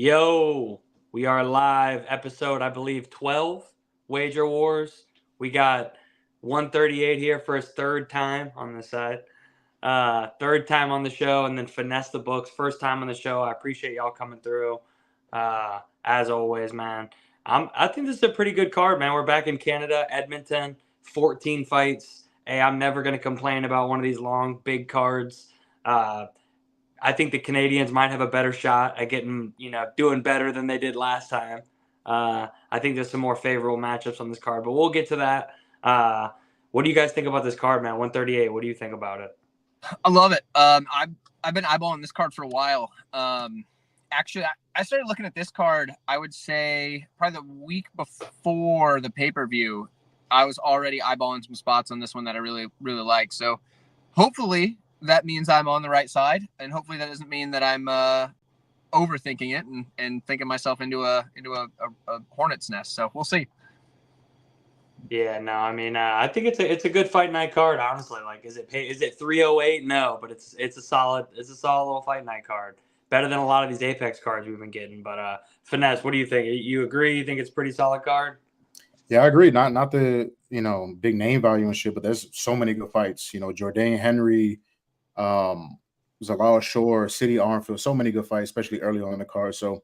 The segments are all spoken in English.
Yo, we are live, episode, I believe, 12, Wager Wars. We got 138 here for his third time on the side. Third time on the show, and then Finesse the Books, first time on the show. I appreciate y'all coming through. As always, man. I think this is a pretty good card, man. We're back in Canada, Edmonton, 14 fights. Hey, I'm never going to complain about one of these long, big cards. I think the Canadians might have a better shot at getting, doing better than they did last time. I think there's some more favorable matchups on this card, but we'll get to that. What do you guys think about this card, man? 138. What do you think about it? I love it. I've been eyeballing this card for a while. Actually, I started looking at this card, I would say, probably the week before the pay-per-view. I was already eyeballing some spots on this one that I really, really like. So hopefully that means I'm on the right side, and hopefully that doesn't mean that I'm overthinking it and thinking myself into a hornet's nest. So we'll see. Yeah, no, I mean, I think it's a good fight night card. Honestly, like, is it 308? No, but it's a solid little fight night card. Better than a lot of these Apex cards we've been getting. But Finesse, what do you think? You agree? You think it's a pretty solid card? Yeah, I agree. Not the big name value and shit, but there's so many good fights. Jordan Henry, Zalal Shore, City Armfield, so many good fights, especially early on in the card. So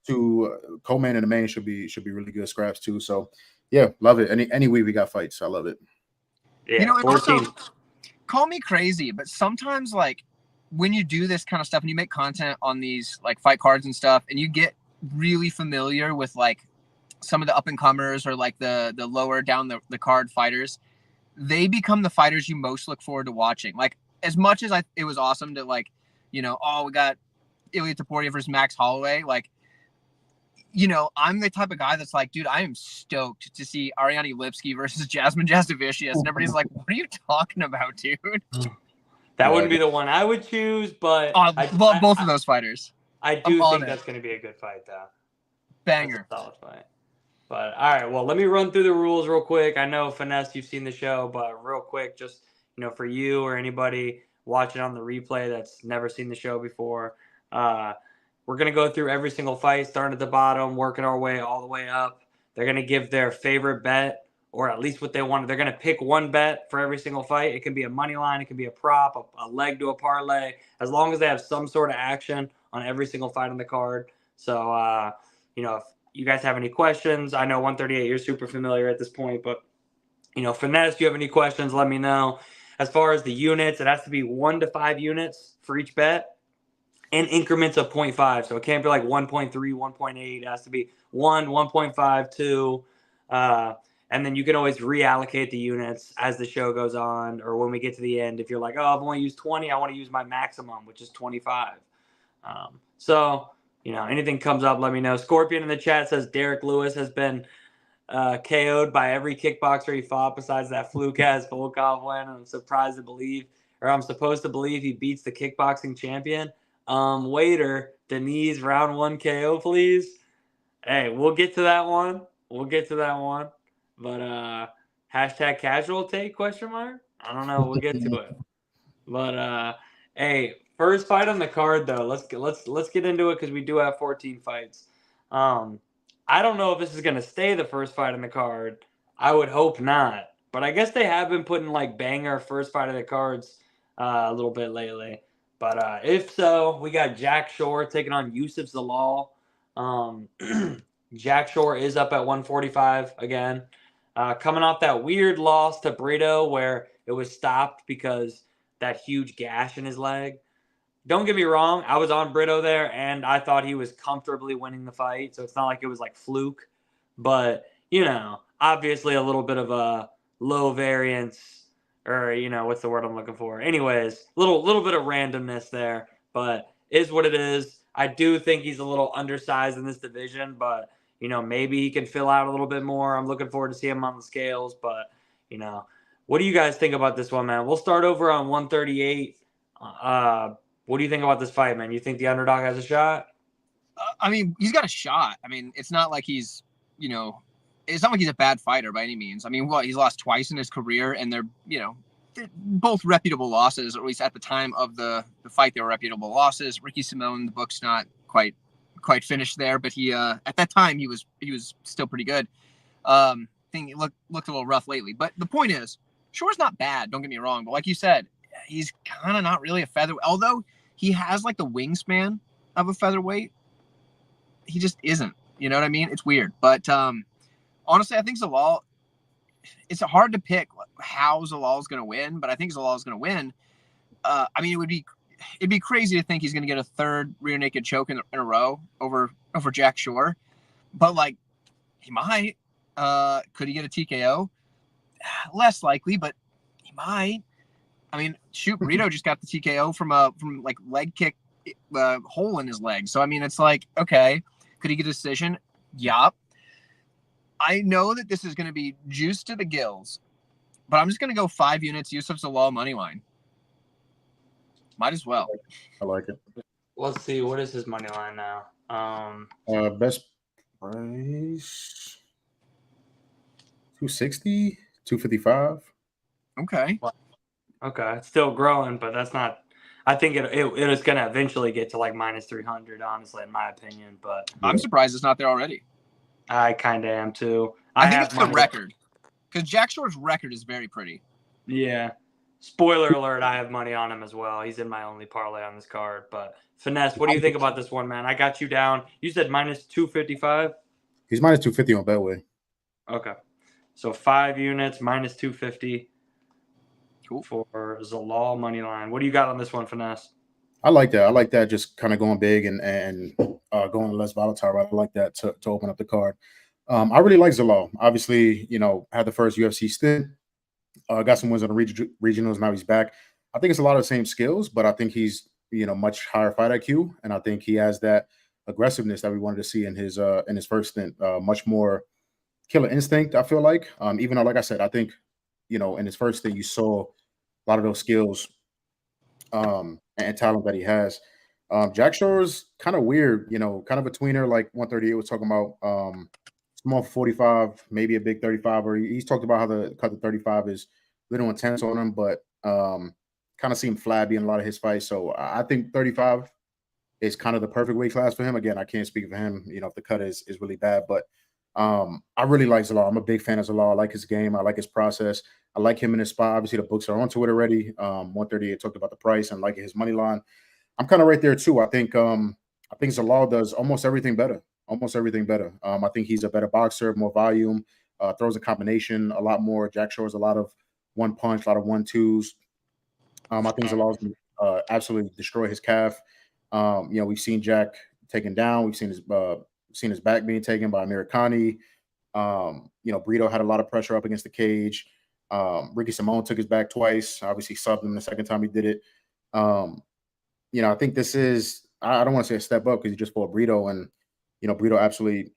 two co-main and the main should be really good scraps too. So yeah, love it. Any week we got fights, I love it. Yeah, also, call me crazy, but sometimes like when you do this kind of stuff and you make content on these like fight cards and stuff, and you get really familiar with like some of the up and comers or like the lower down the card fighters, they become the fighters you most look forward to watching. Like, as much as it was awesome to like, we got Ilya Taporia versus Max Holloway. Like, I'm the type of guy that's like, dude, I am stoked to see Ariane Lipski versus Jasmine Jasudavicius. And everybody's like, what are you talking about, dude? That wouldn't be the one I would choose, but I love both of those fighters. I do think that's going to be a good fight, though. Banger. That's a solid fight. But all right, well, let me run through the rules real quick. I know, Finesse, you've seen the show, but real quick, just for you or anybody watching on the replay that's never seen the show before, we're gonna go through every single fight, starting at the bottom, working our way all the way up. They're gonna give their favorite bet, or at least what they want. They're gonna pick one bet for every single fight. It can be a money line, it can be a prop, a leg to a parlay, as long as they have some sort of action on every single fight on the card. So, if you guys have any questions, I know 138, you're super familiar at this point, but, Finesse, if you have any questions, let me know. As far as the units, it has to be 1 to 5 units for each bet in increments of 0.5. So it can't be like 1.3, 1.8. It has to be 1, 1.5, 2. And then you can always reallocate the units as the show goes on, or when we get to the end. If you're like, oh, I've only used 20, I want to use my maximum, which is 25. Anything comes up, let me know. Scorpion in the chat says Derek Lewis has been KO'd by every kickboxer he fought besides that Flukas Volkov win. I'm supposed to believe he beats the kickboxing champion. Waiter, Denise, round 1 KO, please. Hey, we'll get to that one. But hashtag casual take, question mark? I don't know. We'll get to it. But hey, first fight on the card though. Let's get into it because we do have 14 fights. I don't know if this is gonna stay the first fight on the card. I would hope not. But I guess they have been putting like banger first fight of the cards a little bit lately. But if so, we got Jack Shore taking on Yusuf Zalal. Jack Shore is up at 145 again. Coming off that weird loss to Brito where it was stopped because that huge gash in his leg. Don't get me wrong, I was on Brito there, and I thought he was comfortably winning the fight, so it's not like it was like fluke. But, obviously a little bit of a low variance, or, what's the word I'm looking for? Anyways, little bit of randomness there, but is what it is. I do think he's a little undersized in this division, but, maybe he can fill out a little bit more. I'm looking forward to seeing him on the scales, but, what do you guys think about this one, man? We'll start over on 138. What do you think about this fight, man? You think the underdog has a shot? I mean, he's got a shot. I mean, it's not like he's, it's not like he's a bad fighter by any means. I mean, he's lost twice in his career, and they're both reputable losses, or at least at the time of the fight, they were reputable losses. Ricky Simone, the book's not quite quite finish there, but he at that time he was still pretty good. Thing looked a little rough lately, but the point is, Shore's not bad. Don't get me wrong, but like you said, he's kind of not really a featherweight. Although he has like the wingspan of a featherweight, he just isn't. You know what I mean? It's weird, but honestly, I think Zalal. It's hard to pick how Zalal's going to win, but I think Zalal's going to win. I mean, it'd be crazy to think he's going to get a third rear naked choke in a row over Jack Shore, but like he might. Could he get a TKO? Less likely, but he might. I mean, shoot, Brito just got the TKO from like leg kick hole in his leg. So I mean, it's like, okay, could he get a decision? Yup. I know that this is going to be juice to the gills, but I'm just going to go 5 units. Yusuf Zalal money line. Might as well. I like it. Let's see. What is his money line now? Best price 260, 255. Okay. Okay, it's still growing, but that's not. I think it is going to eventually get to like minus 300, honestly, in my opinion. But I'm surprised it's not there already. I kind of am too. I think it's the record, because Jack Shore's record is very pretty. Yeah. Spoiler alert, I have money on him as well. He's in my only parlay on this card. But Finesse, what do you think about this one, man? I got you down. You said minus 255? He's minus 250 on Betway. Okay. So 5 units, minus 250. Cool. For Zalal money line. What do you got on this one, Finesse? I like that. I like that, just kind of going big and going less volatile. Right? I like that to open up the card. I really like Zalal. Obviously, had the first UFC stint. Got some wins on the regionals. Now he's back. I think it's a lot of the same skills, but I think he's much higher fight IQ, and I think he has that aggressiveness that we wanted to see in his first stint. Much more killer instinct. I feel like, even though, like I said, I think in his first stint you saw a lot of those skills and talent that he has. Jack Shore's kind of weird, kind of a tweener, like 138 was talking about. Small 45, maybe a big 35, or he's talked about how the cut to 35 is a little intense on him, but kind of seemed flabby in a lot of his fights. So I think 35 is kind of the perfect weight class for him. Again, I can't speak for him, if the cut is really bad, but I really like Zalal. I'm a big fan of Zalal. I like his game. I like his process. I like him in his spot. Obviously, the books are onto it already. 138 talked about the price and like his money line. I'm kind of right there too. I think Zalal does almost everything better. I think he's a better boxer, more volume, throws a combination a lot more. Jack Shore's a lot of one punch, a lot of 1-2s. I think Zalal's going to absolutely destroy his calf. We've seen Jack taken down. We've seen his back being taken by Americani. Brito had a lot of pressure up against the cage. Ricky Simone took his back twice. Obviously subbed him the second time he did it. I think this is, I don't want to say a step up because he just fought Brito, and Brito absolutely,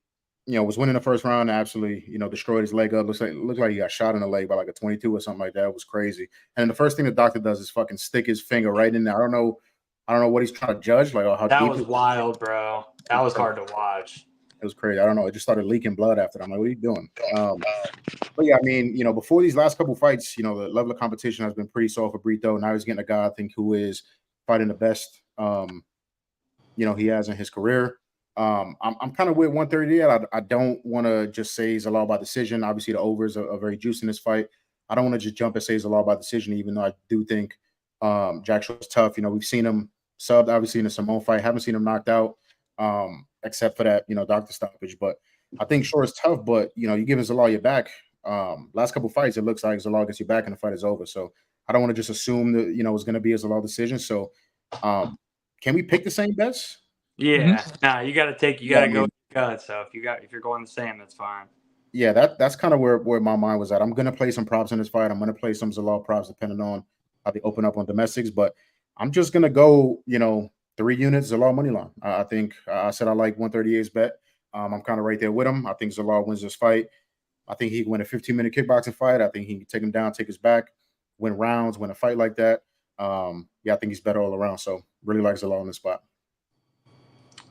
was winning the first round, absolutely, destroyed his leg up. Looked like he got shot in the leg by like a 22 or something like that. It was crazy. And the first thing the doctor does is fucking stick his finger right in there. I don't know what he's trying to judge. Like, how that deep was wild, bro. That was hard to watch. It was crazy. I don't know. It just started leaking blood after that. I'm like, what are you doing? But yeah, I mean, before these last couple fights, the level of competition has been pretty soft for Brito. Now he's getting a guy, I think, who is fighting the best, he has in his career. I'm kind of with 138. I don't want to just say Zalal by decision. Obviously, the overs are very juicy in this fight. I don't want to just jump and say Zalal by decision, even though I do think Jack Shore's tough. We've seen him subbed, obviously, in the Simone fight. Haven't seen him knocked out, except for that, doctor stoppage. But I think Shore is tough, but, you give Zalal your back. Last couple fights, it looks like Zalal gets you back and the fight is over. So I don't want to just assume that, it's going to be a Zalal decision. So can we pick the same bets? Yeah, nah, you got to go with your gut. So if you're going the same, that's fine. Yeah, that's kind of where my mind was at. I'm gonna play some props in this fight. I'm gonna play some Zalal props depending on how they open up on domestics, but I'm just gonna go, 3 units Zalal money line. I think I said I like 138's bet. I'm kind of right there with him. I think Zalal wins this fight. I think he can win a 15-minute kickboxing fight. I think he can take him down, take his back, win rounds, win a fight like that. I think he's better all around. So really like Zalal in this spot.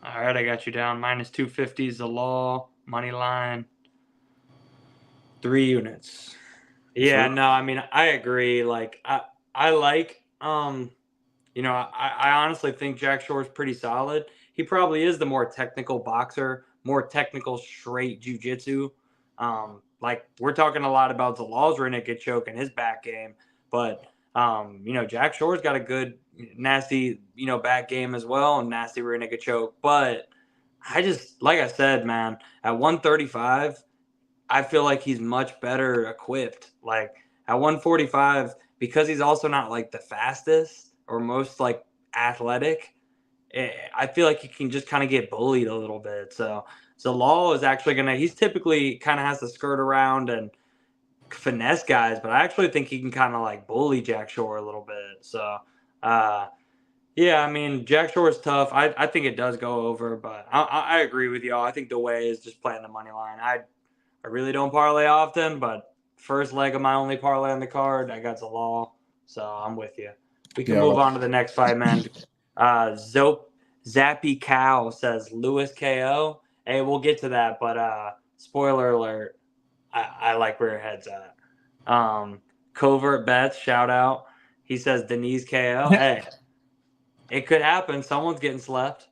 All right, I got you down. Minus 250 Zalal money line. 3 units. Yeah, no, I mean, I agree. Like, I like, I honestly think Jack Shore's pretty solid. he probably is the more technical boxer, more technical straight jiu-jitsu. Like we're talking a lot about Zalal's rear naked choke and his back game, but Jack Shore's got a good, nasty, back game as well, and nasty rear naked choke. But I just, like I said, man, at 135, I feel like he's much better equipped. Like at 145, because he's also not like the fastest or most like athletic, I feel like he can just kind of get bullied a little bit. So Zalal is actually he's typically kind of has to skirt around and finesse guys, but I actually think he can kind of like bully Jack Shore a little bit. So, yeah, I mean, Jack Shore is tough. I think it does go over, but I agree with y'all. I think the way is just playing the money line. I really don't parlay often, but first leg of my only parlay on the card, I got Zalal. So I'm with you. We can move on to the next fight, man. Zappy Cow says Lewis KO. Hey, we'll get to that, but spoiler alert, I like where your head's at. Covert Bets, shout out. He says Denise KO. Hey, it could happen. Someone's getting slept.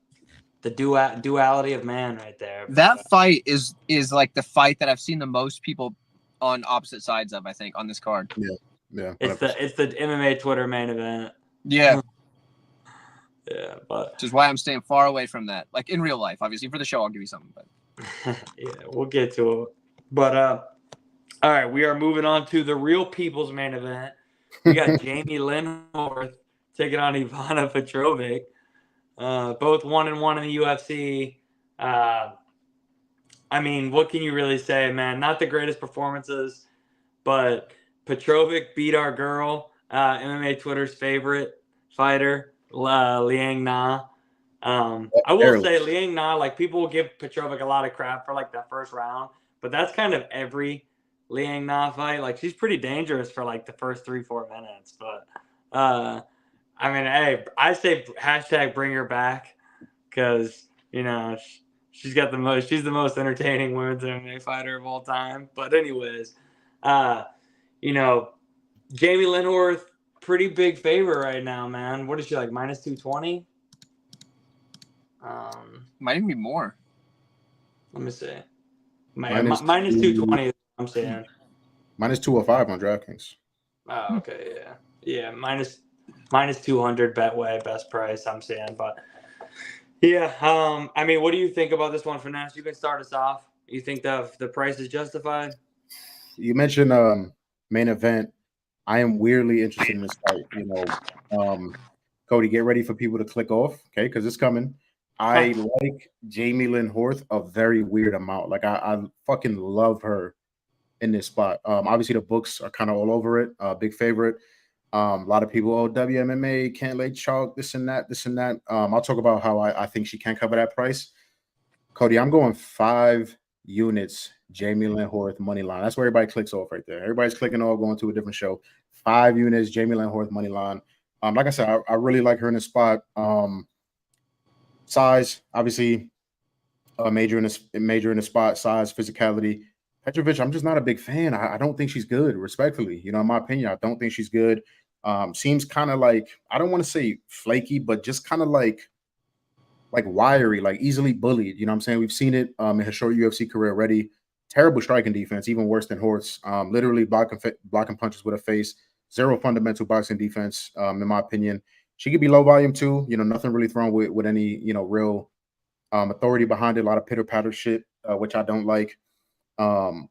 The duality of man right there. That fight is like the fight that I've seen the most people on opposite sides of, I think, on this card. Yeah. It's the MMA Twitter main event. Yeah. Yeah, but which is why I'm staying far away from that. Like in real life, obviously for the show, I'll give you something, but yeah, we'll get to it. But all right, we are moving on to the real people's main event. We got Jamie Linhorth taking on Ivana Petrovic. Both 1-1 in the UFC. I mean, what can you really say, man? Not the greatest performances, but Petrovic beat our girl, MMA Twitter's favorite fighter, Liang Na. I will say Liang Na, like people will give Petrovic a lot of crap for like that first round, but that's kind of every Liang Na fight. Like she's pretty dangerous for like the first 3-4 minutes. But I mean, hey, I say hashtag bring her back because she's the most entertaining women's MMA fighter of all time. But anyways, Jamie Linhorth, pretty big favor right now, man. What is she like, minus 220? might even be more. Let me see. Minus 220, I'm saying. Minus 205 on DraftKings. Oh, okay, yeah. Yeah, minus 200 Betway, best price, I'm saying. But, yeah, I mean, what do you think about this one, Finesse? You can start us off. You think the price is justified? You mentioned main event. I am weirdly interested in this fight. Cody, get ready for people to click off, okay? Because it's coming. I like Jamie Linhorth a very weird amount. Like I fucking love her in this spot. Obviously the books are kind of all over it. Big favorite. A lot of people, WMMA can't lay chalk, this and that. I'll talk about how I think she can cover that price. Cody, I'm going 5 units. Jamie Linhorth money line. That's where everybody clicks off right there. Everybody's clicking off, going to a different show. 5 units. Jamie Linhorth money line. Like I said, I really like her in the spot. Size, obviously, major in the spot. Size, physicality. Petrovic, I'm just not a big fan. I don't think she's good, respectfully. In my opinion, I don't think she's good. Seems kind of like, I don't want to say flaky, but just kind of like wiry, like easily bullied. You know what I'm saying? We've seen it in her short UFC career already. Terrible striking defense, even worse than Hort's. Literally blocking punches with her face. Zero fundamental boxing defense, in my opinion. She could be low volume too. Nothing really thrown with any, real authority behind it. A lot of pitter-patter shit, which I don't like. And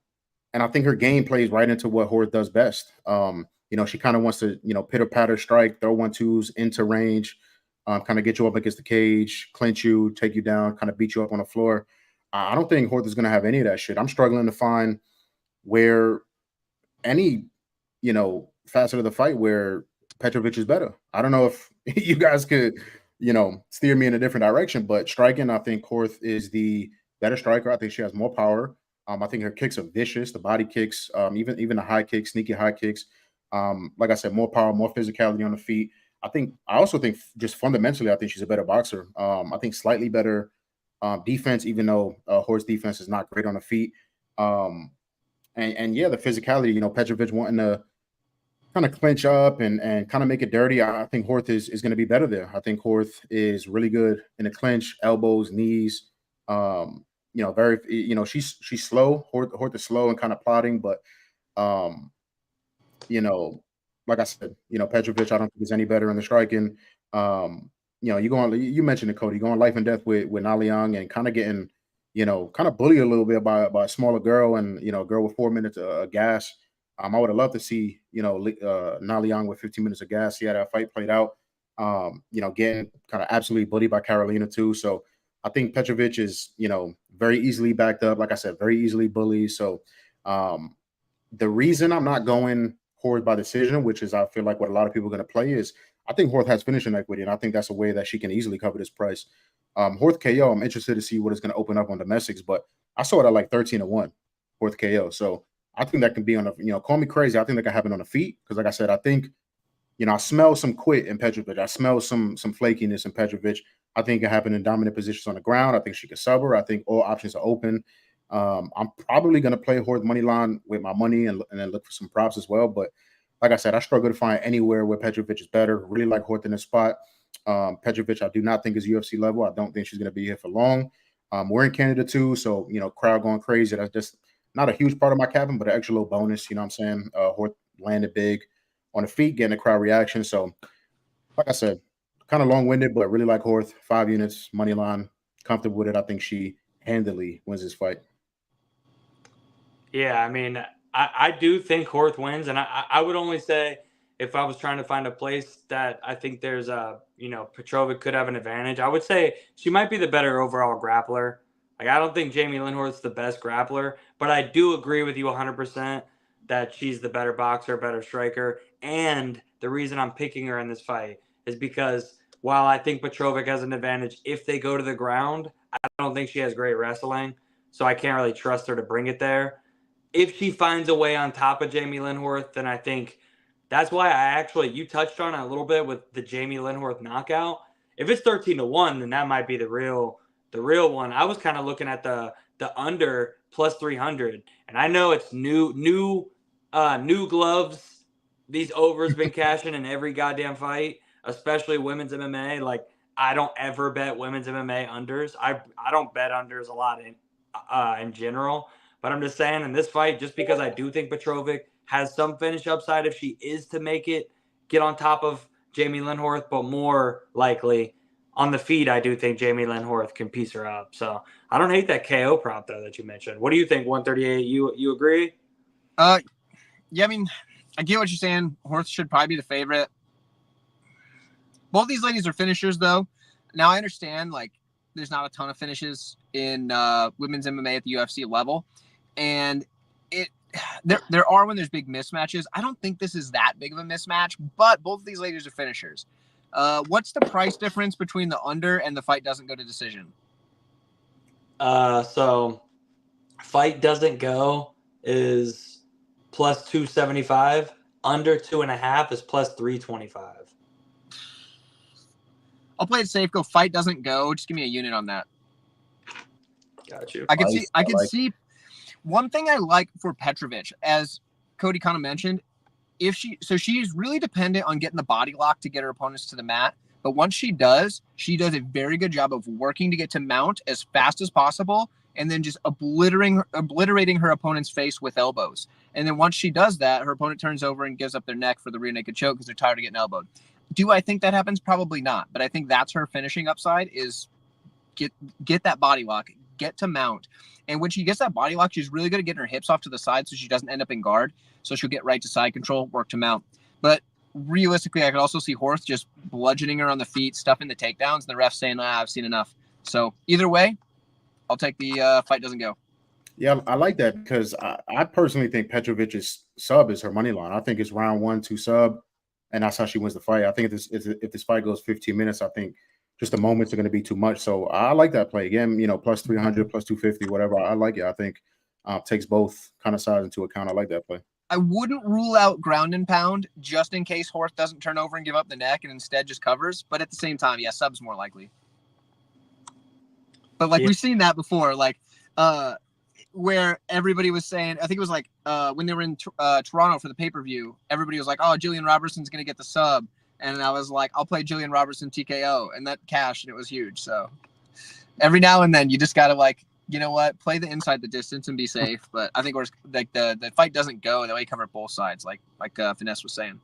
I think her game plays right into what Hort does best. She kind of wants to, pitter-patter strike, throw 1-2s into range, kind of get you up against the cage, clinch you, take you down, kind of beat you up on the floor. I don't think Hort is going to have any of that shit. I'm struggling to find where any, facet of the fight where Petrovic is better. I don't know if you guys could, steer me in a different direction, but striking, I think Hort is the better striker. I think she has more power. I think her kicks are vicious. The body kicks, even the high kicks, sneaky high kicks. Like I said, more power, more physicality on the feet. I also think just fundamentally, I think she's a better boxer. I think slightly better defense, even though Hort's defense is not great on the feet. And yeah, the physicality, Petrovic wanting to kind of clinch up and kind of make it dirty, I think Horth is going to be better there. I think Horth is really good in the clinch, elbows, knees. Very, she's slow. Horth is slow and kind of plodding, but um, like I said, Petrovic, I don't think is any better in the striking. You mentioned it, Cody, going life and death with Naliang and kind of getting, kind of bullied a little bit by a smaller girl and, a girl with 4 minutes of gas. I would have loved to see, Naliang with 15 minutes of gas. See how that fight played out. Getting kind of absolutely bullied by Carolina too. So I think Petrovic is, very easily backed up. Like I said, very easily bullied. So the reason I'm not going Horth by decision, which is I feel like what a lot of people are going to play, is I think Horth has finishing equity, and I think that's a way that she can easily cover this price. Horth KO, I'm interested to see what it's going to open up on domestics, but I saw it at like 13-1, Horth KO. So I think that can be on the, call me crazy. I think that can happen on the feet because, like I said, I think, I smell some quit in Petrovic. I smell some flakiness in Petrovic. I think it can happen in dominant positions on the ground. I think she can sub her. I think all options are open. I'm probably going to play Horth money line with my money and then look for some props as well. But like I said, I struggle to find anywhere where Petrovic is better. Really like Horth in this spot. Petrovic, I do not think is UFC level. I don't think she's going to be here for long. We're in Canada too, so crowd going crazy. That's just not a huge part of my cabin, but an extra little bonus. You know what I'm saying? Horth landed big on the feet, getting a crowd reaction. So, like I said, kind of long-winded, but really like Horth. 5 units, money line, comfortable with it. I think she handily wins this fight. Yeah, I mean, I do think Horth wins, and I would only say if I was trying to find a place that I think there's Petrovic could have an advantage, I would say she might be the better overall grappler. Like, I don't think Jamie Lynn-Horth's the best grappler, but I do agree with you 100% that she's the better boxer, better striker, and the reason I'm picking her in this fight is because while I think Petrovic has an advantage if they go to the ground, I don't think she has great wrestling, so I can't really trust her to bring it there. If she finds a way on top of Jamie Lynn-Horth, then I think that's why you touched on it a little bit with the Jamie Lynn-Horth knockout. If it's 13-1, then that might be the real one. I was kind of looking at the under plus 300, and I know it's new gloves. These overs been cashing in every goddamn fight, especially women's MMA. Like, I don't ever bet women's MMA unders. I don't bet unders a lot in general. But I'm just saying in this fight, just because I do think Petrovic has some finish upside if she is to make it, get on top of Jamie Lynn-Horth, but more likely on the feet, I do think Jamie Lynn-Horth can piece her up. So I don't hate that KO prop though that you mentioned. What do you think? 138? You agree? Yeah, I mean, I get what you're saying. Horth should probably be the favorite. Both these ladies are finishers though. Now I understand like there's not a ton of finishes in women's MMA at the UFC level. And there are when there's big mismatches. I don't think this is that big of a mismatch, but both of these ladies are finishers. What's the price difference between the under and the fight doesn't go to decision? So fight doesn't go is plus 275. Under 2.5 is plus 325. I'll play it safe. Go fight doesn't go. Just give me a unit on that. Got you. I can see. One thing I like for Petrovic, as Cody kind of mentioned, she's really dependent on getting the body lock to get her opponents to the mat. But once she does a very good job of working to get to mount as fast as possible and then just obliterating her opponent's face with elbows. And then once she does that, her opponent turns over and gives up their neck for the rear naked choke because they're tired of getting elbowed. Do I think that happens? Probably not. But I think that's her finishing upside is get that body lock, get to mount. And when she gets that body lock, she's really good at getting her hips off to the side so she doesn't end up in guard. So she'll get right to side control, work to mount. But realistically, I could also see Horth just bludgeoning her on the feet, stuffing the takedowns, and the ref saying, I've seen enough. So either way, I'll take the fight doesn't go. Yeah, I like that because I personally think Petrovic's sub is her money line. I think it's round 1-2 sub, and that's how she wins the fight. I think if this fight goes 15 minutes, I think just the moments are going to be too much. So I like that play. Again, plus 300, plus 250, whatever. I like it. I think takes both kind of sides into account. I like that play. I wouldn't rule out ground and pound just in case Horth doesn't turn over and give up the neck and instead just covers. But at the same time, yeah, sub's more likely. But we've seen that before, where everybody was saying, I think it was when they were in Toronto for the pay-per-view, everybody was like, "Oh, Julian Robertson's gonna get the sub," and I was like, "I'll play Julian Robertson TKO," and that cashed, and it was huge. So every now and then, you just gotta like, you know what, play the inside the distance and be safe. But I think we're like the fight doesn't go that way. Cover both sides, like Finesse was saying.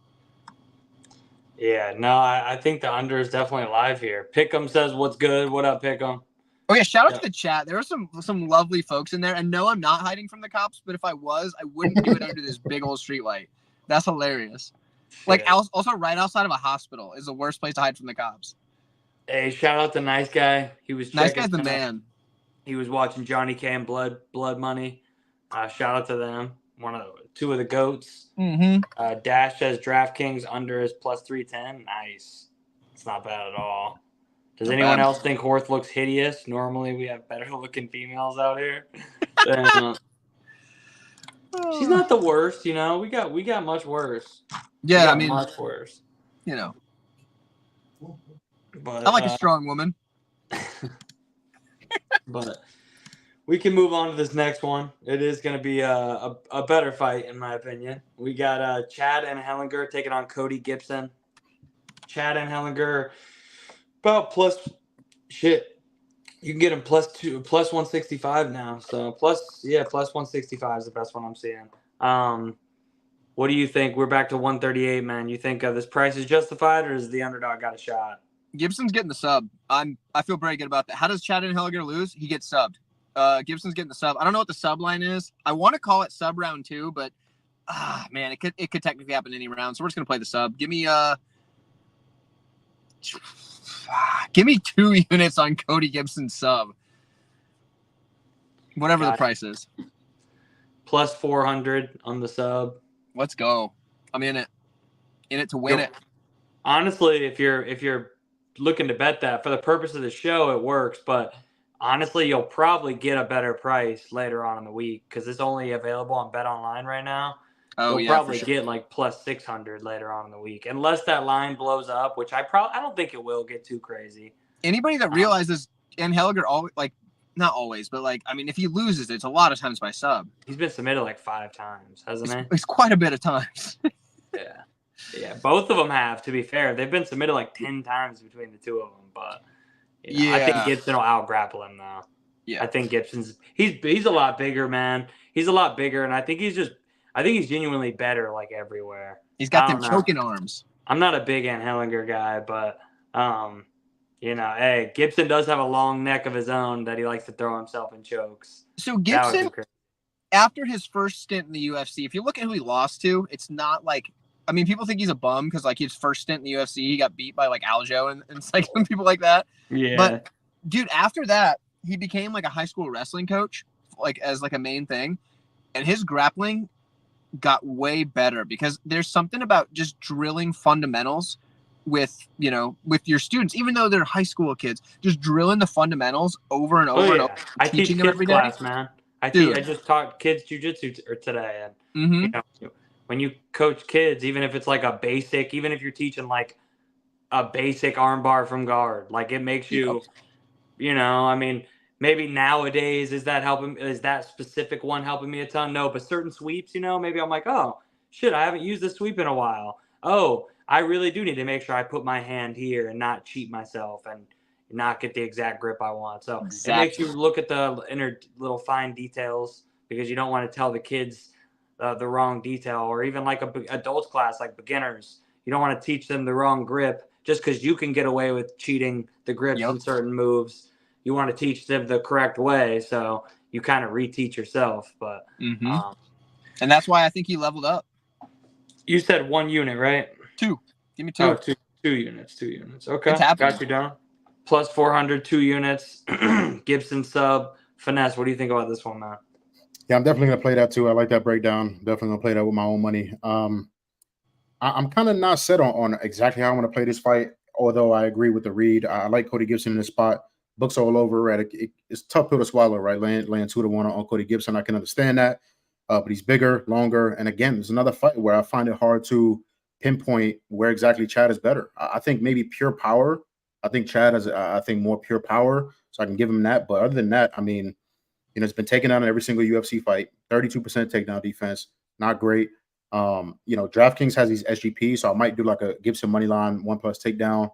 Yeah, no, I think the under is definitely alive here. Pick'em says, "What's good? What up, Pick'em?" Oh yeah, shout out to the chat. There were some lovely folks in there. And no, I'm not hiding from the cops, but if I was, I wouldn't do it under this big old street light. That's hilarious. Like also right outside of a hospital is the worst place to hide from the cops. Hey, shout out to Nice Guy. He was Nice Guy's the man. He was watching Johnny K and Blood Money. Shout out to them. Two of the goats. Mm-hmm. Dash says DraftKings under is plus 310. Nice. It's not bad at all. Does anyone else think Horth looks hideous? Normally, we have better looking females out here. She's not the worst, you know. We got much worse. Yeah, I mean, much worse. You know. But I like a strong woman. But we can move on to this next one. It is going to be a better fight, in my opinion. We got Chad and Hellinger taking on Cody Gibson. Chad and Hellinger about you can get him plus 165 now. So plus 165 is the best one I'm seeing. What do you think? We're back to 138, man. You think this price is justified, or is the underdog got a shot? Gibson's getting the sub. I feel very good about that. How does Chad and Hellinger lose? He gets subbed. Gibson's getting the sub. I don't know what the sub line is. I want to call it sub round 2, but man, it could technically happen any round. So we're just gonna play the sub. Give me 2 units on Cody Gibson's sub. Whatever the price is. Plus 400 on the sub. Let's go. I'm in it. In it to win it. Honestly, if you're looking to bet that for the purpose of the show, it works. But honestly, you'll probably get a better price later on in the week because it's only available on Bet Online right now. Oh, you'll probably get like plus 600 later on in the week, unless that line blows up, which I don't think it will get too crazy. Anybody that realizes, and Hellinger always not always, but I mean, if he loses, it's a lot of times by sub. He's been submitted like 5 times, hasn't he? It's quite a bit of times. Yeah, both of them have. To be fair, they've been submitted like 10 times between the two of them, but I think Gibson will out grapple him though. Yeah, I think Gibson's he's a lot bigger, man. He's a lot bigger, and I think he's genuinely better like everywhere. He's got them choking arms. I'm not a big Ant Hellinger guy, but hey, Gibson does have a long neck of his own that he likes to throw himself in chokes. So Gibson, after his first stint in the UFC, if you look at who he lost to, it's not like, I mean, people think he's a bum because his first stint in the UFC, he got beat by Aljo and people like that. Yeah. But dude, after that, he became a high school wrestling coach, as a main thing, and his grappling got way better because there's something about just drilling fundamentals with your students, even though they're high school kids, just drilling the fundamentals over and over and over. I teach kids every class, man. I just taught kids jiu-jitsu today, and when you coach kids, even if it's even if you're teaching a basic armbar from guard, it makes you, I mean, maybe nowadays is that specific one helping me a ton? No, but certain sweeps, maybe I'm like, oh shit, I haven't used this sweep in a while. Oh, I really do need to make sure I put my hand here and not cheat myself and not get the exact grip I want. So It makes you look at the inner little fine details because you don't want to tell the kids the wrong detail, or even adults class, beginners. You don't want to teach them the wrong grip just because you can get away with cheating the grips in certain moves. You want to teach them the correct way, so you kind of reteach yourself. But and that's why I think he leveled up. You said 1 unit, right? 2. Give me 2. Oh, 2 units. 2 units. Okay, got you down. Plus 400, 2 units. Gibson sub. Finesse, what do you think about this one, man? Yeah, I'm definitely gonna play that too. I like that breakdown. Definitely gonna play that with my own money. I'm kind of not set on exactly how I want to play this fight, although I agree with the read. I like Cody Gibson in this spot. Books all over. It's tough pill to swallow, right? Laying 2-1 on Cody Gibson. I can understand that, but he's bigger, longer, and again, there's another fight where I find it hard to pinpoint where exactly Chad is better. I think maybe pure power. I think Chad has, more pure power, so I can give him that. But other than that, I mean, It's been taken down in every single UFC fight. 32% takedown defense, not great. DraftKings has these SGPs, so I might do like a Gibson money line 1+ takedown.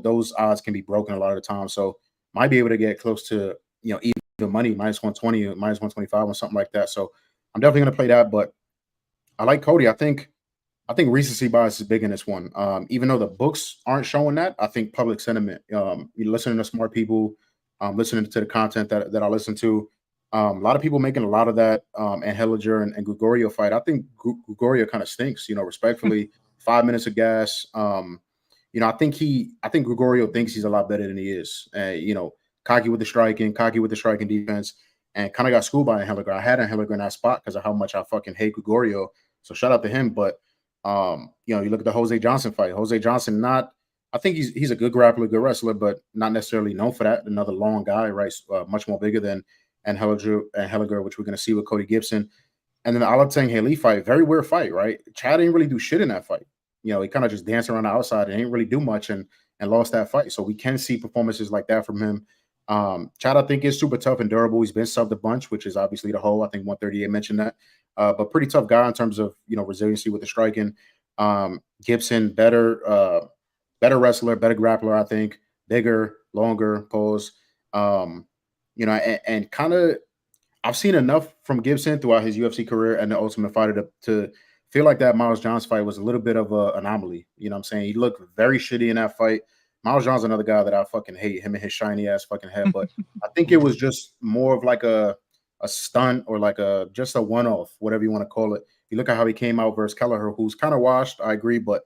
Those odds can be broken a lot of the time, so might be able to get close to even money, -120, -125, or something like that. So I'm definitely gonna play that, but I like Cody. I think recency bias is big in this one. Even though the books aren't showing that, I think public sentiment. You're listening to smart people, listening to the content that I listen to. A lot of people making a lot of that and Hellinger and Gregorio fight. I think Gregorio kind of stinks. Respectfully, 5 minutes of gas. I think Gregorio thinks he's a lot better than he is. Cocky with the striking defense, and kind of got schooled by Hellinger. I had Hellinger in that spot because of how much I fucking hate Gregorio. So shout out to him. But you look at the Jose Johnson fight. Jose Johnson, I think he's a good grappler, good wrestler, but not necessarily known for that. Another long guy, right? Much more bigger than Hellinger, which we're going to see with Cody Gibson. And then the Alateng Haley fight, very weird fight, right? Chad didn't really do shit in that fight. He kind of just danced around the outside and didn't really do much and lost that fight. So we can see performances like that from him. Chad, I think, is super tough and durable. He's been subbed a bunch, which is obviously the whole. I think 138 mentioned that. But pretty tough guy in terms of resiliency with the striking. Gibson, better wrestler, better grappler, I think. Bigger, longer pose. And kind of, I've seen enough from Gibson throughout his UFC career and the Ultimate Fighter to feel like that Miles Johns fight was a little bit of an anomaly. You know what I'm saying? He looked very shitty in that fight. Miles Johns, another guy that I fucking hate, him and his shiny ass fucking head. But I think it was just more of like a stunt or like just a one-off, whatever you want to call it. You look at how he came out versus Kelleher, who's kind of washed, I agree, but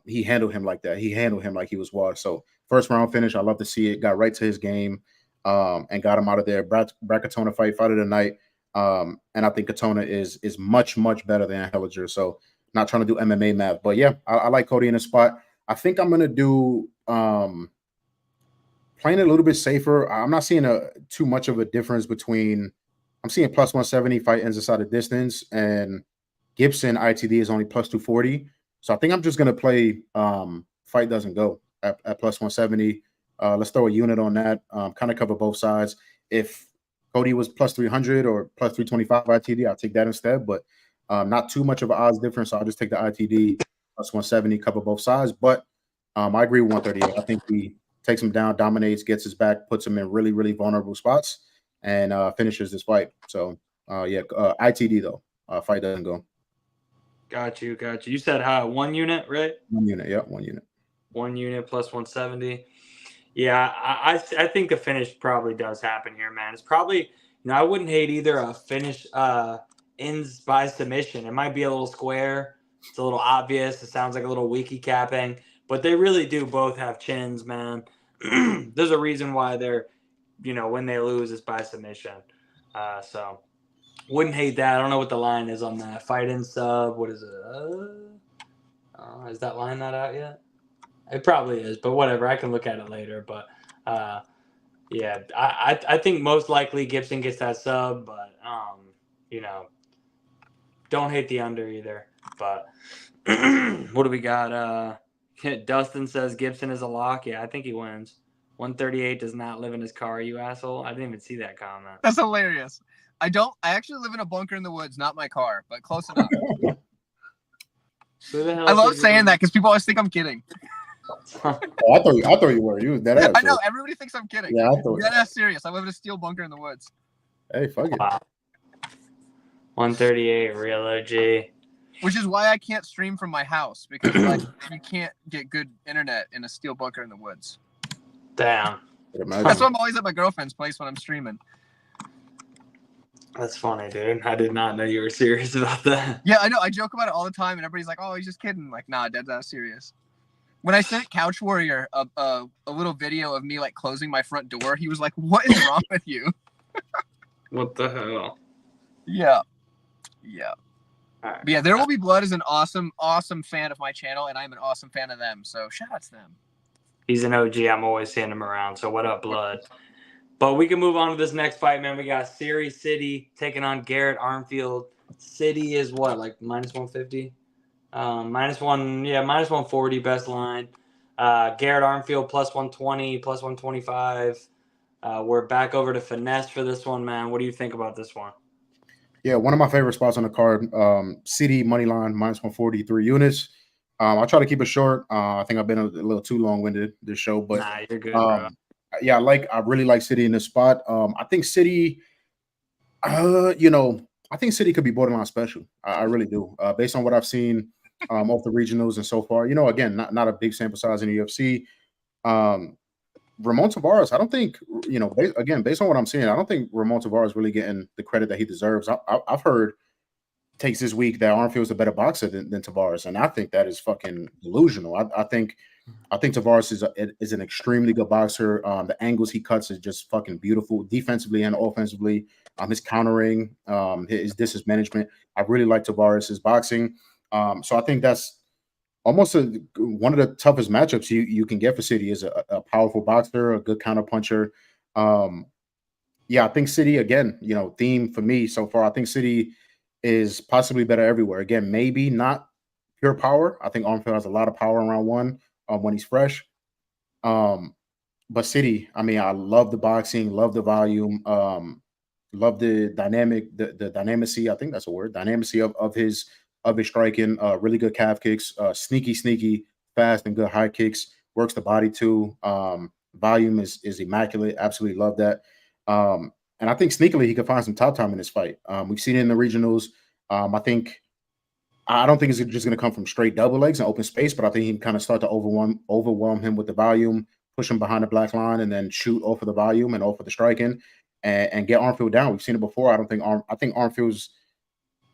he handled him like that. He handled him like he was washed. So first round finish, I love to see it. Got right to his game and got him out of there. Brad Katona fight of the night. And I think Katona is much, much better than Hellinger. So not trying to do MMA math, but yeah, I like Cody in the spot. I think I'm going to do playing it a little bit safer. I'm not seeing too much of a difference between I'm seeing +170 fight ends inside the distance, and Gibson ITD is only +240. So I think I'm just going to play fight doesn't go at +170. Let's throw a unit on that, kind of cover both sides. If Cody was +300 or +325 ITD, I'll take that instead, but not too much of an odds difference. So I'll just take the ITD +170, cover both sides. But I agree with 138. I think he takes him down, dominates, gets his back, puts him in really, really vulnerable spots, and finishes this fight. So, ITD, though. Fight doesn't go. Got you. You said how? 1 unit, right? 1 unit, yeah, 1 unit. 1 unit +170. Yeah, I think the finish probably does happen here, man. It's probably, I wouldn't hate either a finish ends by submission. It might be a little square. It's a little obvious. It sounds like a little wiki capping, but they really do both have chins, man. There's a reason why they're, when they lose, it's by submission. So wouldn't hate that. I don't know what the line is on that. Fight in sub. What is it? Is that line not out yet? It probably is, but whatever. I can look at it later. But yeah, I think most likely Gibson gets that sub, but don't hate the under either. But what do we got? Dustin says Gibson is a lock. Yeah, I think he wins. 138 does not live in his car, you asshole. I didn't even see that comment. That's hilarious. I actually live in a bunker in the woods, not my car, but close enough. Who the hell I love saying that because people always think I'm kidding. I thought you were. You dead ass. I know. Everybody thinks I'm kidding. Yeah, I thought. Dead ass serious. I live in a steel bunker in the woods. Hey, fuck it. Wow. 138, real OG. Which is why I can't stream from my house, because you can't get good internet in a steel bunker in the woods. Damn. That's why I'm always at my girlfriend's place when I'm streaming. That's funny, dude. I did not know you were serious about that. Yeah, I know. I joke about it all the time, and everybody's like, "Oh, he's just kidding." Like, nah, dead ass serious. When I sent Couch Warrior a little video of me like closing my front door, he was like, "What is wrong with you?" What the hell? Yeah. Right. But yeah, There Will Be Blood is an awesome, awesome fan of my channel, and I'm an awesome fan of them. So shout out to them. He's an OG. I'm always seeing him around. So what up, Blood? But we can move on to this next fight, man. We got Siri City taking on Garrett Armfield. City is what, like -150? -140 best line. Garrett Armfield +120, +125. We're back over to Finesse for this one, man. What do you think about this one? Yeah, one of my favorite spots on the card, City money line minus 143 units. I'll try to keep it short. I think I've been a little too long-winded this show, but Nah, you're good, bro. yeah, I really like City in this spot. I think City, I think City could be borderline special. I really do. Based on what I've seen off the regionals and so far, again, not a big sample size in the UFC. Ramon Tavares, I don't think, based on what I'm seeing, I don't think Ramon Tavares is really getting the credit that he deserves. I've heard takes this week that Armfield's a better boxer than Tavares, and I think that is fucking delusional. I think Tavares is an extremely good boxer. The angles he cuts is just fucking beautiful, defensively and offensively. His countering, his distance management. I really like Tavares' boxing. So I think that's almost one of the toughest matchups you can get for City is a powerful boxer, a good counter puncher. Yeah, I think City again, theme for me so far. I think City is possibly better everywhere. Again, maybe not pure power. I think Armfield has a lot of power in round one when he's fresh. But City, I mean, I love the boxing, love the volume, love the the dynamicy. I think that's a word, dynamicy of his striking. Really good calf kicks, sneaky, fast and good high kicks. Works the body too. Volume is immaculate. Absolutely love that. And I think sneakily he could find some top time in this fight. We've seen it in the regionals. I don't think it's just going to come from straight double legs and open space, but I think he can kind of start to overwhelm him with the volume, push him behind the black line, and then shoot off of the volume and off of the striking, and get Armfield down. We've seen it before. I think Armfield's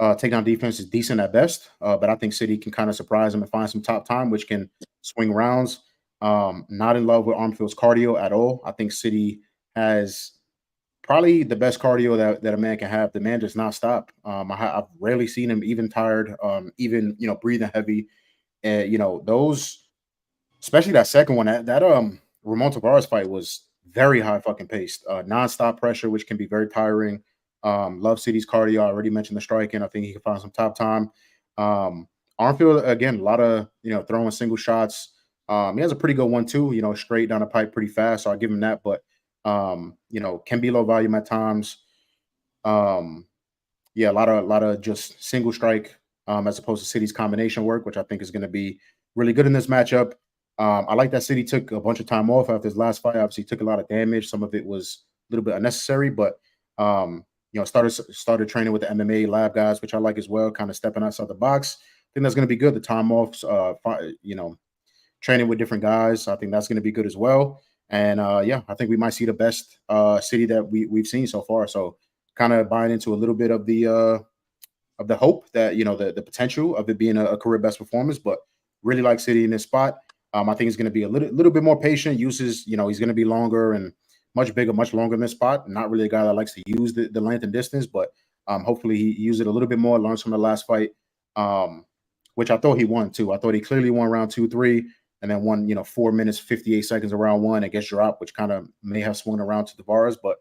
takedown defense is decent at best, but I think City can kind of surprise him and find some top time, which can swing rounds. Not in love with Armfield's cardio at all. I think City has probably the best cardio that a man can have. The man does not stop. I've rarely seen him even tired, even breathing heavy. And those, especially that second one, that Ramon Tavares fight was very high fucking paced, nonstop pressure, which can be very tiring. Love City's cardio. I already mentioned the striking. I think he can find some top time. Armfield again, a lot of throwing single shots. He has a pretty good one too. Straight down the pipe, pretty fast. So I'll give him that, but. Can be low volume at times. Yeah, a lot of just single strike as opposed to City's combination work, which I think is going to be really good in this matchup. I like that City took a bunch of time off after his last fight. Obviously, took a lot of damage. Some of it was a little bit unnecessary, but started training with the MMA lab guys, which I like as well. Kind of stepping outside the box. I think that's going to be good. The time off, training with different guys. I think that's going to be good as well. And yeah, I think we might see the best City that we've seen so far. So kind of buying into a little bit of the hope that the potential of it being a career best performance, but really like City in this spot. I think he's going to be a little bit more patient. He's going to be longer and much bigger, much longer in this spot. Not really a guy that likes to use the length and distance, but hopefully he uses it a little bit more. Learns from the last fight, which I thought he won too. I thought he clearly won round 2, 3. And then won, 4 minutes, 58 seconds of round 1 and gets dropped, which kind of may have swung around to Tavares. But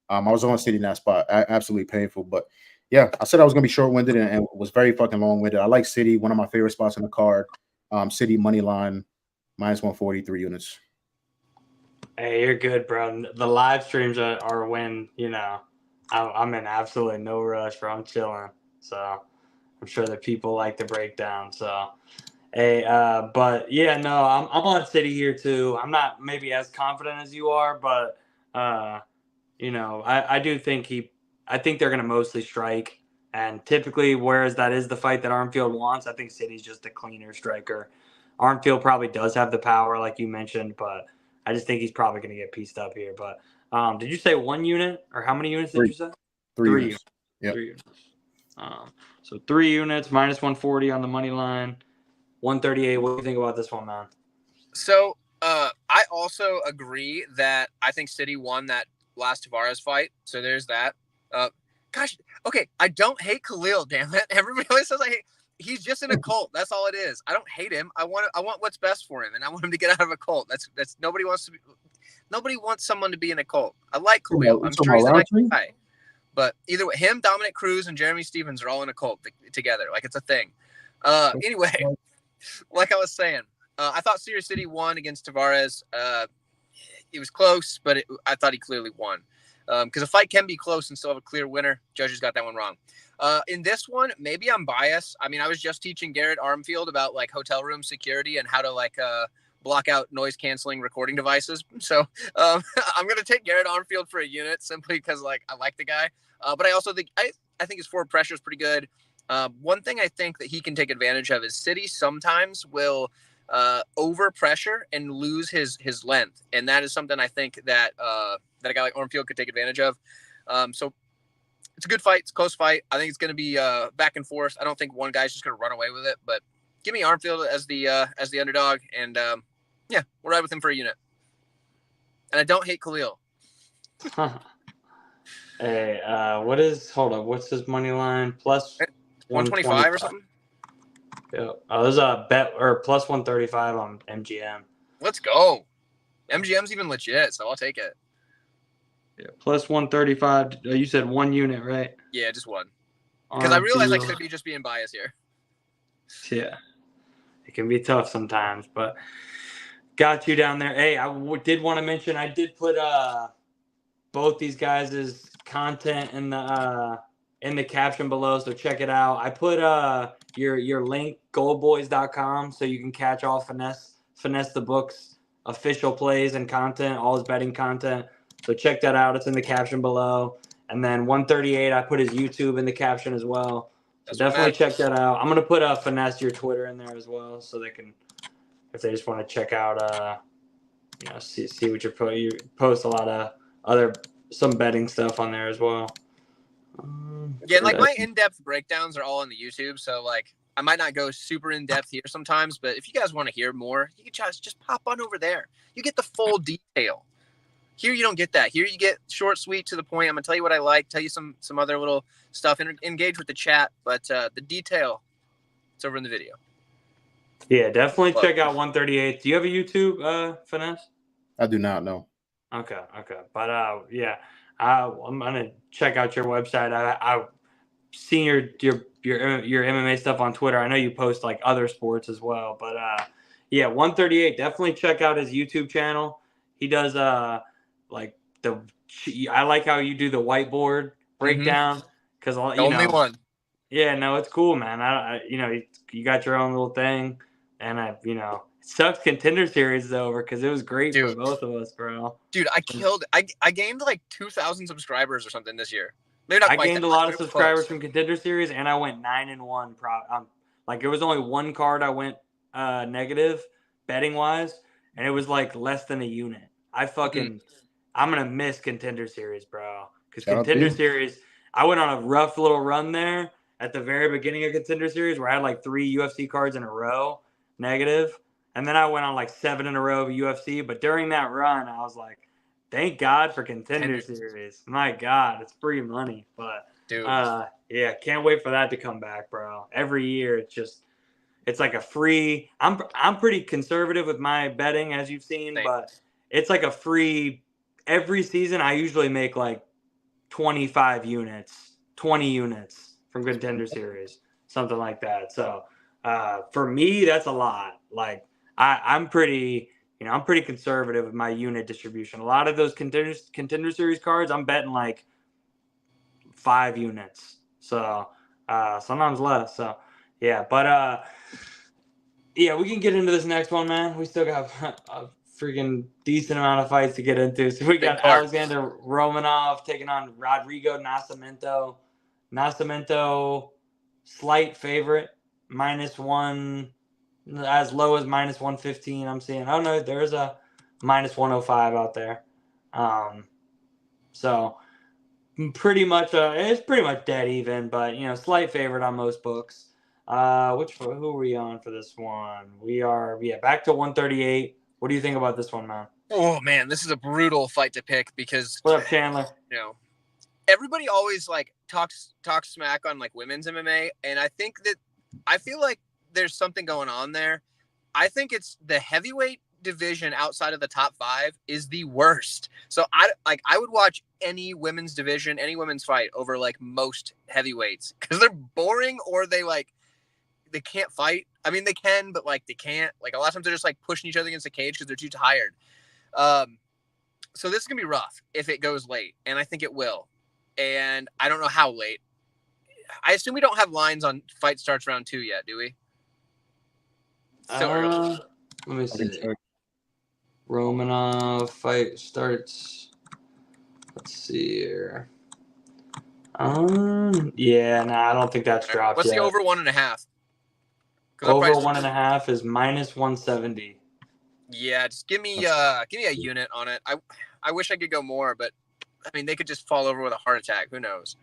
I was on City in that spot. Absolutely painful. But yeah, I said I was going to be short-winded and was very fucking long-winded. I like City, one of my favorite spots on the card. City money line, minus 143 units. Hey, you're good, bro. The live streams are when, I'm in absolutely no rush, bro. I'm chilling. So I'm sure that people like the breakdown. So. Hey, but yeah, no, I'm on City here too. I'm not maybe as confident as you are, but I do think I think they're gonna mostly strike. And typically, whereas that is the fight that Armfield wants, I think City's just a cleaner striker. Armfield probably does have the power, like you mentioned, but I just think he's probably gonna get pieced up here. But did you say 1 unit or how many units did you say? 3 units. Yep. 3 units. So 3 units minus 140 on the money line. 138. What do you think about this one, man? So I also agree that I think City won that last Tavares fight. So there's that. Gosh, okay. I don't hate Khalil, damn it. Everybody always says I hate. He's just in a cult. That's all it is. I don't hate him. I want what's best for him, and I want him to get out of a cult. That's nobody wants someone to be in a cult. I like Khalil. I'm sure he's a nice guy. But either way, him, Dominic Cruz, and Jeremy Stevens are all in a cult together. Like it's a thing. Anyway. Like I was saying, I thought Sirius City won against Tavares. it was close, but I thought he clearly won. Because a fight can be close and still have a clear winner. Judges got that one wrong. In this one, maybe I'm biased. I mean, I was just teaching Garrett Armfield about like hotel room security and how to like block out noise canceling recording devices. So I'm gonna take Garrett Armfield for a unit simply because like I like the guy. But I also think I think his forward pressure is pretty good. One thing I think that he can take advantage of is City sometimes will over pressure and lose his length, and that is something I think that that a guy like Armfield could take advantage of. So it's a good fight. It's a close fight. I think it's going to be back and forth. I don't think one guy's just going to run away with it, but give me Armfield as the underdog, and yeah, we'll ride with him for a unit. And I don't hate Khalil. Hey, hold up, what's his money line? Plus 125 or something? Yeah. Oh, there's a bet or plus 135 on MGM. Let's go. MGM's even legit, so I'll take it. Yeah, plus 135. You said one unit, right? Yeah, just one. Because I realize I could be just being biased here. Yeah. It can be tough sometimes, but got you down there. Hey, I did want to mention I did put both these guys' content in the caption below, so check it out. I put your link goldboys.com so you can catch all Finesse the Books official plays and content, all his betting content. So check that out. It's in the caption below. And then 138, I put his YouTube in the caption as well. So definitely check that out. I'm gonna put Finesse your Twitter in there as well, so they can, if they just want to check out, see what you post a lot of some betting stuff on there as well. Yeah, like my in-depth breakdowns are all on the YouTube, so like I might not go super in-depth here sometimes, but if you guys want to hear more, you can just pop on over there. You get the full detail. Here you don't get that. Here you get short, sweet, to the point. I'm gonna tell you what I like, tell you some other little stuff, and engage with the chat, but the detail, it's over in the video. Yeah, definitely check out 138. Do you have a YouTube, Finesse? I do not know. Okay. But yeah, I'm gonna check out your website. I've seen your MMA stuff on Twitter. I know you post like other sports as well. But yeah, 138. Definitely check out his YouTube channel. He does like I like how you do the whiteboard breakdown because Only one. Yeah, no, it's cool, man. You got your own little thing, and it sucks Contender Series is over because it was great for both of us, bro. Dude, I gained like 2,000 subscribers or something this year. I gained a lot of subscribers from Contender Series, and I went 9-1. Like it was only one card I went negative betting wise, and it was like less than a unit. I'm gonna miss Contender Series, bro, because Contender Series, I went on a rough little run there at the very beginning of Contender Series where I had like 3 UFC cards in a row negative, and then I went on like 7 in a row of UFC. But during that run, I was like, thank God for Contender Series. My God, it's free money. But yeah, can't wait for that to come back, bro. Every year, it's like a free. I'm pretty conservative with my betting, as you've seen, but it's like a free. Every season, I usually make like 25 units, 20 units from Contender Series, something like that. So for me, that's a lot. Like I'm pretty conservative with my unit distribution. A lot of those Contender Series cards, I'm betting like 5 units. So sometimes less. So yeah, but yeah, we can get into this next one, man. We still got a freaking decent amount of fights to get into. So we got Alexander Romanov taking on Rodrigo Nascimento. Nascimento, slight favorite, -1, as low as -115. I'm seeing. Oh no, there's a -105 out there. So pretty much, it's pretty much dead even, but slight favorite on most books. Who are we on for this one? We are back to 138. What do you think about this one, man? Oh man, this is a brutal fight to pick because what up, Chandler? Everybody always like talks smack on like women's MMA, and I feel like there's something going on there. I think it's the heavyweight division outside of the top 5 is the worst. So I would watch any women's division, any women's fight over like most heavyweights because they're boring or they can't fight. I mean, they can, but like they can't. Like a lot of times they're just like pushing each other against the cage because they're too tired. So this is going to be rough if it goes late, and I think it will. And I don't know how late. I assume we don't have lines on fight starts round 2 yet, do we? Still early. Let me I can see. check. Romanov fight starts. Let's see here. Yeah, no, I don't think that's dropped What's yet. the over 1.5? Over 1.5 is minus 170. Yeah, just give me a unit on it. I wish I could go more, but I mean they could just fall over with a heart attack. Who knows?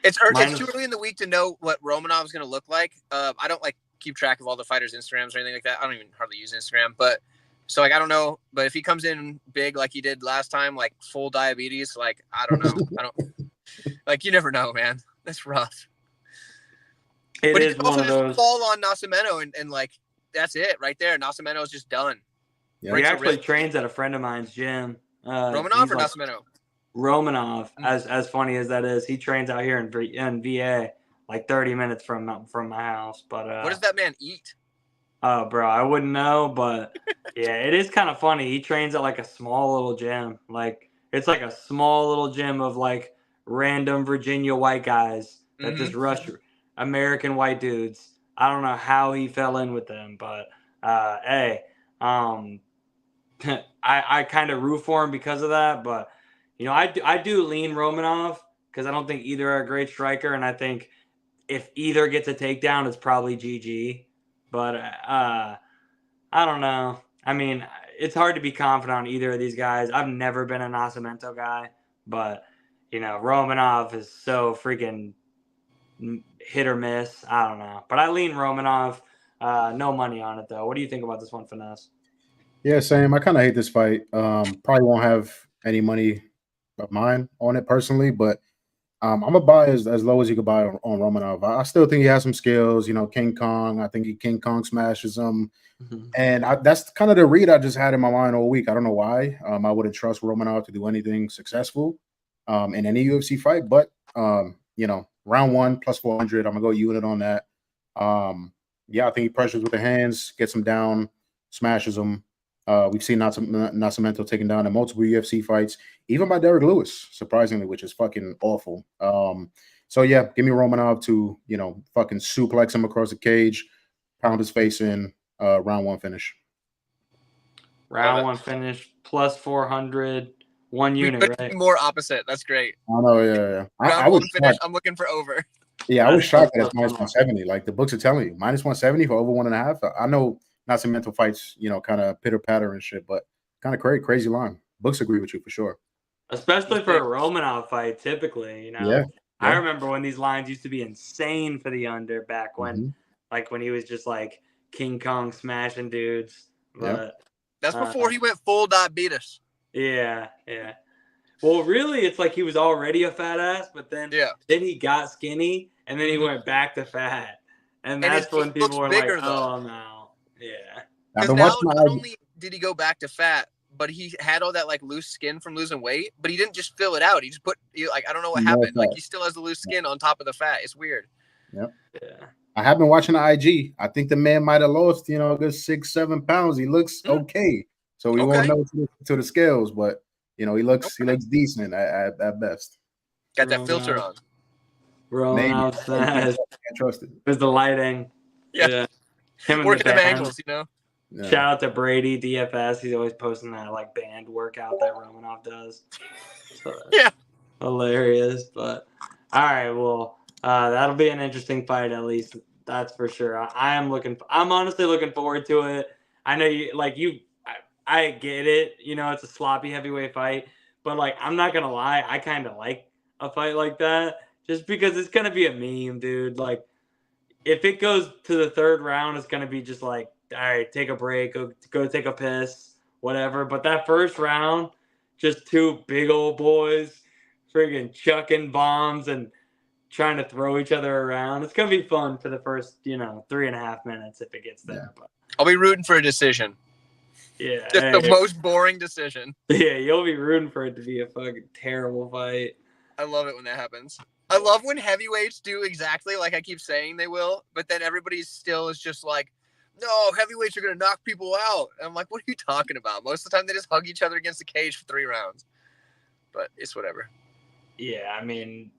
It's too early in the week to know what Romanov's going to look like. I don't keep track of all the fighters' Instagrams or anything like that. I don't even hardly use Instagram, but so I don't know. But if he comes in big like he did last time, like full diabetes, I don't know. I don't you never know, man. That's rough. It but is he could one also of just those. fall on Nascimento and that's it right there. Nascimento's just done. Yeah. He actually trains at a friend of mine's gym. Romanov or Nascimento? Romanov, as funny as that is, he trains out here in VA, like 30 minutes from my house. But what does that man eat? Oh, bro, I wouldn't know, but yeah, it is kind of funny. He trains at like a small little gym. Like it's like a small little gym of like random Virginia white guys that just rush American white dudes. I don't know how he fell in with them, but hey, I kind of root for him because of that. But I do lean Romanov because I don't think either are a great striker, and I think if either gets a takedown, it's probably GG. But I don't know. I mean, it's hard to be confident on either of these guys. I've never been a Nascimento guy, but Romanov is so freaking hit or miss. I don't know, but I lean Romanov. No money on it though. What do you think about this one, Finesse? Yeah, same. I kind of hate this fight. Probably won't have any money of mine on it personally, but I'm gonna buy as low as you could buy on Romanov. I still think he has some skills. King Kong. I think he King Kong smashes him, and that's kind of the read I just had in my mind all week. I don't know why. I wouldn't trust Romanov to do anything successful in any UFC fight, but round 1 plus 400. I'm gonna go unit on that. Yeah, I think he pressures with the hands, gets him down, smashes him. We've seen Nascimento taken down in multiple UFC fights, even by Derek Lewis, surprisingly, which is fucking awful. So yeah, give me Romanov to fucking suplex him across the cage, pound his face in, round 1 finish. Round 1 finish plus 400, 1 unit, right? More opposite. That's great. I know, yeah. Round 1 finish. I'm looking for over. Yeah, I was shocked that it's minus 170. Like the books are telling you, minus 170 for over 1.5. I know Nascimento fights, kind of pitter patter and shit, but kind of crazy line. Books agree with you for sure. Especially for a Romanov fight, typically, Yeah. I remember when these lines used to be insane for the under back when, when he was just like King Kong smashing dudes. But that's before he went full diabetes. Yeah. Well, really, it's like he was already a fat ass, but then he got skinny, and then he went back to fat, and that's when people were like, "Oh no, yeah." Because now not only did he go back to fat, but he had all that loose skin from losing weight, but he didn't just fill it out. He just put I don't know what happened. He still has the loose skin on top of the fat. It's weird. Yep. Yeah. I have been watching the IG. I think the man might have lost, a good 6-7 pounds. He looks okay, so we won't know to the scales, but. He looks decent at best. Got that filter on. Romanov says, can't trust it. There's the lighting. Yeah. Him working the angles, Yeah. Shout out to Brady DFS. He's always posting that band workout that Romanov does. So hilarious. But all right, well, that'll be an interesting fight at least. That's for sure. I'm honestly looking forward to it. I know I get it. It's a sloppy heavyweight fight, but I'm not gonna lie, I kind of like a fight like that just because it's gonna be a meme, dude. If it goes to the 3rd round, it's gonna be just all right, take a break, go take a piss, whatever. But that 1st round, just 2 big old boys, friggin' chucking bombs and trying to throw each other around. It's gonna be fun for the first, 3.5 minutes if it gets there. But I'll be rooting for a decision. Yeah, just the most boring decision. Yeah, you'll be rooting for it to be a fucking terrible fight. I love it when that happens. I love when heavyweights do exactly like I keep saying they will, but then everybody still is just no, heavyweights are going to knock people out. And I'm like, what are you talking about? Most of the time they just hug each other against the cage for 3 rounds. But it's whatever. Yeah, I mean,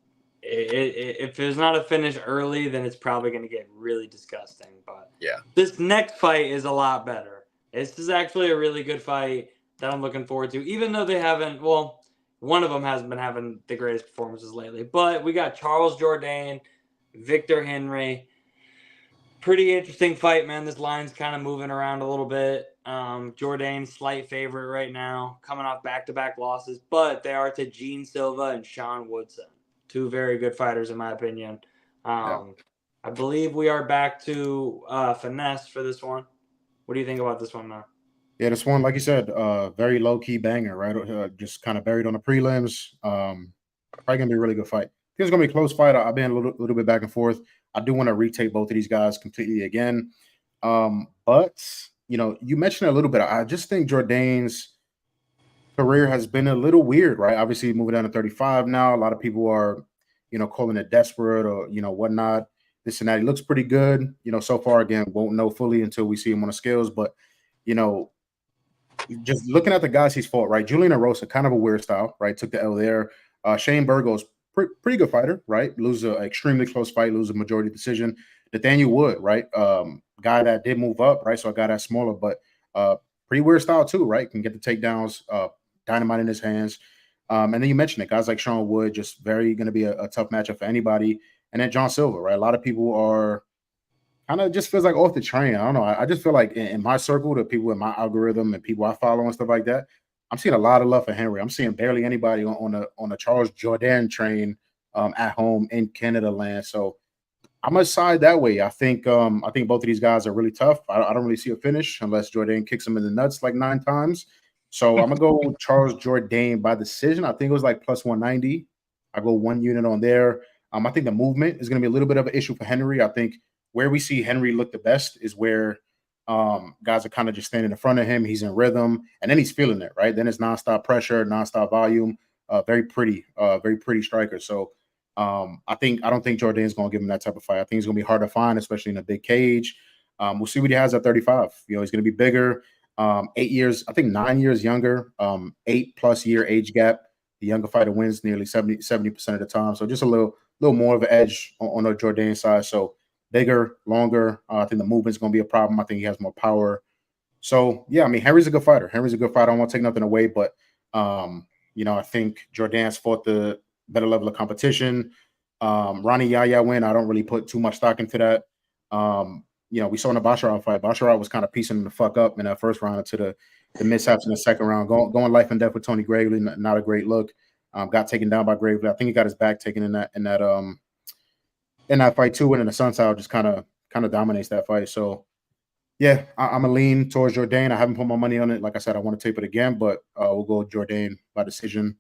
if there's not a finish early, then it's probably going to get really disgusting. But yeah, this next fight is a lot better. This is actually a really good fight that I'm looking forward to, even though they haven't. Well, one of them hasn't been having the greatest performances lately. But we got Charles Jourdain, Victor Henry. Pretty interesting fight, man. This line's kind of moving around a little bit. Jourdain's slight favorite right now, coming off back-to-back losses, but they are to Gene Silva and Sean Woodson. 2 very good fighters, in my opinion. I believe we are back to Finesse for this one. What do you think about this one now? Yeah, this one, like you said, very low-key banger, right? Just kind of buried on the prelims. Probably going to be a really good fight. I think it's going to be a close fight. I've been a little bit back and forth. I do want to retake both of these guys completely again. But, you mentioned a little bit. I just think Jourdain's career has been a little weird, right? Obviously, moving down to 35 now. A lot of people are, calling it desperate or, whatnot. This and that. He looks pretty good. So far, again, won't know fully until we see him on the scales. But, just looking at the guys he's fought, right? Julian Erosa, kind of a weird style, right? Took the L there. Shane Burgos, pretty good fighter, right? Lose an extremely close fight, lose a majority decision. Nathaniel Wood, right? Guy that did move up, right? So a guy that's smaller, but pretty weird style too, right? Can get the takedowns, dynamite in his hands. And then you mentioned it, guys like Sean Wood, just very going to be a tough matchup for anybody. And then John Silva, right? A lot of people are kind of just feels like off the train. I don't know. I just feel like in my circle, the people in my algorithm and people I follow and stuff like that, I'm seeing a lot of love for Henry. I'm seeing barely anybody on a Charles Jourdain train at home in Canada land. So I'm gonna side that way. I think both of these guys are really tough. I don't really see a finish unless Jourdain kicks him in the nuts like 9 times. So I'm gonna go with Charles Jourdain by decision. I think it was like plus 190. I go 1 unit on there. I think the movement is gonna be a little bit of an issue for Henry. I think where we see Henry look the best is where guys are kind of just standing in front of him. He's in rhythm, and then he's feeling it, right? Then it's nonstop pressure, nonstop volume. Very pretty striker. So I don't think Jourdain's going to give him that type of fight. I think it's going to be hard to find, especially in a big cage. We'll see what he has at 35. He's going to be bigger. 8 years, I think 9 years younger. 8+ year age gap. The younger fighter wins nearly 70% of the time. So just a little more of an edge on the Jourdain side. So bigger, longer. I think the movement's going to be a problem. I think he has more power. So, yeah, I mean, Henry's a good fighter. I don't want to take nothing away, but, I think Jourdain's fought the better level of competition. Ronnie Yaya win. I don't really put too much stock into that. We saw in the Basharat fight. Basharat was kind of piecing him the fuck up in that first round into the mishaps in the second round. Going life and death with Tony Gravely, not a great look. Got taken down by Gravely. I think he got his back taken in that fight too, and then the Sunstyle just kind of dominates that fight. So yeah, I'm a lean towards Jourdain. I haven't put my money on it. Like I said, I want to tape it again, but we'll go Jourdain by decision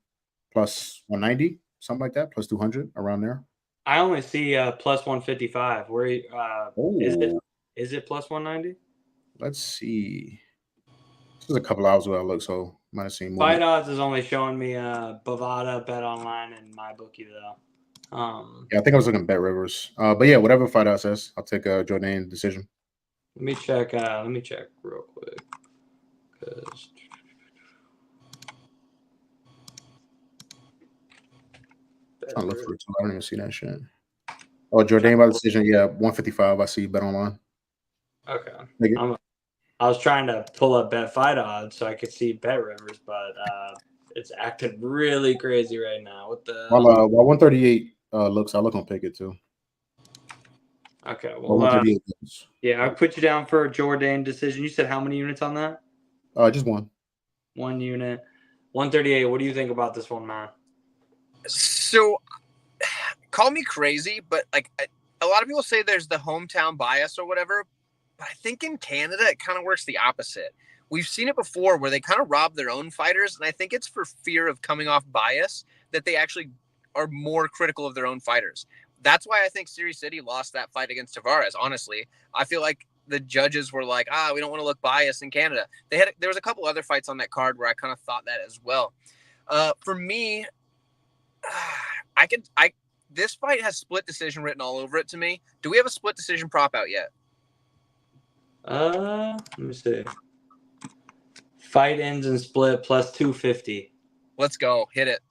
plus 190, something like that, plus 200 around there. I only see plus 155. Where is it plus 190? Let's see. This is a couple hours ago I looked, so might have seen more. Fight odds is only showing me Bovada, Bet Online, and MyBookie though. Yeah, I think I was looking at Bet Rivers. But yeah, whatever fight out says, I'll take a Jourdain decision. Let me check real quick. I look for it too. I don't even see that shit. Oh, Jourdain by decision. Yeah, 155. I see Bet Online. Okay. I was trying to pull up Bet Fight odds so I could see Bet Rivers, but it's acting really crazy right now. What the? While 138 looks, I look on Pickett too. Okay, well, yeah, I'll put you down for a Jourdain decision. You said how many units on that? Just one. 1 unit. 138. What do you think about this one, man? So, call me crazy, but like a lot of people say there's the hometown bias or whatever. But I think in Canada, it kind of works the opposite. We've seen it before where they kind of rob their own fighters. And I think it's for fear of coming off bias that they actually are more critical of their own fighters. That's why I think Series City lost that fight against Tavares. Honestly, I feel like the judges were like, we don't want to look biased in Canada. There was a couple other fights on that card where I kind of thought that as well. For me, this fight has split decision written all over it to me. Do we have a split decision prop out yet? Let me see. Fight ends and split plus 250. Let's go. Hit it.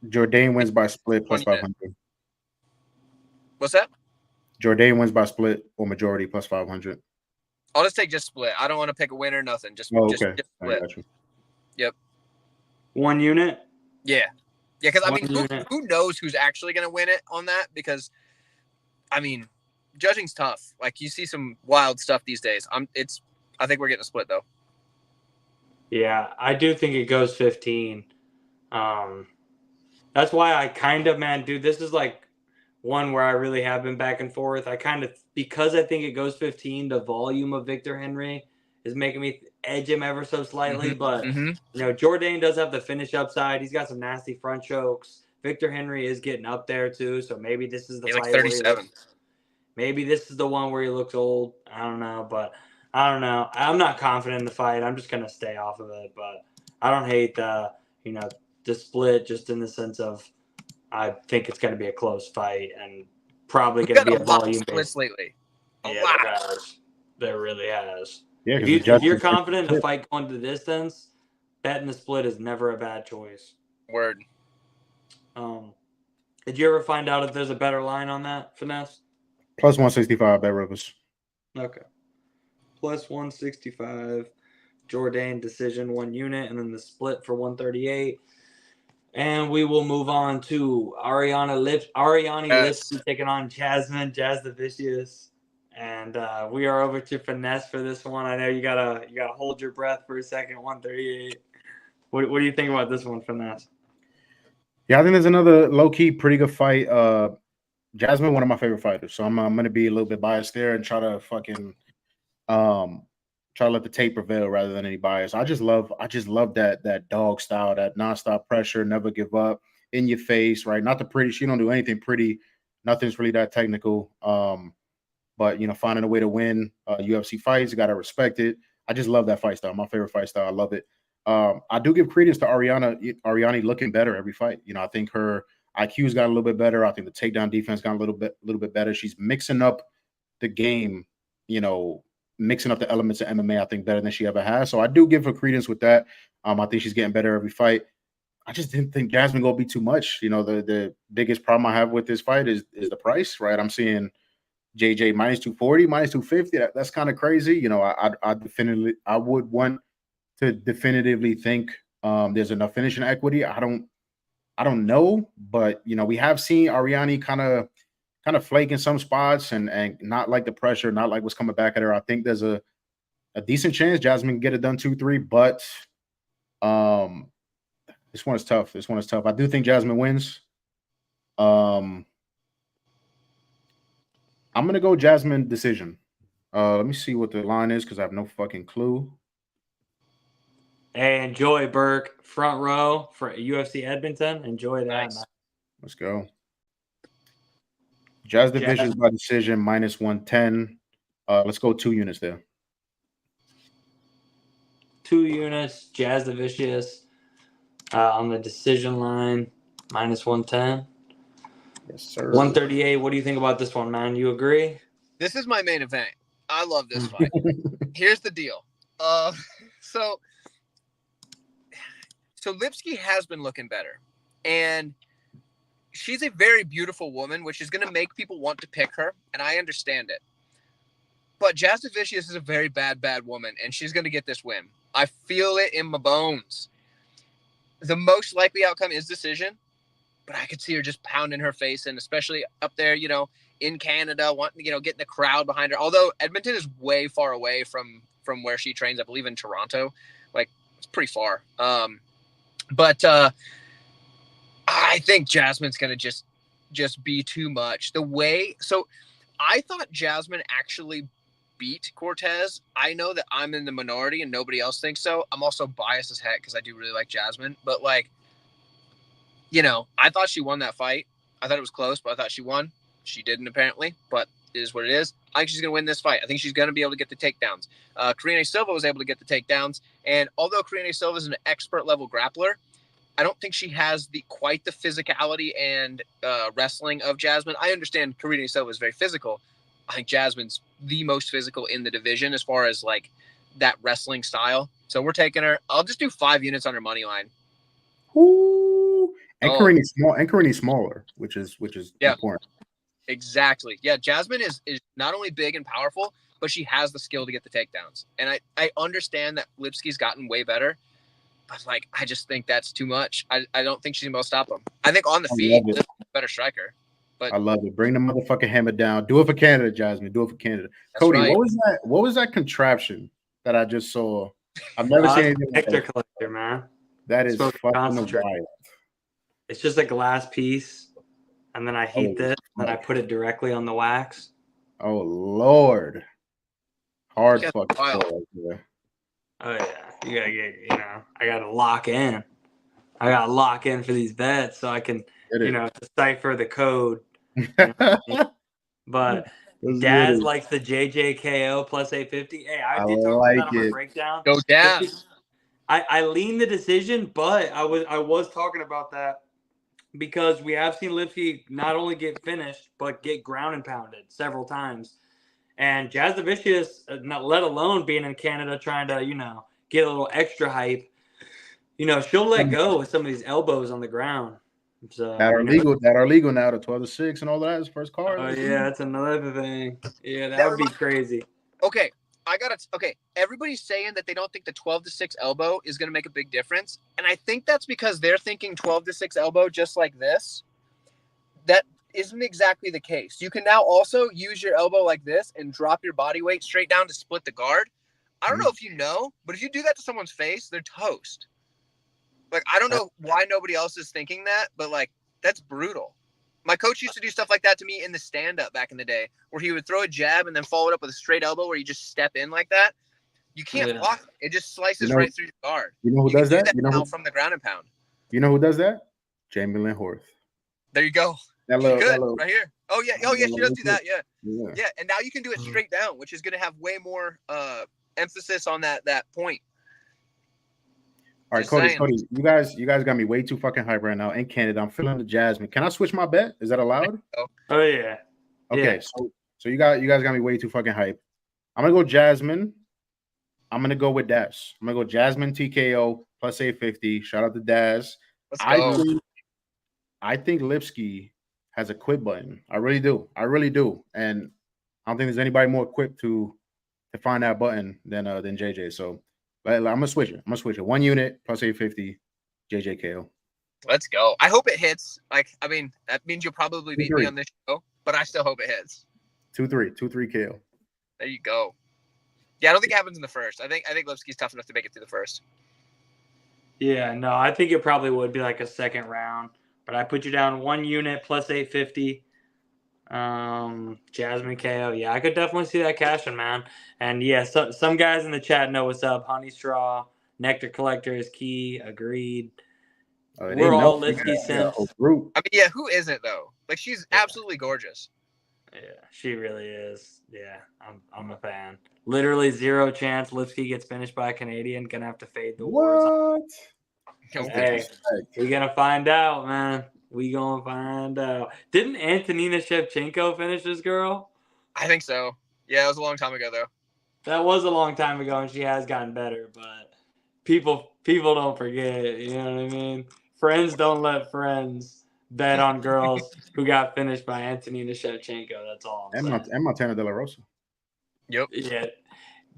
Jourdain wins by split plus 1 minute. 500. What's that? Jourdain wins by split or majority plus 500. I'll just take just split. I don't want to pick a winner, nothing. Just Oh, just okay. I split. got you. Yep. 1 unit? Yeah. Yeah, because I mean, 1 unit. who knows who's actually going to win it on that? Because, I mean, judging's tough. Like, you see some wild stuff these days. I think we're getting a split, though. Yeah, I do think it goes 15. That's why I kind of, man, dude, this is like one where I really have been back and forth. I kind of, because I think it goes 15, the volume of Victor Henry is making me edge him ever so slightly. Mm-hmm. But, Mm-hmm. you know, Jourdain does have the finish upside. He's got some nasty front chokes. Victor Henry is getting up there, too. So maybe this is the He's fight like where 37. maybe this is the one where he looks old. I don't know, but I don't know. I'm not confident in the fight. I'm just gonna stay off of it. But I don't hate the the split, just in the sense of I think it's gonna be a close fight and probably We've gonna got be a a lot of volume splits based. lately. Yeah, there has. There really has. Yeah, If because the you're judges. confident in a fight going to the distance, betting the split is never a bad choice. Word. Did you ever find out if there's a better line on that, Finesse? Plus 165 Bet Rivers. Okay. Plus 165. Jourdain decision 1 unit, and then the split for 138. And we will move on to Ariane Lipsky taking on Jasmine, Jazz the Vicious. And we are over to Finesse for this one. I know you gotta hold your breath for a second. 138. What do you think about this one, Finesse? Yeah, I think there's another low-key pretty good fight. Jasmine, one of my favorite fighters, so I'm going to be a little bit biased there and try to fucking try to let the tape prevail rather than any bias. I just love that dog style, that nonstop pressure, never give up, in your face, right? Not the pretty. She don't do anything pretty. Nothing's really that technical. But finding a way to win UFC fights, you got to respect it. I just love that fight style. My favorite fight style. I love it. I do give credence to Ariane looking better every fight. I think her IQ's got a little bit better. I think the takedown defense got a little bit better. She's mixing up the game, mixing up the elements of MMA, I think, better than she ever has. So I do give her credence with that. I think she's getting better every fight. I just didn't think Jasmine gonna be too much. The biggest problem I have with this fight is the price, right? I'm seeing JJ minus 240, minus 250. That's kind of crazy. I would want to definitively think there's enough finishing equity. I don't know, but we have seen Ariane kind of flake in some spots and not like the pressure, not like what's coming back at her. I think there's a decent chance Jasmine can get it done 2-3, but this one is tough. I do think Jasmine wins. I'm gonna go Jasmine decision. Let me see what the line is because I have no fucking clue. Hey, enjoy, Burke. Front row for UFC Edmonton. Enjoy that. Nice. Let's go. Jazz the Vicious by decision minus 110. Let's go 2 units there. 2 units. Jazz the Vicious on the decision line minus 110. Yes, sir. 138. What do you think about this one, man? You agree? This is my main event. I love this fight. Here's the deal. So Lipsky has been looking better, and she's a very beautiful woman, which is going to make people want to pick her, and I understand it. But Jazz the Vicious is a very bad woman, and she's going to get this win. I feel it in my bones. The most likely outcome is decision, but I could see her just pounding her face, and especially up there, in Canada, wanting getting the crowd behind her. Although Edmonton is way far away from where she trains, I believe in Toronto. Like, it's pretty far. But I think Jasmine's gonna just be too much. So I thought Jasmine actually beat Cortez. I know that I'm in the minority and nobody else thinks so. I'm also biased as heck because I do really like Jasmine. But I thought she won that fight. I thought it was close, but I thought she won. She didn't apparently, but it is what it is. I think she's going to win this fight. I think she's going to be able to get the takedowns. Karine Silva was able to get the takedowns, and although Karine Silva is an expert level grappler, I don't think she has quite the physicality and wrestling of Jasmine. I understand Karine Silva is very physical. I think Jasmine's the most physical in the division as far as like that wrestling style. So we're taking her. I'll just do 5 units on her money line. Ooh. And Oh. Karini's smaller, which is important. Exactly. Yeah, Jasmine is not only big and powerful, but she has the skill to get the takedowns. And I understand that Lipski's gotten way better, but like I just think that's too much. I don't think she's gonna be able to stop him. I think on the feet, Lipski's a better striker. But I love it. Bring the motherfucking hammer down. Do it for Canada, Jasmine. Do it for Canada. Cody, right. What was that contraption that I just saw? I've never seen anything like Nectar that. collector, man. That is fucking wild. It's just a glass piece, and then I heat this, and I put it directly on the wax. Oh Lord, hard fucking wild. right. Oh yeah, you gotta get. I gotta lock in. I gotta lock in for these bets so I can, decipher the code. But Daz likes the JJKO plus 850. Hey, I did talk about that on my breakdown. Go Daz. I lean the decision, but I was talking about that because we have seen Lipski not only get finished but get ground and pounded several times. And Jazz the Vicious, not let alone being in Canada trying to, get a little extra hype, she'll let go with some of these elbows on the ground. So, that are legal now, the 12-6 and all that is first card. Oh yeah, that's another thing. Yeah, that would be crazy. Okay. Everybody's saying that they don't think the 12-6 elbow is going to make a big difference. And I think that's because they're thinking 12-6 elbow just like this. That isn't exactly the case. You can now also use your elbow like this and drop your body weight straight down to split the guard. I don't know if you know, but if you do that to someone's face, they're toast. Like, I don't know why nobody else is thinking that, but like, that's brutal. My coach used to do stuff like that to me in the stand-up back in the day, where he would throw a jab and then follow it up with a straight elbow where you just step in like that. You can't block it. It just slices right through your guard. You know who does that? From the ground and pound. You know who does that? Jamie Lynn Horth. There you go. That little, right here. Oh yeah, she does do that. Yeah. And now you can do it straight down, which is going to have way more emphasis on that point. All right, Cody, you guys got me way too fucking hype right now. In Canada, I'm feeling the Jasmine. Can I switch my bet? Is that allowed? Oh yeah. Okay, so you guys got me way too fucking hype. I'm gonna go Jasmine. I'm gonna go with Daz. I'm gonna go Jasmine TKO plus 850. Shout out to Daz. Let's go. I think Lipski has a quit button. I really do. And I don't think there's anybody more equipped to find that button than JJ. So I'm gonna switch it. 1 unit plus 850, JJKO. Let's go. I hope it hits. Like, I mean, that means you'll probably beat me on this show, but I still hope it hits. 2-3 KO. There you go. Yeah, I don't think it happens in the first. I think Lipski's tough enough to make it through the first. Yeah, no, I think it probably would be like a second round. But I put you down 1 unit plus 850. Jasmine KO. Yeah, I could definitely see that cashing, man. And yeah, some guys in the chat know what's up. Honey Straw, Nectar Collector is key. Agreed. We're all Lipski simps. I mean, yeah, who isn't though? Like, she's absolutely gorgeous. Yeah, she really is. Yeah, I'm a fan. Literally 0 chance Lipski gets finished by a Canadian. Gonna have to fade the wars. Hey, we're gonna find out, man. We gonna find out. Didn't Antonina Shevchenko finish this girl? I think so. Yeah, it was a long time ago though. That was a long time ago, and she has gotten better. But people don't forget. You know what I mean? Friends don't let friends bet on girls who got finished by Antonina Shevchenko. That's all. And Montana De La Rosa. Yep. Yeah.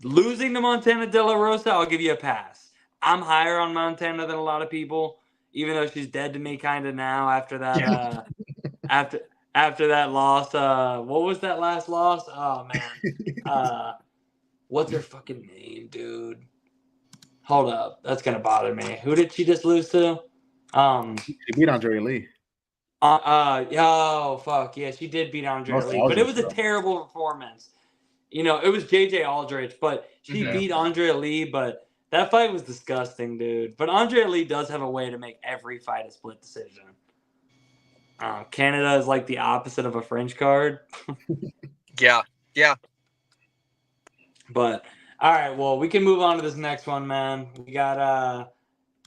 Losing to Montana De La Rosa, I'll give you a pass. I'm higher on Montana than a lot of people, even though she's dead to me kind of now after that after that loss. What was that last loss? Oh man. What's her fucking name, dude? Hold up. That's gonna bother me. Who did she just lose to? She beat Andrea Lee. Oh fuck. Yeah, she did beat Andrea Lee. But it was a terrible performance. It was JJ Aldrich, but she beat Andrea Lee, but that fight was disgusting, dude. But Andrea Lee does have a way to make every fight a split decision. Canada is like the opposite of a French card. Yeah. But, all right, well, we can move on to this next one, man. We got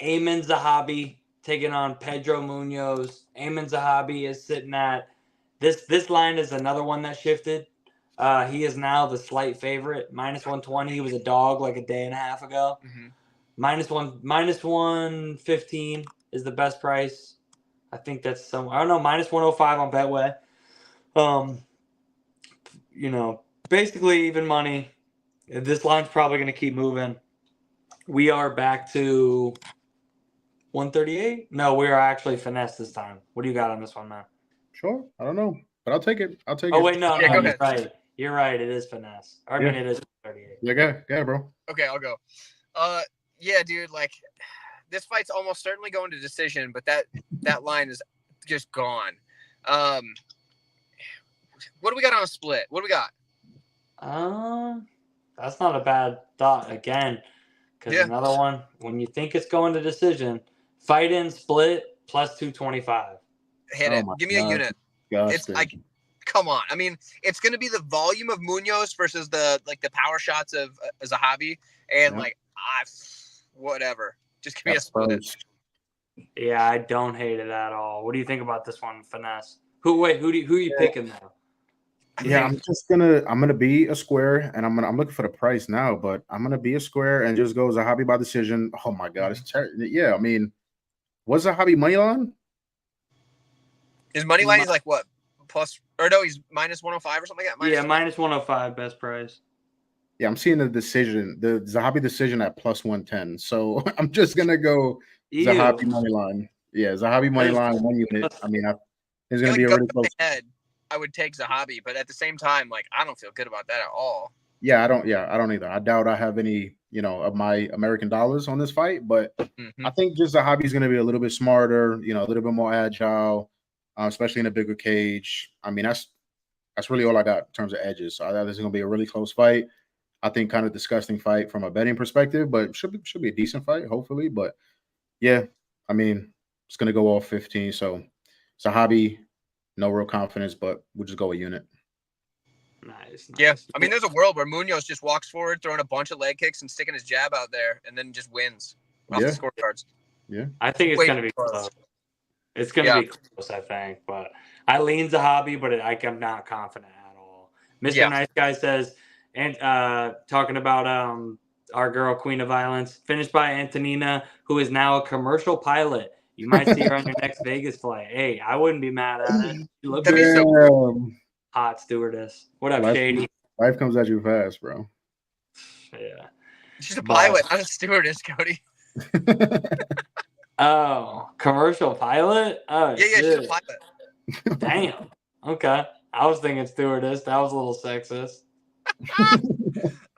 Ayman Zahabi taking on Pedro Munoz. Ayman Zahabi is sitting at – this line is another one that shifted. He is now the slight favorite, -120. He was a dog like a day and a half ago. Mm-hmm. -115 is the best price. I think that's some. I don't know, -105 on Betway. Basically even money. This line's probably going to keep moving. We are back to 138. No, we are actually finesse this time. What do you got on this one, man? Sure. I don't know, but I'll take it. Oh wait, no, Yeah, go you're ahead. right. You're right. It is finesse. I mean, it is 138. Yeah, go ahead, bro. Okay, I'll go. Yeah, dude, like this fight's almost certainly going to decision, but that line is just gone. What do we got on a split? What do we got? That's not a bad thought again. Because another one, when you think it's going to decision, fight in split +225. Hit it. Give me a unit. It's like, come on. I mean, it's going to be the volume of Munoz versus the power shots of Zahabi, and whatever. Just give me a split. Yeah, I don't hate it at all. What do you think about this one, finesse? Who are you picking now? Yeah, I'm gonna be a square, and I'm looking for the price now, but I'm gonna be a square and just go Zahabi by decision. Oh my god, it's terrible. Yeah, I mean, what's Zahabi money line? His money line is like what? Plus, or no, he's -105 or something like that. Yeah, -105 best price. Yeah, I'm seeing the Zahabi decision at +110. So I'm just gonna go Zahabi money line. Yeah, Zahabi money line 1 unit. I mean, it's gonna be a really close. I would take Zahabi, but at the same time, like I don't feel good about that at all. Yeah, I don't either. I doubt I have any, of my American dollars on this fight, but I think just Zahabi is going to be a little bit smarter, a little bit more agile, especially in a bigger cage. I mean, that's really all I got in terms of edges. So I thought this is going to be a really close fight. I think kind of disgusting fight from a betting perspective, but should be a decent fight, hopefully. But yeah, I mean, it's going to go off 15. So Zahabi. No real confidence, but we'll just go a unit. Nice. Yeah, I mean, there's a world where Munoz just walks forward, throwing a bunch of leg kicks and sticking his jab out there, and then just wins off the scorecards. Yeah, I think it's going to be close. It's going to be close, I think. But I lean Zahabi, but I'm not confident at all. Mr. Nice Guy says, and talking about our girl, Queen of Violence, finished by Antonina, who is now a commercial pilot. You might see her on your next Vegas flight. Hey, I wouldn't be mad at it. She looks so hot stewardess. What up, Shady? Life comes at you fast, bro. Yeah. She's a pilot, not a stewardess, Cody. Oh, commercial pilot? Oh, yeah, she's a pilot. Damn. Okay. I was thinking stewardess. That was a little sexist.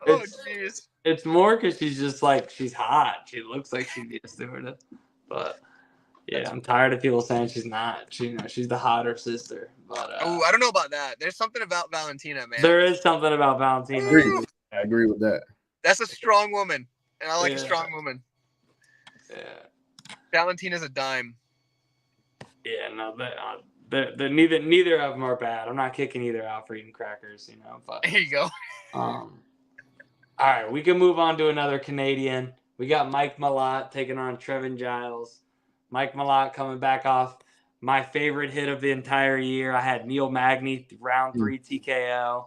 Oh, jeez. It's more because she's just like, she's hot. She looks like she'd be a stewardess. But... yeah, I'm tired of people saying she's not. She's the hotter sister. But I don't know about that. There's something about Valentina, man. There is something about Valentina. I agree with that. That's a strong woman, and I like a strong woman. Yeah. Valentina's a dime. Yeah, no, neither of them are bad. I'm not kicking either out for eating crackers, But there you go. All right, we can move on to another Canadian. We got Mike Malott taking on Trevin Giles. Mike Malott coming back off my favorite hit of the entire year. I had Neil Magny, round 3 TKO.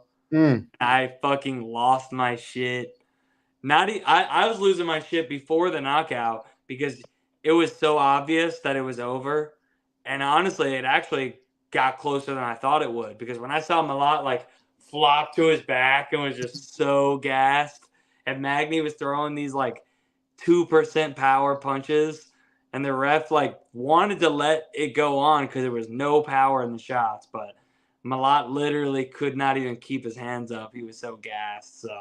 I fucking lost my shit. I was losing my shit before the knockout because it was so obvious that it was over. And honestly, it actually got closer than I thought it would because when I saw Malott flop to his back and was just so gassed, and Magny was throwing these 2% power punches. And the ref wanted to let it go on because there was no power in the shots, but Malott literally could not even keep his hands up. He was so gassed. So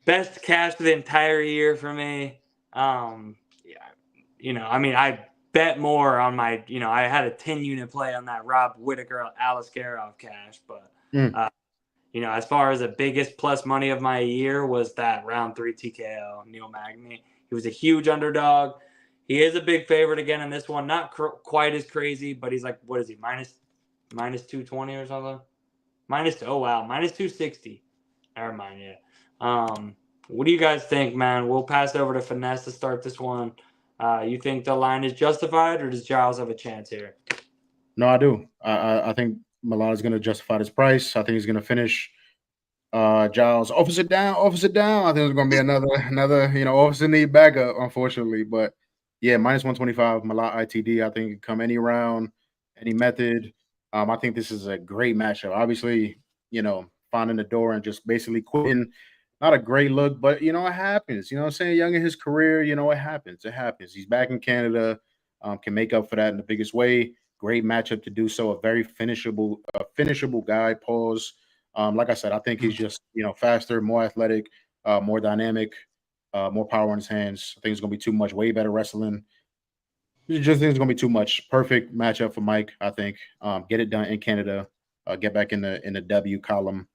best cash of the entire year for me. I bet more on my. I had a 10-unit play on that Rob Whittaker Alice Garoff cash, but as far as the biggest plus money of my year was that round 3 TKO Neil Magny. He was a huge underdog. He is a big favorite again in this one. Not quite as crazy, but he's what is he, minus 220 or something? Minus 260. Never mind, yeah. What do you guys think, man? We'll pass over to Finesse to start this one. You think the line is justified, or does Giles have a chance here? No, I do. I think Malott is going to justify his price. I think he's going to finish Giles, officer down. I think it's gonna be another, officer need backup, unfortunately. But yeah, minus 125, Malat ITD. I think it come any round, any method. I think this is a great matchup. Obviously, finding the door and just basically quitting. Not a great look, but it happens. You know what I'm saying? Young in his career, it happens. It happens. He's back in Canada, can make up for that in the biggest way. Great matchup to do so. A very finishable guy. Pause. Like I said, I think he's just faster, more athletic, more dynamic, more power in his hands. I think it's gonna be too much. Way better wrestling. I just think it's gonna be too much. Perfect matchup for Mike. I think. Get it done in Canada. Get back in the W column.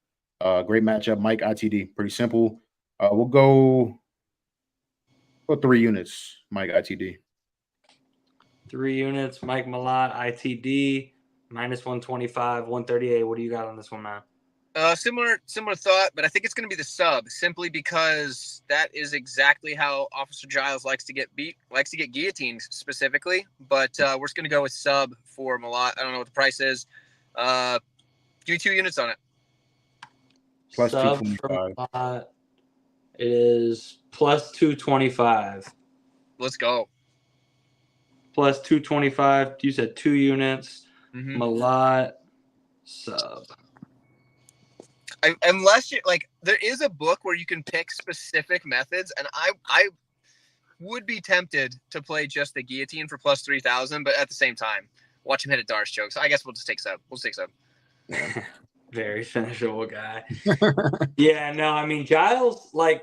Great matchup, Mike ITD. Pretty simple. We'll go for 3 units, Mike ITD. 3 units, Mike Malat ITD, minus 125, 138. What do you got on this one, man? Similar thought, but I think it's going to be the sub, simply because that is exactly how Officer Giles likes to get guillotined specifically. But we're just going to go with sub for Malat. I don't know what the price is. Give me 2 units on it. Plus Sub for Malat. It is plus 225. Let's go. Plus 225. You said 2 units. Mm-hmm. Malat sub. Unless you there is a book where you can pick specific methods, and I would be tempted to play just the guillotine for plus 3,000, but at the same time, watch him hit a Darce choke. So I guess we'll just take sub. We'll take sub. Very finishable guy. Yeah, no, I mean Giles. I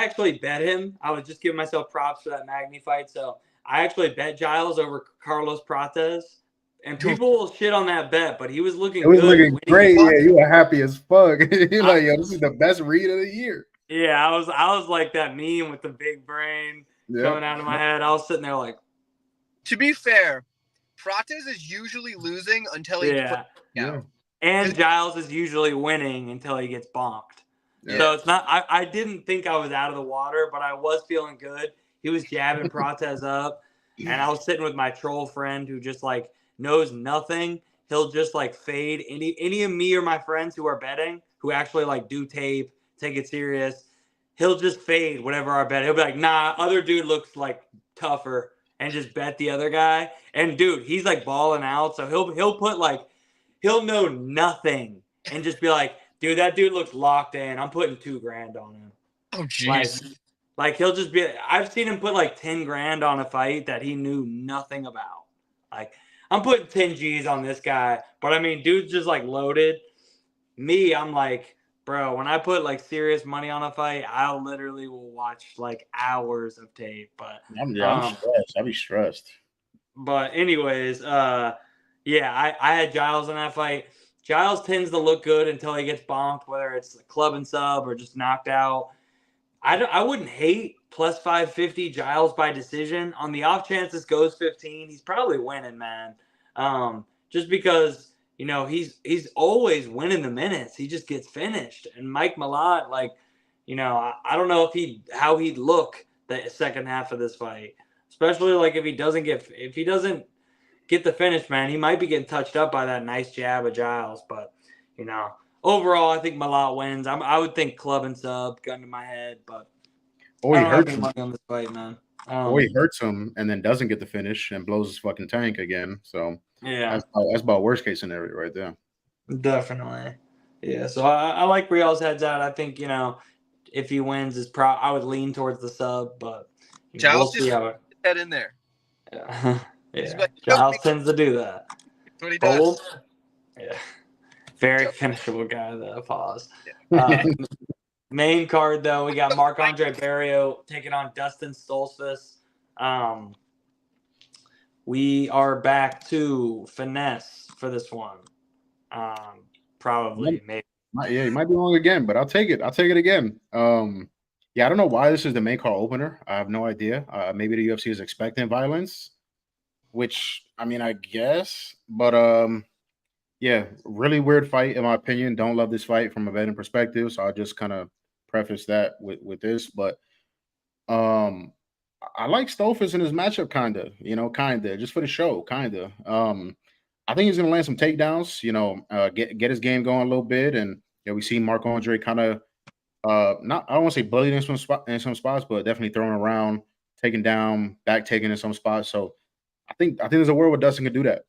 actually bet him. I was just giving myself props for that Magny fight. So I actually bet Giles over Carlos Prates. And people will shit on that bet, but he was looking good. It was looking great. Yeah, you were happy as fuck. You're like, yo, this is the best read of the year. Yeah, I was like that meme with the big brain coming out of my head. I was sitting there like. To be fair, Prates is usually losing until he. Yeah. And Giles is usually winning until he gets bonked. Yeah. So it's not. I didn't think I was out of the water, but I was feeling good. He was jabbing Prates up, and I was sitting with my troll friend who just knows nothing. He'll just fade any of me or my friends who are betting, who actually do tape, take it serious. He'll just fade whatever our bet. He'll be like, nah, other dude looks tougher, and just bet the other guy. And dude, he's balling out, so he'll put he'll know nothing and just be like, dude, that dude looks locked in. I'm putting $2,000 on him. Oh jeez. He'll just be. I've seen him put $10,000 on a fight that he knew nothing about. I'm putting 10 G's on this guy, but I mean, dude's just loaded. Me, I'm bro, when I put serious money on a fight, I literally will watch hours of tape. But I'm stressed. I'll be stressed. But anyways, yeah, I had Giles in that fight. Giles tends to look good until he gets bonked, whether it's club and sub or just knocked out. I wouldn't hate plus 550 Giles by decision. On the off chance this goes 15, he's probably winning, man. Just because he's always winning the minutes. He just gets finished. And Mike Malat, I don't know how he'd look the second half of this fight, especially if he doesn't get the finish, man. He might be getting touched up by that nice jab of Giles, but overall, I think Malat wins. I would think club and sub, gun to my head, but he hurts him on this fight, man. Or he hurts him and then doesn't get the finish and blows his fucking tank again. So yeah, that's about worst case scenario right there. Definitely, yeah. So I like where y'all's heads at. I think if he wins, I would lean towards the sub, but Giles we'll see how it head in there. Yeah, yeah. Giles tends to do that. That's what he does. Yeah. Very finishable guy, though. Pause. Main card, though, we got Marc-Andre Barrio taking on Dustin Stoltzfus. We are back to Finesse for this one. Probably, maybe. Yeah, you might be wrong again, but I'll take it. I'll take it again. Yeah, I don't know why this is the main card opener. I have no idea. Maybe the UFC is expecting violence, which, I mean, I guess. But, yeah, really weird fight, in my opinion. Don't love this fight from a betting perspective, so I'll just kind of preface that with this. But I like Stoltzfus in his matchup, kind of, just for the show, kind of. I think he's going to land some takedowns, get his game going a little bit and, we see Marc Andre kind of not, I don't want to say bullied in some spots, but definitely throwing around, taking down, back taking in some spots. So I think there's a world where Dustin can do that.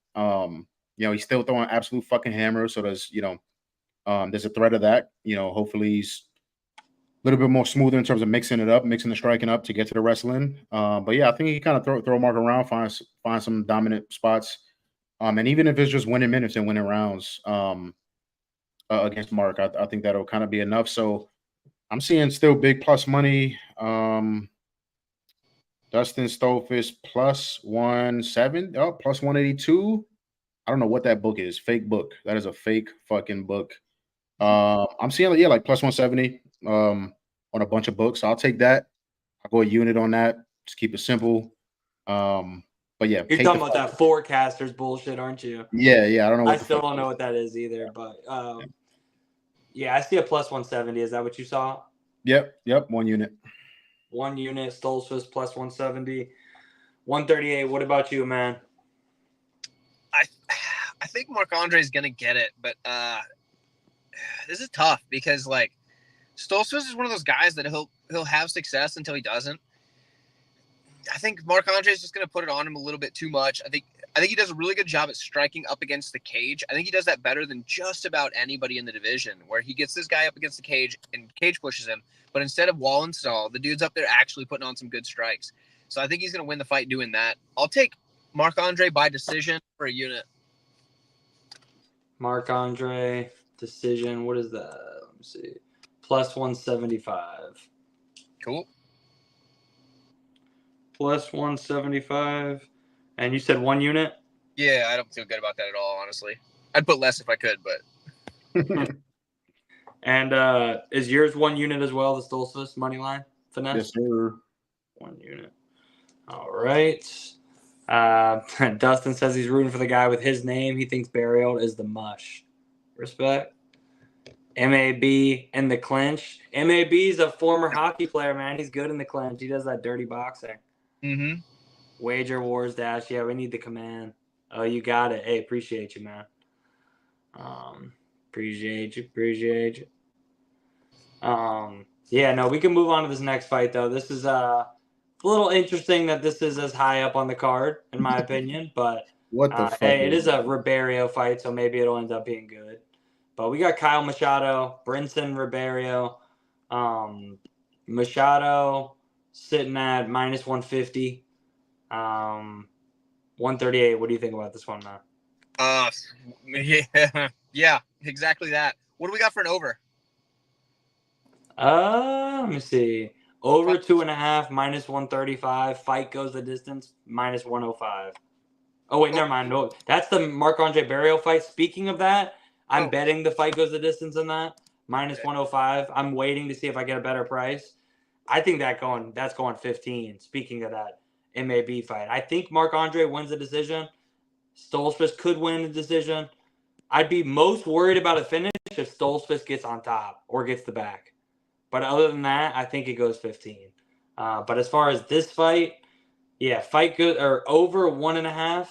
He's still throwing absolute fucking hammers. So there's a threat of that. Hopefully he's a little bit more smoother in terms of mixing the striking up to get to the wrestling. But yeah, I think he kind of throw Mark around, find some dominant spots. And even if it's just winning minutes and winning rounds against Mark, I think that'll kind of be enough. So I'm seeing still big plus money. Dustin Stolfis plus 170, plus 182. I don't know what that book is. Fake book. That is a fake fucking book. I'm seeing like plus 170 on a bunch of books. I'll take that. I'll go a unit on that. Just keep it simple. But yeah, you're talking about that forecasters bullshit, aren't you? Yeah. I don't know. I still don't know what that is either. But yeah, I see a plus 170. Is that what you saw? Yep. 1 unit. 1 unit. Stolfis plus 170. 138. What about you, man? I think Marc Andre is gonna get it, but this is tough because like Stolfis is one of those guys that he'll have success until he doesn't. I think Marc Andre is just going to put it on him a little bit too much. I think he does a really good job at striking up against the cage. I think he does that better than just about anybody in the division, where he gets this guy up against the cage and cage pushes him. But instead of wall and stall, the dude's up there actually putting on some good strikes. So I think he's going to win the fight doing that. I'll take Marc Andre by decision for a unit. Marc Andre decision. What is that? Let me see. Plus 175. Cool. Plus 175. And you said 1 unit? Yeah, I don't feel good about that at all, honestly. I'd put less if I could, but. And is yours 1 unit as well, the Stolfis money line? Finesse? Yes, sir. 1 unit. All right. Dustin says he's rooting for the guy with his name. He thinks Burial is the mush. Respect. MAB in the clinch. MAB is a former hockey player, man. He's good in the clinch. He does that dirty boxing. Mm-hmm. Wager Wars Dash. Yeah, we need the command. Oh, you got it. Hey, appreciate you, man. Appreciate you. Yeah, no, we can move on to this next fight, though. This is a little interesting that this is as high up on the card, in my opinion. But what the fuck? Hey, it is a Ribeiro fight, so maybe it'll end up being good. But we got Kyle Machado, Brinson Ribeiro. Machado sitting at minus 150. 138. What do you think about this one, man? Yeah, exactly that. What do we got for an over? Let me see. Over 2.5, minus 135. Fight goes the distance, minus 105. Oh, wait, never mind. No, that's the Marc Andre Barrio fight. Speaking of that, I'm betting the fight goes the distance in that, minus 105. I'm waiting to see if I get a better price. I think that's going 15. Speaking of that MAB fight, I think Marc Andre wins the decision. Stolfis could win the decision. I'd be most worried about a finish if Stolfis gets on top or gets the back. But other than that, I think it goes 15. But as far as this fight, yeah, fight good or over 1.5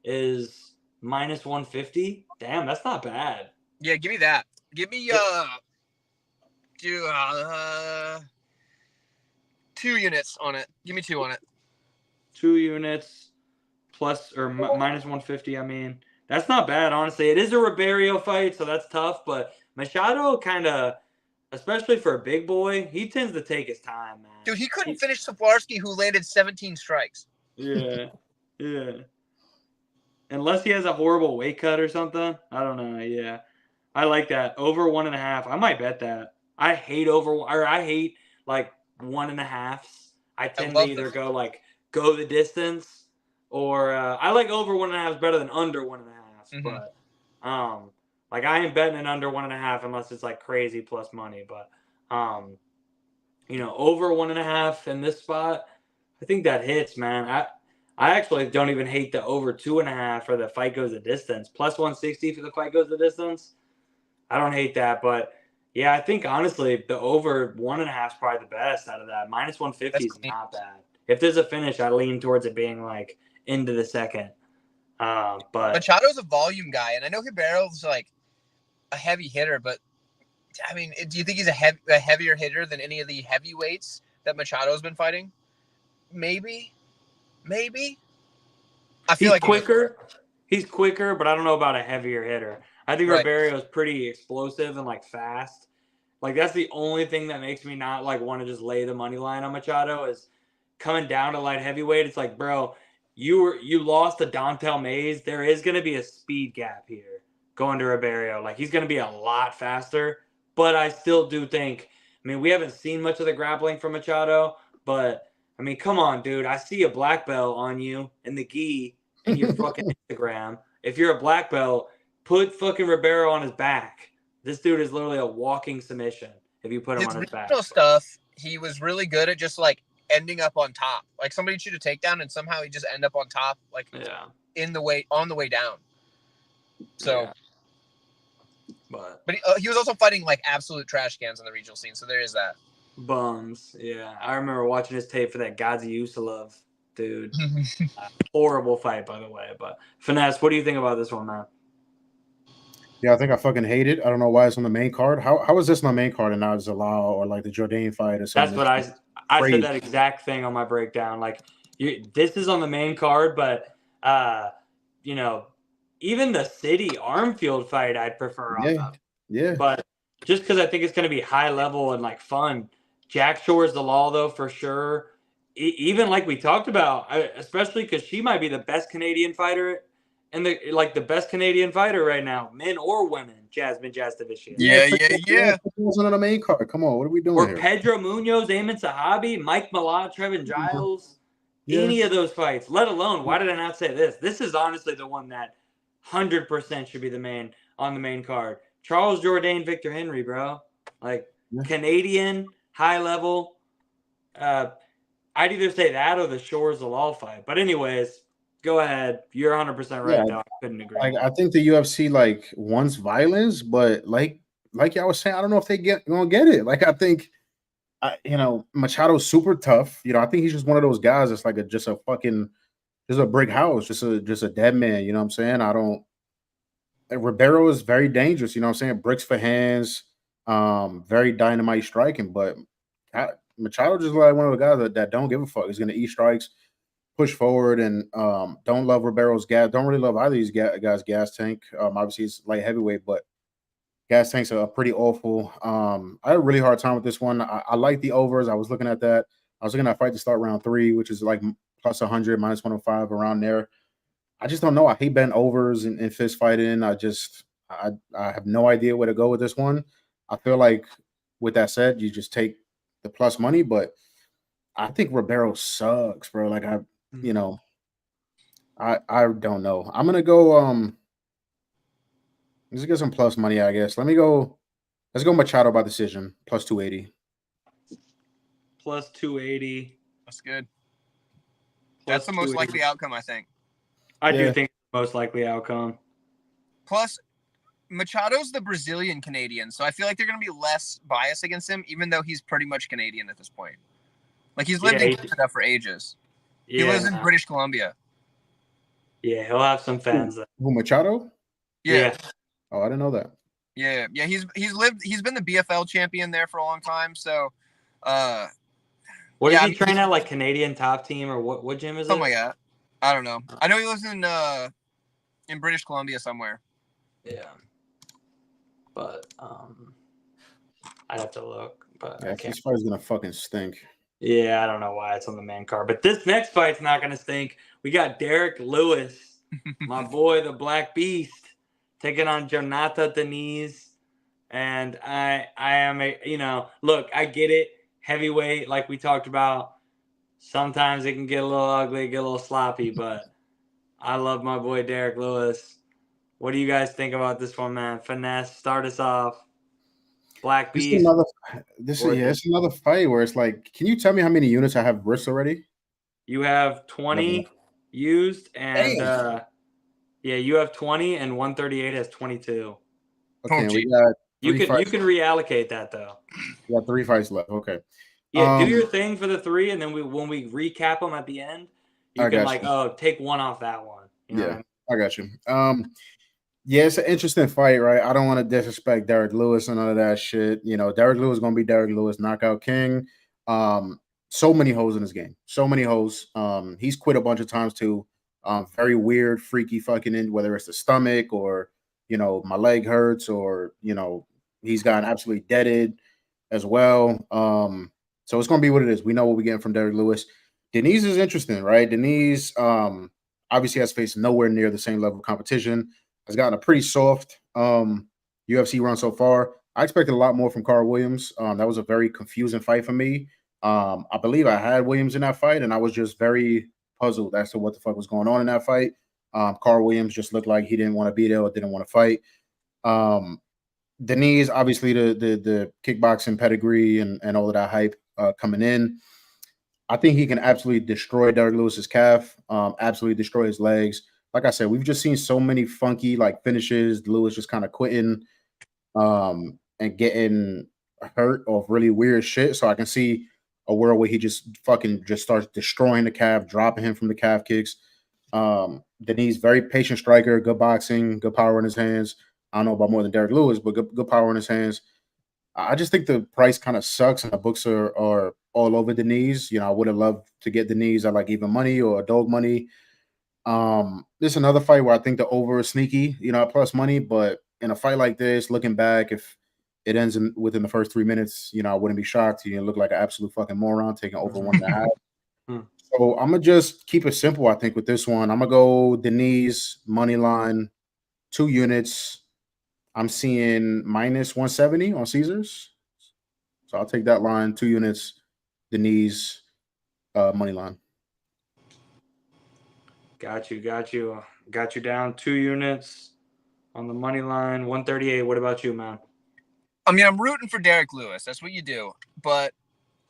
is minus 150. Damn, that's not bad. Yeah, give me that. Give me 2 units on it. Give me 2 on it. 2 units plus or minus 150. I mean, that's not bad, honestly. It is a Ribeiro fight, so that's tough. But Machado kind of, especially for a big boy, he tends to take his time, man. Dude, he couldn't finish Saplarski, who landed 17 strikes. Yeah. Unless he has a horrible weight cut or something. I don't know. Yeah. I like that. Over 1.5. I might bet that. I hate like 1.5s. I tend to either go the distance or I like over 1.5 is better than under 1.5. Mm-hmm. But like I ain't betting it under 1.5 unless it's like crazy plus money. But over 1.5 in this spot, I think that hits, man. I actually don't even hate the over 2.5 for the fight goes the distance. Plus 160 for the fight goes the distance. I don't hate that, but yeah, I think honestly the over 1.5 is probably the best out of that. Minus 150 is not bad. If there's a finish, I lean towards it being like into the second. But Machado's a volume guy, and I know Ribeiro's like a heavy hitter, but I mean, do you think he's a heavier hitter than any of the heavyweights that Machado's been fighting? Maybe. I feel He's like quicker. He's quicker, but I don't know about a heavier hitter. I think Right. Ribeiro is pretty explosive and like fast. Like that's the only thing that makes me not like want to just lay the money line on Machado is coming down to light heavyweight. It's like, bro, you lost to Dontel Mays. There is going to be a speed gap here going to Ribeiro. Like he's going to be a lot faster, but I still do think. I mean, we haven't seen much of the grappling from Machado, but I mean, come on, dude. I see a black belt on you in the gi in your fucking Instagram. If you're a black belt, put fucking Ribeiro on his back. This dude is literally a walking submission if you put him on his back. Stuff, he was really good at just like ending up on top. Like somebody shoot a takedown and somehow he just end up on top, like on the way down. So, yeah. But he was also fighting like absolute trash cans on the regional scene. So there is that. Bums, yeah. I remember watching his tape for that Gazi Usalov, dude. Horrible fight, by the way. But Finesse, what do you think about this one, man? Yeah, I think I fucking hate it. I don't know why it's on the main card. How is this on the main card and not Zalal or like the Jourdain fight or something? That's what I said that exact thing on my breakdown. Like, this is on the main card, but you know, even the City Armfield fight I'd prefer on them. Yeah. But just because I think it's going to be high level and like fun. Jack Shore's the law though for sure. Even like we talked about, especially because she might be the best Canadian fighter. And the best Canadian fighter right now, men or women, Jasmine Jasdavishian. Yeah. Wasn't on the main card. Come on, what are we doing Or here? Pedro Munoz, Eamon Sahabi, Mike Malott, Trevin Giles, any of those fights. Let alone, why did I not say this? This is honestly the one that 100% should be on the main card. Charles Jourdain, Victor Henry, bro. Like Canadian, high level. I'd either say that or the Shores Zalal fight. But anyways. Go ahead. You're 100% right, though. I couldn't agree. Like, I think the UFC like wants violence, but like y'all was saying, I don't know if they gonna get it. Like I think, Machado's super tough. I think he's just one of those guys that's like just a brick house, just a dead man. You know what I'm saying? Ribeiro is very dangerous. You know what I'm saying? Bricks for hands, very dynamite striking. But Machado just like one of the guys that don't give a fuck. He's gonna eat strikes, push forward, and don't love Ribeiro's gas. Don't really love either of these guys' gas tank. Obviously, it's light heavyweight, but gas tanks are pretty awful. I had a really hard time with this one. I like the overs. I was looking at that. I was looking at fight to start round 3, which is like plus 100, minus 105, around there. I just don't know. I hate betting overs and fist fighting. I have no idea where to go with this one. I feel like, with that said, you just take the plus money, but I think Ribeiro sucks, bro. Like I don't know. I'm gonna go. Let's get some plus money, I guess. Let's go Machado by decision, plus 280. Plus 280. That's good. That's the most likely outcome, I think. I do think the most likely outcome. Plus, Machado's the Brazilian Canadian, so I feel like they're going to be less biased against him, even though he's pretty much Canadian at this point. Like, he's lived in Canada for ages. He lives in British Columbia. Yeah, he'll have some fans there. Who, Machado? Yeah. Oh, I didn't know that. Yeah. He's been the BFL champion there for a long time. So, what is he training at? Like Canadian Top Team or what gym is it? Something like that. I don't know. I know he lives in British Columbia somewhere. Yeah. But I'd have to look. But yeah, this fight's gonna fucking stink. Yeah, I don't know why it's on the main card. But this next fight's not gonna stink. We got Derek Lewis, my boy, the Black Beast, taking on Jonathan Deniz. And I am look, I get it. Heavyweight, like we talked about. Sometimes it can get a little ugly, get a little sloppy, but I love my boy Derek Lewis. What do you guys think about this one, man? Finesse, start us off. Black Beast. It's another fight where it's like, can you tell me how many units I have wrist already? You have 20 used, and you have 20, and 138 has 22. Okay, we got you can reallocate that though. We got 3 fights left. Okay. Yeah, do your thing for the 3, and then when we recap them at the end, you can take one off that one. You know what I mean? I got you. Yeah, it's an interesting fight, right? I don't want to disrespect Derek Lewis and none of that shit. You know, Derek Lewis is gonna be Derek Lewis, knockout king. So many holes in his game, so many holes. He's quit a bunch of times too. Very weird, freaky fucking in, whether it's the stomach or my leg hurts or he's gotten absolutely deaded as well. So it's gonna be what it is. We know what we're getting from Derek Lewis. Denise is interesting, right? Denise obviously has faced nowhere near the same level of competition, has gotten a pretty soft UFC run so far. I expected a lot more from Carl Williams. That was a very confusing fight for me. I believe I had Williams in that fight, and I was just very puzzled as to what the fuck was going on in that fight. Carl Williams just looked like he didn't want to be there or didn't want to fight. Denise, obviously the kickboxing pedigree and all of that hype coming in. I think he can absolutely destroy Derek Lewis's calf, absolutely destroy his legs. Like I said, we've just seen so many funky finishes. Lewis just kind of quitting and getting hurt off really weird shit. So I can see a world where he just starts destroying the calf, dropping him from the calf kicks. Denise, very patient striker, good boxing, good power in his hands. I don't know about more than Derek Lewis, but good power in his hands. I just think the price kind of sucks, and the books are all over Denise. I would have loved to get Denise at even money or dog money. This is another fight where I think the over is sneaky, at plus money. But in a fight like this, looking back, if it ends within the first 3 minutes, I wouldn't be shocked. You look like an absolute fucking moron taking over 1.5. So I'm gonna just keep it simple. I think with this one, I'm gonna go Denise money line, 2 units. I'm seeing -170 on Caesars. So I'll take that line, 2 units, Denise money line. Got you. Got you down 2 units on the money line, 138. What about you, man? I mean, I'm rooting for Derek Lewis. That's what you do. But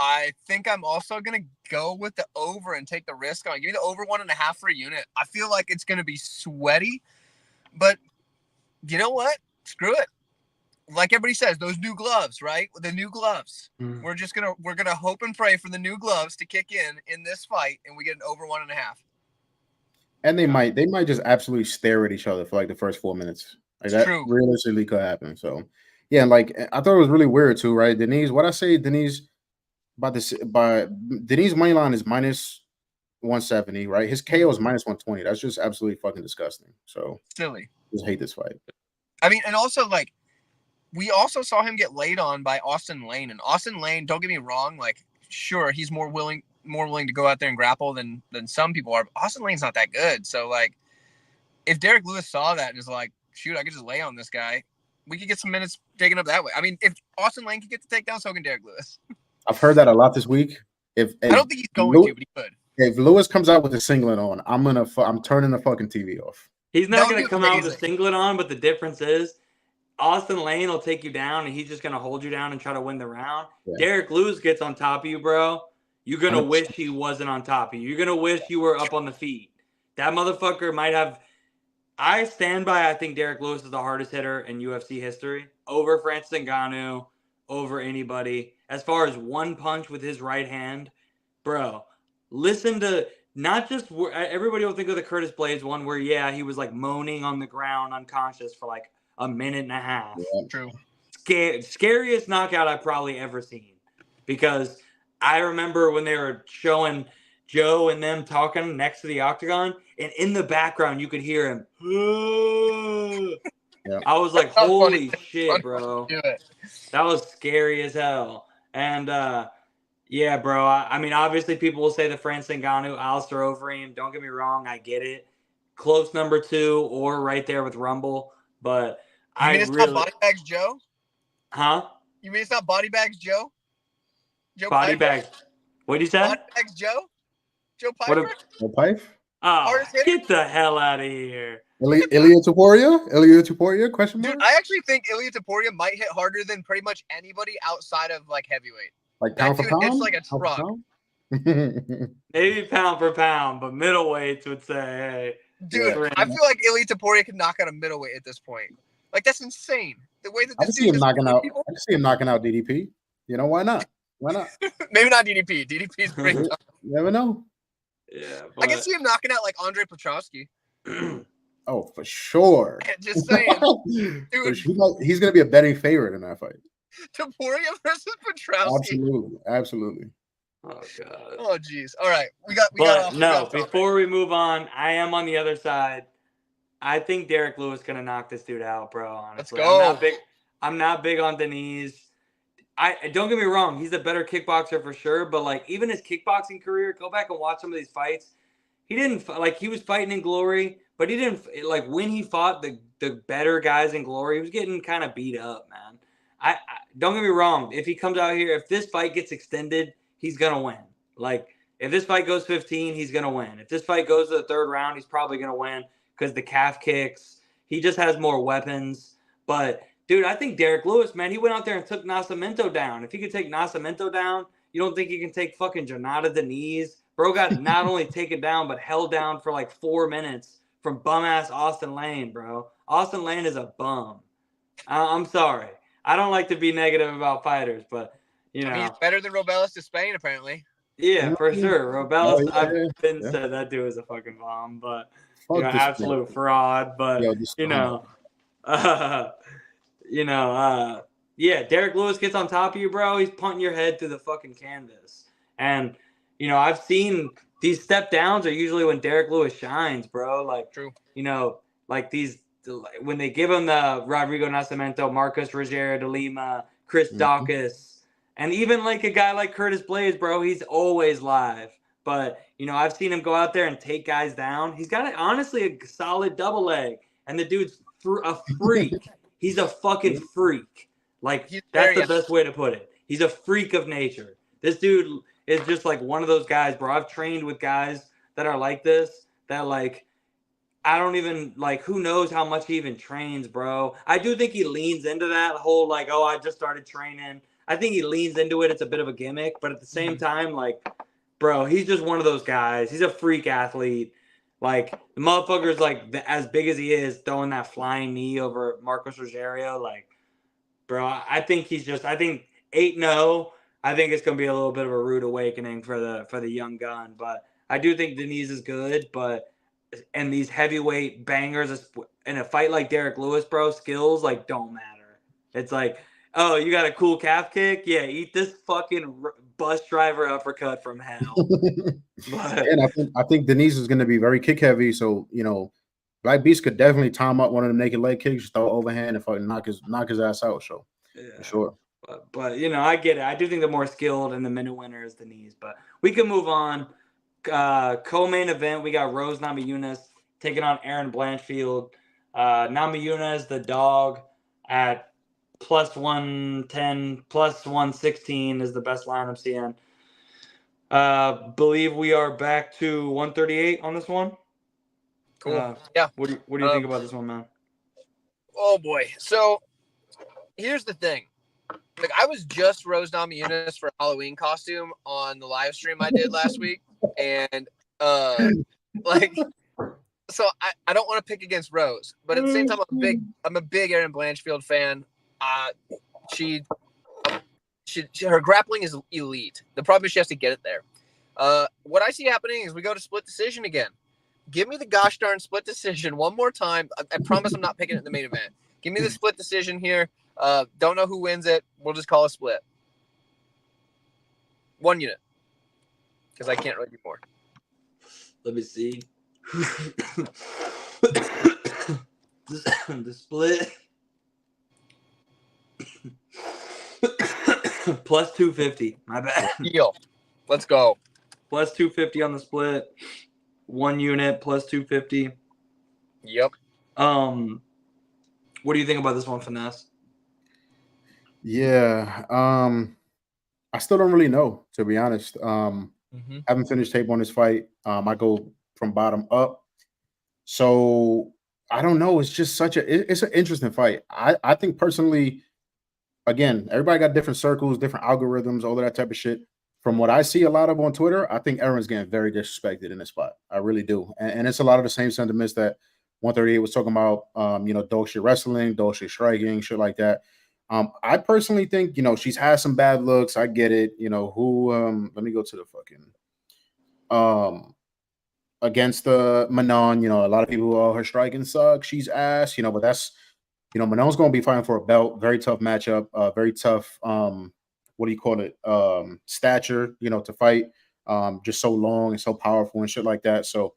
I think I'm also going to go with the over and take the risk on it. Give me the over 1.5 for a unit. I feel like it's going to be sweaty. But you know what? Screw it. Like everybody says, those new gloves, right? The new gloves. We're gonna hope and pray for the new gloves to kick in this fight, and we get an over 1.5. And they might just absolutely stare at each other for the first 4 minutes. True. Realistically could happen. So yeah, I thought it was really weird too, right? Denise, what I say, Denise Denise money line is -170, right? His KO is -120. That's just absolutely fucking disgusting. So silly. Just hate this fight. I mean, and also we also saw him get laid on by Austin Lane, and Austin Lane, don't get me wrong, sure, he's more willing to go out there and grapple than some people are. But Austin Lane's not that good. So if Derek Lewis saw that and is like, shoot, I could just lay on this guy, we could get some minutes taken up that way. I mean, if Austin Lane could get the takedown, so can Derek Lewis. I've heard that a lot this week. If I don't think he's going to, but he could. If Lewis comes out with a singlet on, I'm turning the fucking TV off. He's not going to come out with a singlet on, but the difference is Austin Lane will take you down, and he's just going to hold you down and try to win the round. Yeah. Derek Lewis gets on top of you, bro. You're going to wish he wasn't on top of you. You're going to wish you were up on the feet. That motherfucker might have – I stand by I think Derek Lewis is the hardest hitter in UFC history. Over Francis Ngannou, over anybody. As far as one punch with his right hand, bro, listen to – not just – everybody will think of the Curtis Blades one where, yeah, he was moaning on the ground unconscious for a minute and a half. Yeah, true. Scariest knockout I've probably ever seen. Because I remember when they were showing Joe and them talking next to the octagon, and in the background you could hear him. Yeah. I was like, holy shit, bro. That was scary as hell. And yeah, bro. I mean, obviously people will say the Francis Ngannou, Alistair Overeem. Don't get me wrong, I get it. Close number 2 or right there with Rumble. But you mean it's not Body Bags Joe? Huh? You mean it's not Body Bags Joe? Body Bags. What did you say? Body Bags Joe? Joe Piper? Joe Pipe? Oh, get the hell out of here. Ilia Topuria? Question mark? Dude, I actually think Ilia Topuria might hit harder than pretty much anybody outside of heavyweight. Pound for pound? Hits like a truck. Maybe pound for pound, but middleweights would say, hey. Dude, I feel like Ilia Topuria could knock out a middleweight at this point. That's insane. The way that I can see him knocking out. I can see him knocking out DDP. Why not? Why not? Maybe not DDP. DDP's great. You never know. Yeah, I can see him knocking out Andre Petrosky. Oh, for sure. Just saying, dude. He's going to be a betting favorite in that fight. Topuria versus Petrowski. Absolutely. Oh god. Oh jeez. All right, we got. Before we move on, I am on the other side. I think Derek Lewis gonna knock this dude out, bro. Honestly, Let's go. I'm not big on Denise. I don't get me wrong, he's a better kickboxer for sure. But like even his kickboxing career, go back and watch some of these fights. He didn't like he was fighting in Glory, but he didn't like when he fought the better guys in Glory. He was getting kind of beat up, man. I don't get me wrong. If he comes out here, if this fight gets extended, he's gonna win. Like if this fight goes 15, he's gonna win. If this fight goes to the third round, he's probably gonna win because the calf kicks. He just has more weapons. But dude, I think Derek Lewis, man, he went out there and took Nascimento down. If he could take Nascimento down, you don't think he can take fucking Jonata Deniz? Bro got not only taken down, but held down for like 4 minutes from bum-ass Austin Lane, bro. Austin Lane is a bum. I'm sorry. I don't like to be negative about fighters, but, you know. I mean, he's better than Robelis to Spain, apparently. Yeah, for sure. Robelis, I've been said that dude is a fucking bomb, but, you know, absolute fraud. But, you know, yeah, Derek Lewis gets on top of you, bro. He's punting your head through the fucking canvas. And, you know, I've seen these step downs are usually when Derek Lewis shines, bro. Like, true. You know, like these when they give him the Rodrigo Nascimento, Marcus Rogero de Lima, Chris Dawkins, and even like a guy like Curtis Blaze, bro. He's always live. But, you know, I've seen him go out there and take guys down. He's got honestly a solid double leg, and the dude's a freak. He's a fucking freak. Like, that's the best way to put it. He's a freak of nature. This dude is just like one of those guys, bro. I've trained with guys that are like this, that like, I don't even, like, who knows how much he even trains, bro. I do think he leans into that whole, like, oh, I just started training. I think he leans into it. It's a bit of a gimmick. But at the same time, like, bro, he's just one of those guys. He's a freak athlete. Like, the motherfucker's, like, as big as he is, throwing that flying knee over Marcos Rogero. Like, bro, I think he's just, I think 8-0. I think it's going to be a little bit of a rude awakening for the young gun. But I do think Denise is good. But, and these heavyweight bangers in a fight like Derek Lewis, bro, skills, like, don't matter. It's like, oh, you got a cool calf kick? Yeah, eat this fucking bus driver uppercut from hell. And I think Denise is going to be very kick heavy. So, you know, Black Beast could definitely time up one of them naked leg kicks, throw overhand, and fucking knock his ass out. So, yeah, for sure. But, you know, I get it. I do think the more skilled and the minute winner is Denise. But we can move on. Co-main event, we got Rose Namajunas taking on Aaron Blanchfield. Namajunas, the dog, at plus 110, plus 116 is the best line I'm seeing. Believe we are back to 138 on this one. Cool. Yeah. What do you think about this one, man? Oh boy. So here's the thing. Like, I was just Rose Namajunas for a Halloween costume on the live stream I did last week, and like, so I don't want to pick against Rose, but at the same time, I'm a big Aaron Blanchfield fan. Her grappling is elite. The problem is she has to get it there. What I see happening is we go to split decision again. Give me the gosh darn split decision one more time. I promise I'm not picking it in the main event. Give me the split decision here. Don't know who wins it. We'll just call a split. 1 unit. Because I can't really do more. Let me see. The split. Plus 250. My bad. Deal. Let's go. Plus 250 on the split. 1 unit plus 250. Yep. What do you think about this one, Finesse? Yeah. I still don't really know, to be honest. Haven't finished tape on this fight. I go from bottom up. So I don't know. It's just it's an interesting fight. I think personally, again, everybody got different circles, different algorithms, all of that type of shit. From what I see a lot of on Twitter, I think Aaron's getting very disrespected in this spot. I really do. And it's a lot of the same sentiments that 138 was talking about, you know, dog shit wrestling, dog shit striking, shit like that. I personally think, you know, she's had some bad looks. I get it. You know, let me go to the fucking against the Manon. You know, a lot of people, oh, her striking sucks. She's ass. You know, but that's, you know, Manon's going to be fighting for a belt. Very tough matchup. Very tough. What do you call it? Stature. You know, to fight. Just so long and so powerful and shit like that. So,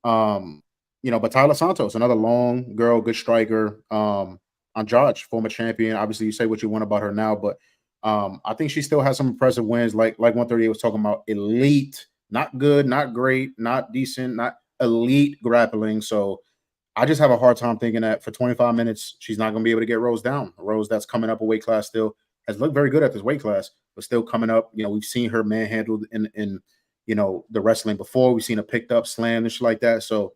you know, but Tyler Santos, another long girl, good striker. Andrade, former champion. Obviously, you say what you want about her now, but I think she still has some impressive wins. Like 138 was talking about, elite, not good, not great, not decent, not elite grappling. So I just have a hard time thinking that for 25 minutes she's not going to be able to get Rose down. Rose that's coming up a weight class still has looked very good at this weight class, but still coming up. You know, we've seen her manhandled in you know, the wrestling before. We've seen her picked up, slammed, and shit like that. So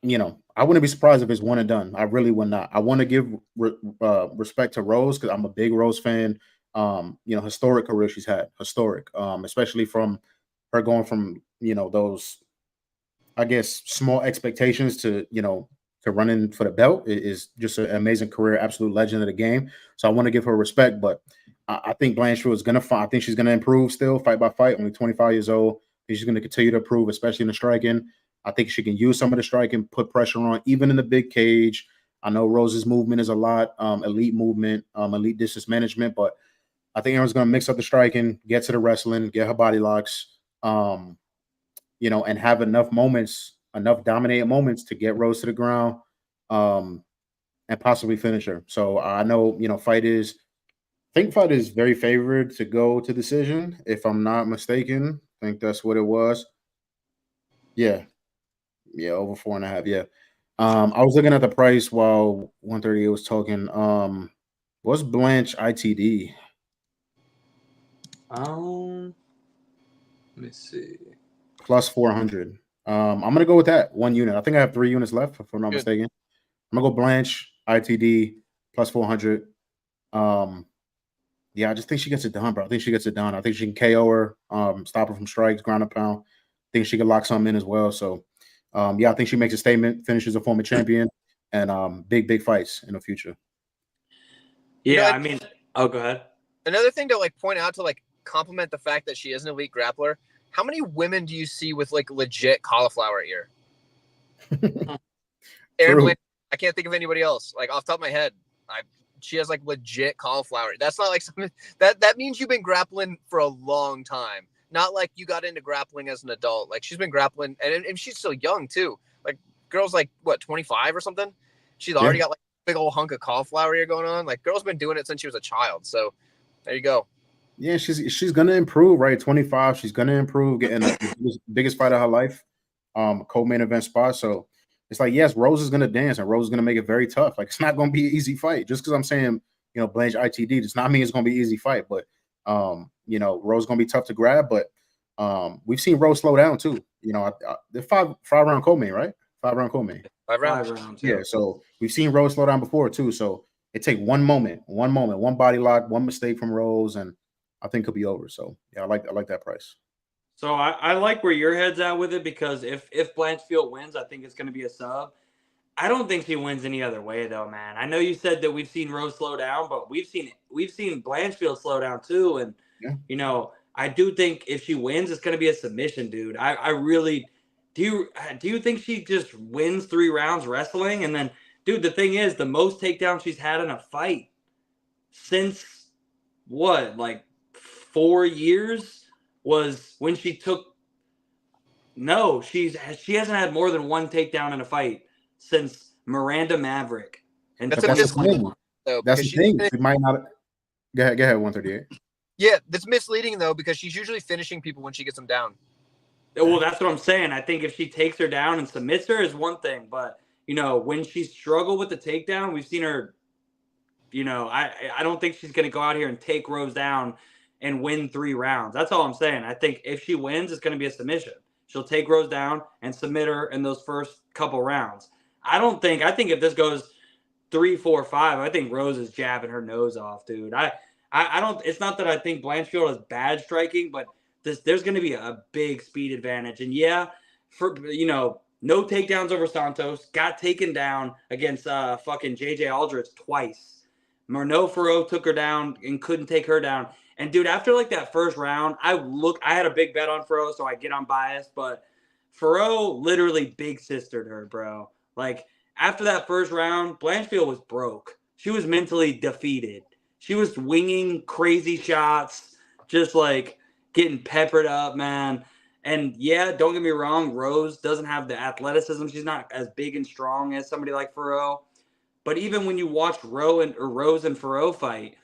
you know, I wouldn't be surprised if it's one and done. I really would not. I want to give respect to Rose because I'm a big Rose fan. You know, historic career she's had, historic, especially from her going from, you know, those, I guess, small expectations to, you know, to running for the belt. It is just an amazing career, absolute legend of the game. So I want to give her respect, but I think Blanchfield is going to fight. I think she's going to improve still, fight by fight. Only 25 years old. I think she's going to continue to improve, especially in the striking. I think she can use some of the striking, put pressure on, even in the big cage. I know Rose's movement is a lot, elite movement, elite distance management, but I think Aaron's going to mix up the striking, get to the wrestling, get her body locks, you know, and have enough moments, enough dominating moments to get Rose to the ground, and possibly finish her. So I know, you know, fight is very favored to go to decision, if I'm not mistaken. I think that's what it was. Yeah, over 4.5. Yeah. I was looking at the price while 138 was talking. What's Blanche ITD? Let me see. Plus 400. I'm gonna go with that 1 unit. I think I have 3 units left, if I'm not mistaken. I'm gonna go Blanche ITD plus 400. Yeah, I just think she gets it done, bro. I think she gets it done. I think she can KO her, stop her from strikes, ground and pound. I think she can lock something in as well. So, yeah, I think she makes a statement, finishes a former champion, and big fights in the future. Yeah, you know, I mean, oh, go ahead. Another thing to like point out to like compliment the fact that she is an elite grappler. How many women do you see with like legit cauliflower ear? Aaron, I can't think of anybody else. Like off the top of my head, she has like legit cauliflower. That's not like something that means you've been grappling for a long time. Not like you got into grappling as an adult. Like she's been grappling, and she's still young too. Like girl's like what, 25 or something. She's already got like a big old hunk of cauliflower ear going on. Like girl's been doing it since she was a child. So there you go. Yeah, she's gonna improve, right? 25, she's gonna improve, getting the biggest fight of her life, co-main event spot. So it's like, yes, Rose is gonna dance, and Rose is gonna make it very tough. Like it's not gonna be an easy fight. Just because I'm saying, you know, Blanche ITD does not mean it's gonna be an easy fight. But you know, Rose is gonna be tough to grab. But we've seen Rose slow down too. You know, the five round co-main, right? 5-round co-main. 5 rounds. Yeah. So we've seen Rose slow down before too. So it take one moment, one body lock, one mistake from Rose, and I think it'll be over. So yeah, I like that price. So I like where your head's at with it, because if Blanchfield wins, I think it's going to be a sub. I don't think she wins any other way though, man. I know you said that we've seen Rose slow down, but we've seen Blanchfield slow down too. And you know, I do think if she wins, it's going to be a submission, dude. I really do. You think she just wins 3 rounds wrestling? And then, dude, the thing is, the most takedowns she's had in a fight since what, like 4 years was when she took. No, she hasn't had more than 1 takedown in a fight since Miranda Maverick. And that's the thing. That's the thing. She might not. Go ahead, 138. Yeah, that's misleading though, because she's usually finishing people when she gets them down. Well, that's what I'm saying. I think if she takes her down and submits her is one thing, but you know, when she struggled with the takedown, we've seen her. You know, I don't think she's going to go out here and take Rose down and win 3 rounds. That's all I'm saying. I think if she wins, it's going to be a submission. She'll take Rose down and submit her in those first couple rounds. I think if this goes 3, 4, 5, I think Rose is jabbing her nose off, dude. I don't. It's not that I think Blanchfield has bad striking, but there's going to be a big speed advantage. And yeah, for you know, no takedowns over Santos. Got taken down against fucking JJ Aldrich twice. Moreno took her down and couldn't take her down. And dude, after like that first round, I had a big bet on Furrow, so I get unbiased, but Furrow literally big sistered her, bro. Like after that first round, Blanchfield was broke. She was mentally defeated. She was winging crazy shots, just like getting peppered up, man. And yeah, don't get me wrong, Rose doesn't have the athleticism. She's not as big and strong as somebody like Furrow. But even when you watch Rose and Furrow fight,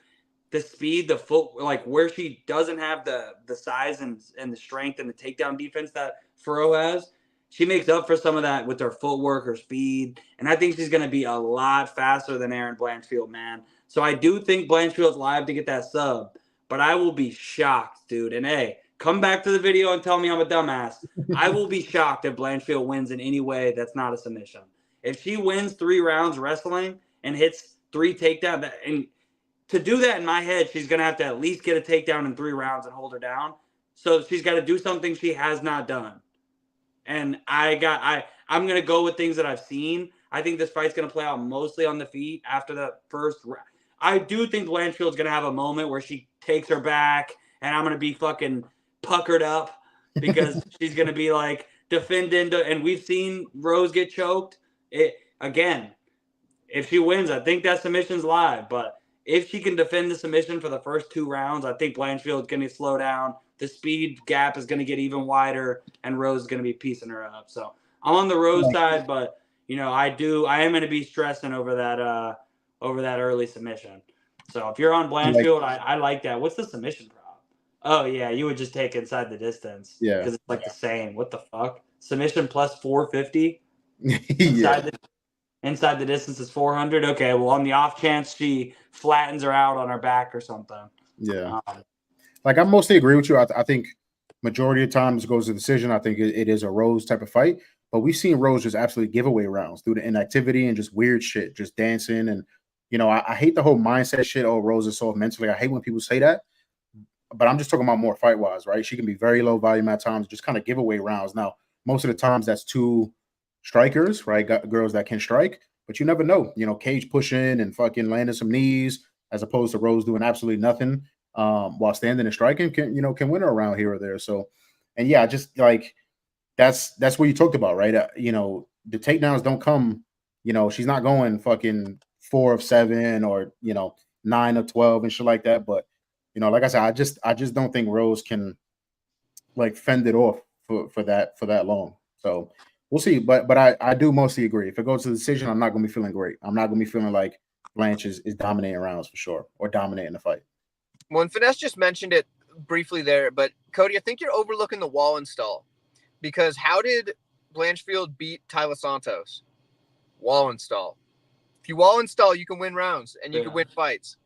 the speed, the foot, like where she doesn't have the size and the strength and the takedown defense that Furrow has, she makes up for some of that with her footwork, her speed. And I think she's going to be a lot faster than Erin Blanchfield, man. So I do think Blanchfield's live to get that sub, but I will be shocked, dude. And hey, come back to the video and tell me I'm a dumbass. I will be shocked if Blanchfield wins in any way that's not a submission. If she wins 3 rounds wrestling and hits 3 takedowns, and to do that in my head, she's going to have to at least get a takedown in 3 rounds and hold her down. So she's got to do something she has not done. And I'm going to go with things that I've seen. I think this fight's going to play out mostly on the feet after the first round. I do think Blanchfield's going to have a moment where she takes her back and I'm going to be fucking puckered up because she's going to be like defending. And we've seen Rose get choked. Again, if she wins, I think that submission's live. But if she can defend the submission for the first 2 rounds, I think Blanchfield's going to slow down. The speed gap is going to get even wider, and Rose is going to be piecing her up. So I'm on the Rose side, but I am going to be stressing over that early submission. So if you're on Blanchfield, I like that. What's the submission prop? Oh yeah, you would just take inside the distance. Yeah, because it's like the same. What the fuck? Submission plus 450. Yeah. Inside the distance is 400. Okay, well on the off chance she flattens her out on her back or something. Yeah. Like I mostly agree with you. I think majority of times goes to decision. I think it is a Rose type of fight, but we've seen Rose just absolutely give away rounds through the inactivity and just weird shit, just dancing. And I hate the whole mindset shit. Oh, Rose is soft mentally. I hate when people say that, but I'm just talking about more fight wise, right? She can be very low volume at times, just kind of give away rounds. Now, most of the times that's 2 strikers, right? Got girls that can strike, but you never know. Cage pushing and fucking landing some knees, as opposed to Rose doing absolutely nothing. While standing and striking can win her around here or there. So, and yeah, just like that's what you talked about, right? The takedowns don't come. She's not going fucking 4 of 7 or 9 of 12 and shit like that. But like I said, I just don't think Rose can like fend it off for that long. So we'll see. But I do mostly agree. If it goes to the decision, I'm not going to be feeling great. I'm not going to be feeling like Blanche is dominating rounds for sure or dominating the fight. Well, and Finesse just mentioned it briefly there, but Cody, I think you're overlooking the wall install, because how did Blanchfield beat Tyler Santos? Wall install. If you wall install, you can win rounds and you can win fights,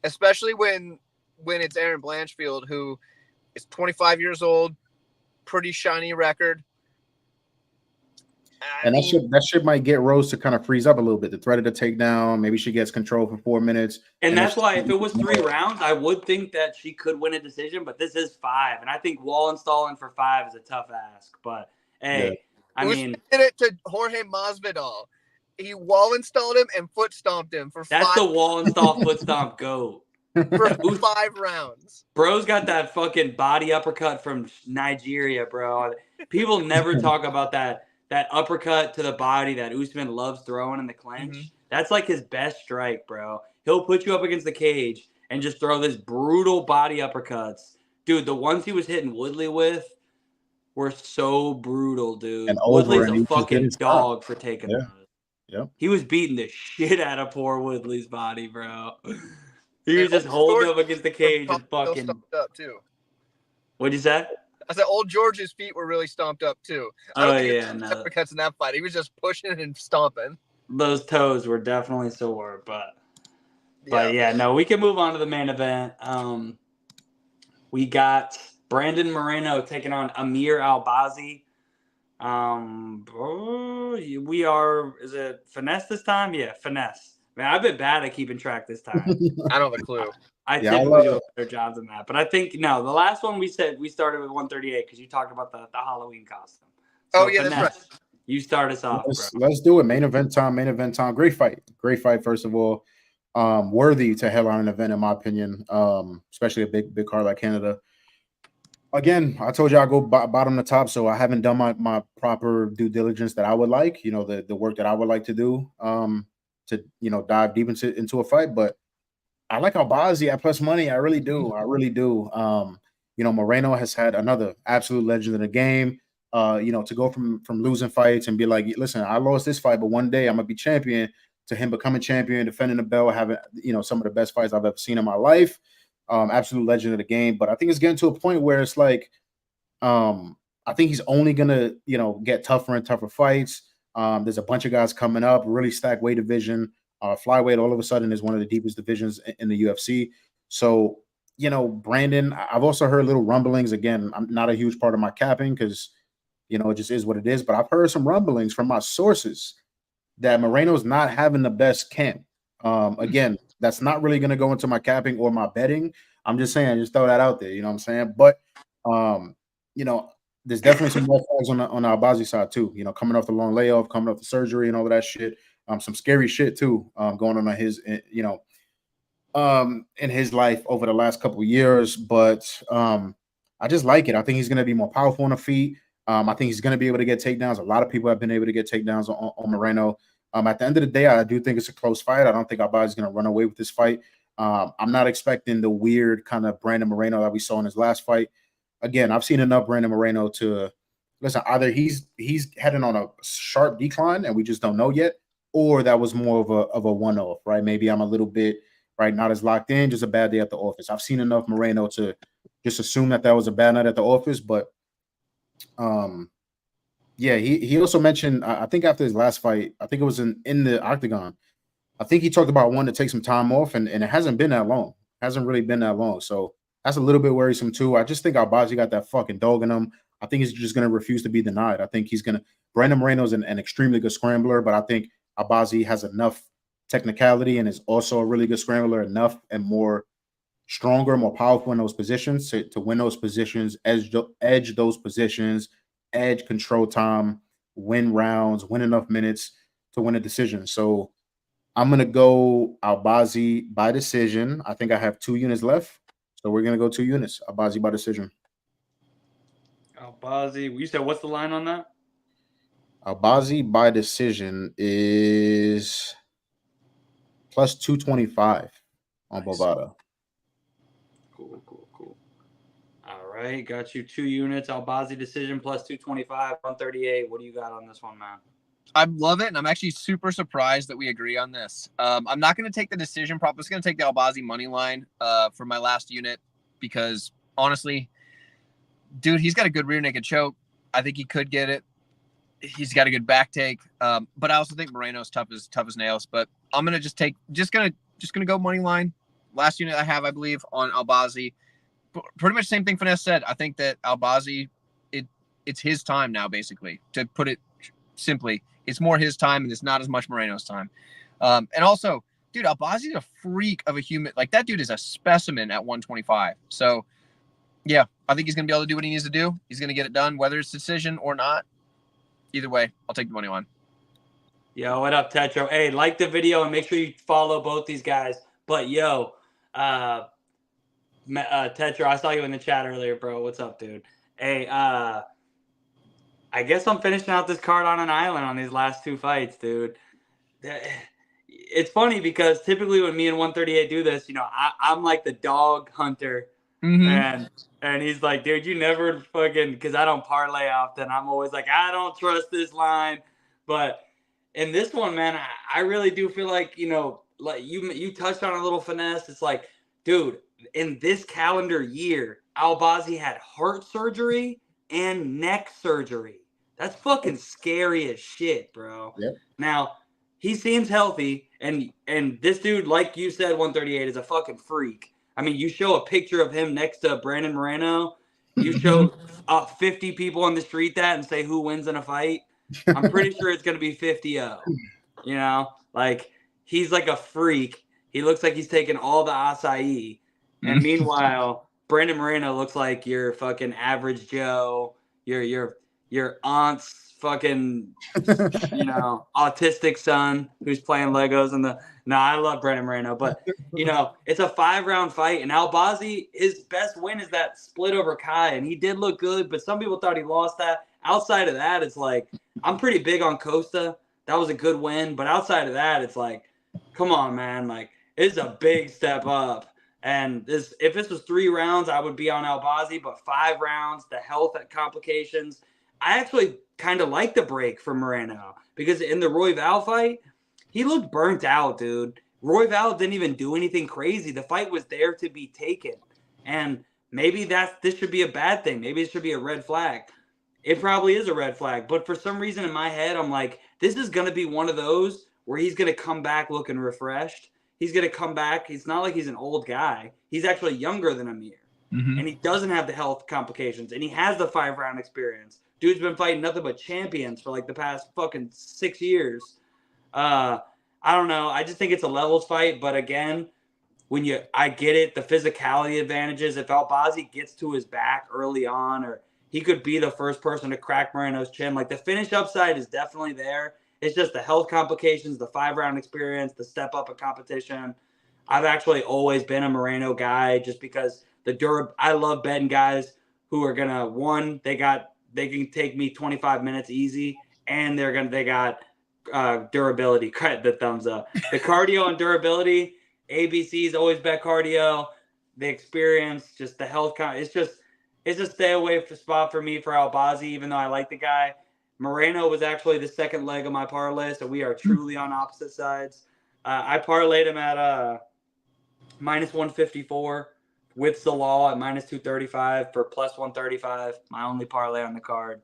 especially when it's Erin Blanchfield, who is 25 years old, pretty shiny record. That shit might get Rose to kind of freeze up a little bit. The threat of the takedown, maybe she gets control for 4 minutes. And that's why if it was 3 rounds, I would think that she could win a decision. But this is 5, and I think wall installing for 5 is a tough ask. But hey, I mean, did it to Jorge Masvidal. He wall installed him and foot stomped him for 5. That's the wall install foot stomp goat. For 5 rounds. Bro's got that fucking body uppercut from Nigeria, bro. People never talk about that uppercut to the body that Usman loves throwing in the clinch. Mm-hmm. That's like his best strike, bro. He'll put you up against the cage and just throw this brutal body uppercuts. Dude, the ones he was hitting Woodley with were so brutal, dude. And Woodley's a fucking dog for taking those. Yep. He was beating the shit out of poor Woodley's body, bro. He was just holding up against the cage and fucking. Up too. What'd you say? I said old George's feet were really stomped up too. I don't think uppercuts in that fight. He was just pushing and stomping. Those toes were definitely sore, but yeah, no, we can move on to the main event. We got Brandon Moreno taking on Amir Albazi. Is it Finesse this time? Yeah, Finesse. Man, I've been bad at keeping track this time. I don't have a clue. I typically do a better job than that. But I think, no, the last one we said we started with 138 because you talked about the Halloween costume. So Finesse, that's right. You start us off, bro. Let's do it. Main event time. Great fight. First of all. worthy to headline an event, in my opinion, especially a big card like Canada. Again, I told you I go bottom to top, so I haven't done my proper due diligence that I would like, the work that I would like to do, to dive deep into a fight. But I like Albazi at plus money. I really do. I really do. Moreno has had another absolute legend in the game. To go from losing fights and be like, listen, I lost this fight, but one day I'm gonna be champion. To him becoming champion, defending the belt, having some of the best fights I've ever seen in my life. Absolute legend of the game. But I think it's getting to a point where it's like, I think he's only gonna get tougher and tougher fights. There's a bunch of guys coming up, really stacked weight division. Flyweight all of a sudden is one of the deepest divisions in the UFC. So, Brandon, I've also heard little rumblings. Again, I'm not a huge part of my capping because, it just is what it is. But I've heard some rumblings from my sources that Moreno's not having the best camp. Again, that's not really going to go into my capping or my betting. I'm just saying, just throw that out there. You know what I'm saying? But, there's definitely some red flags on the Albazi side too. Coming off the long layoff, coming off the surgery, and all of that shit. Some scary shit too, going on in his, in his life over the last couple of years. But I just like it. I think he's going to be more powerful on the feet. I think he's going to be able to get takedowns. A lot of people have been able to get takedowns on Moreno. At the end of the day, I do think it's a close fight. I don't think Albazi is going to run away with this fight. I'm not expecting the weird kind of Brandon Moreno that we saw in his last fight. Again, I've seen enough Brandon Moreno to listen. Either he's heading on a sharp decline and we just don't know yet, or that was more of a one-off, right? Maybe I'm a little bit not as locked in, just a bad day at the office. I've seen enough Moreno to just assume that was a bad night at the office. But yeah, he also mentioned, I think after his last fight, I think it was in the octagon, I think he talked about wanting to take some time off, and it hasn't been that long. Hasn't really been that long. So that's a little bit worrisome too. I just think Albazi got that fucking dog in him. I think he's just going to refuse to be denied. I think Brandon Moreno's an extremely good scrambler, but I think Albazi has enough technicality and is also a really good scrambler, enough and more stronger, more powerful in those positions to win those positions, edge those positions, edge control time, win rounds, win enough minutes to win a decision. So I'm going to go Albazi by decision. I think I have 2 units left. So we're going to go 2 units. Albazi by decision. Albazi. You said what's the line on that? Albazi by decision is plus 225 on Bovada. Cool. All right, got you 2 units. Albazi decision plus 225, 138. What do you got on this one, man? I love it, and I'm actually super surprised that we agree on this. I'm not going to take the decision prop. I'm just going to take the Albazi money line for my last unit because, honestly, dude, he's got a good rear naked choke. I think he could get it. He's got a good back take, but I also think Moreno's tough as nails. But I'm gonna just gonna go money line. Last unit I have, I believe, on Albazi. Pretty much the same thing Finesse said. I think that Albazi, it's his time now, basically. To put it simply, it's more his time, and it's not as much Moreno's time. And also, dude, Albazi's a freak of a human. Like, that dude is a specimen at 125. So, yeah, I think he's gonna be able to do what he needs to do. He's gonna get it done, whether it's decision or not. Either way, I'll take the money line. Yo, what up, Tetro? Hey, like the video and make sure you follow both these guys. But yo, Tetro, I saw you in the chat earlier, bro. What's up, dude? Hey, I guess I'm finishing out this card on an island on these last 2 fights, dude. It's funny because typically when me and 138 do this, I'm like the dog hunter. Mm-hmm. And he's like, dude, you never fucking, because I don't parlay often. I'm always like, I don't trust this line. But in this one, man, I really do feel like, like you touched on a little finesse. It's like, dude, in this calendar year, Albazi had heart surgery and neck surgery. That's fucking scary as shit, bro. Yep. Now, he seems healthy, and this dude, like you said, 138 is a fucking freak. I mean, you show a picture of him next to Brandon Moreno, you show 50 people on the street that and say who wins in a fight, I'm pretty sure it's going to be 50-0. Like, he's like a freak. He looks like he's taking all the acai. And meanwhile, Brandon Moreno looks like your fucking average Joe, your aunt's fucking, autistic son who's playing Legos no, I love Brandon Moreno, but it's a 5-round fight, and Albazi, his best win is that split over Kai, and he did look good, but some people thought he lost that. Outside of that, it's like, I'm pretty big on Costa. That was a good win, but outside of that, it's like, come on, man, like, it's a big step up. And if this was 3 rounds, I would be on Albazi, but 5 rounds, the health complications, I actually kind of like the break for Moreno, because in the Royval fight, he looked burnt out, dude. Royval didn't even do anything crazy. The fight was there to be taken. And maybe this should be a bad thing. Maybe it should be a red flag. It probably is a red flag. But for some reason in my head, I'm like, this is going to be one of those where he's going to come back looking refreshed. He's going to come back. It's not like he's an old guy. He's actually younger than Amir. Mm-hmm. And he doesn't have the health complications. And he has the 5-round experience. Dude's been fighting nothing but champions for like the past fucking 6 years. I don't know. I just think it's a levels fight. But again, I get it. The physicality advantages. If Albazi gets to his back early on, or he could be the first person to crack Moreno's chin. Like, the finish upside is definitely there. It's just the health complications, the 5-round experience, the step up in competition. I've actually always been a Moreno guy just because I love betting guys who are gonna, one, they can take me 25 minutes easy, and they got durability. Cut the thumbs up. The cardio and durability. ABC's always bet cardio. The experience, just the health. It's a stay away spot for me for Albazi, even though I like the guy. Moreno was actually the second leg of my parlay, so we are truly on opposite sides. I parlayed him at minus 154 with Zalal at minus 235 for plus 135. My only parlay on the card.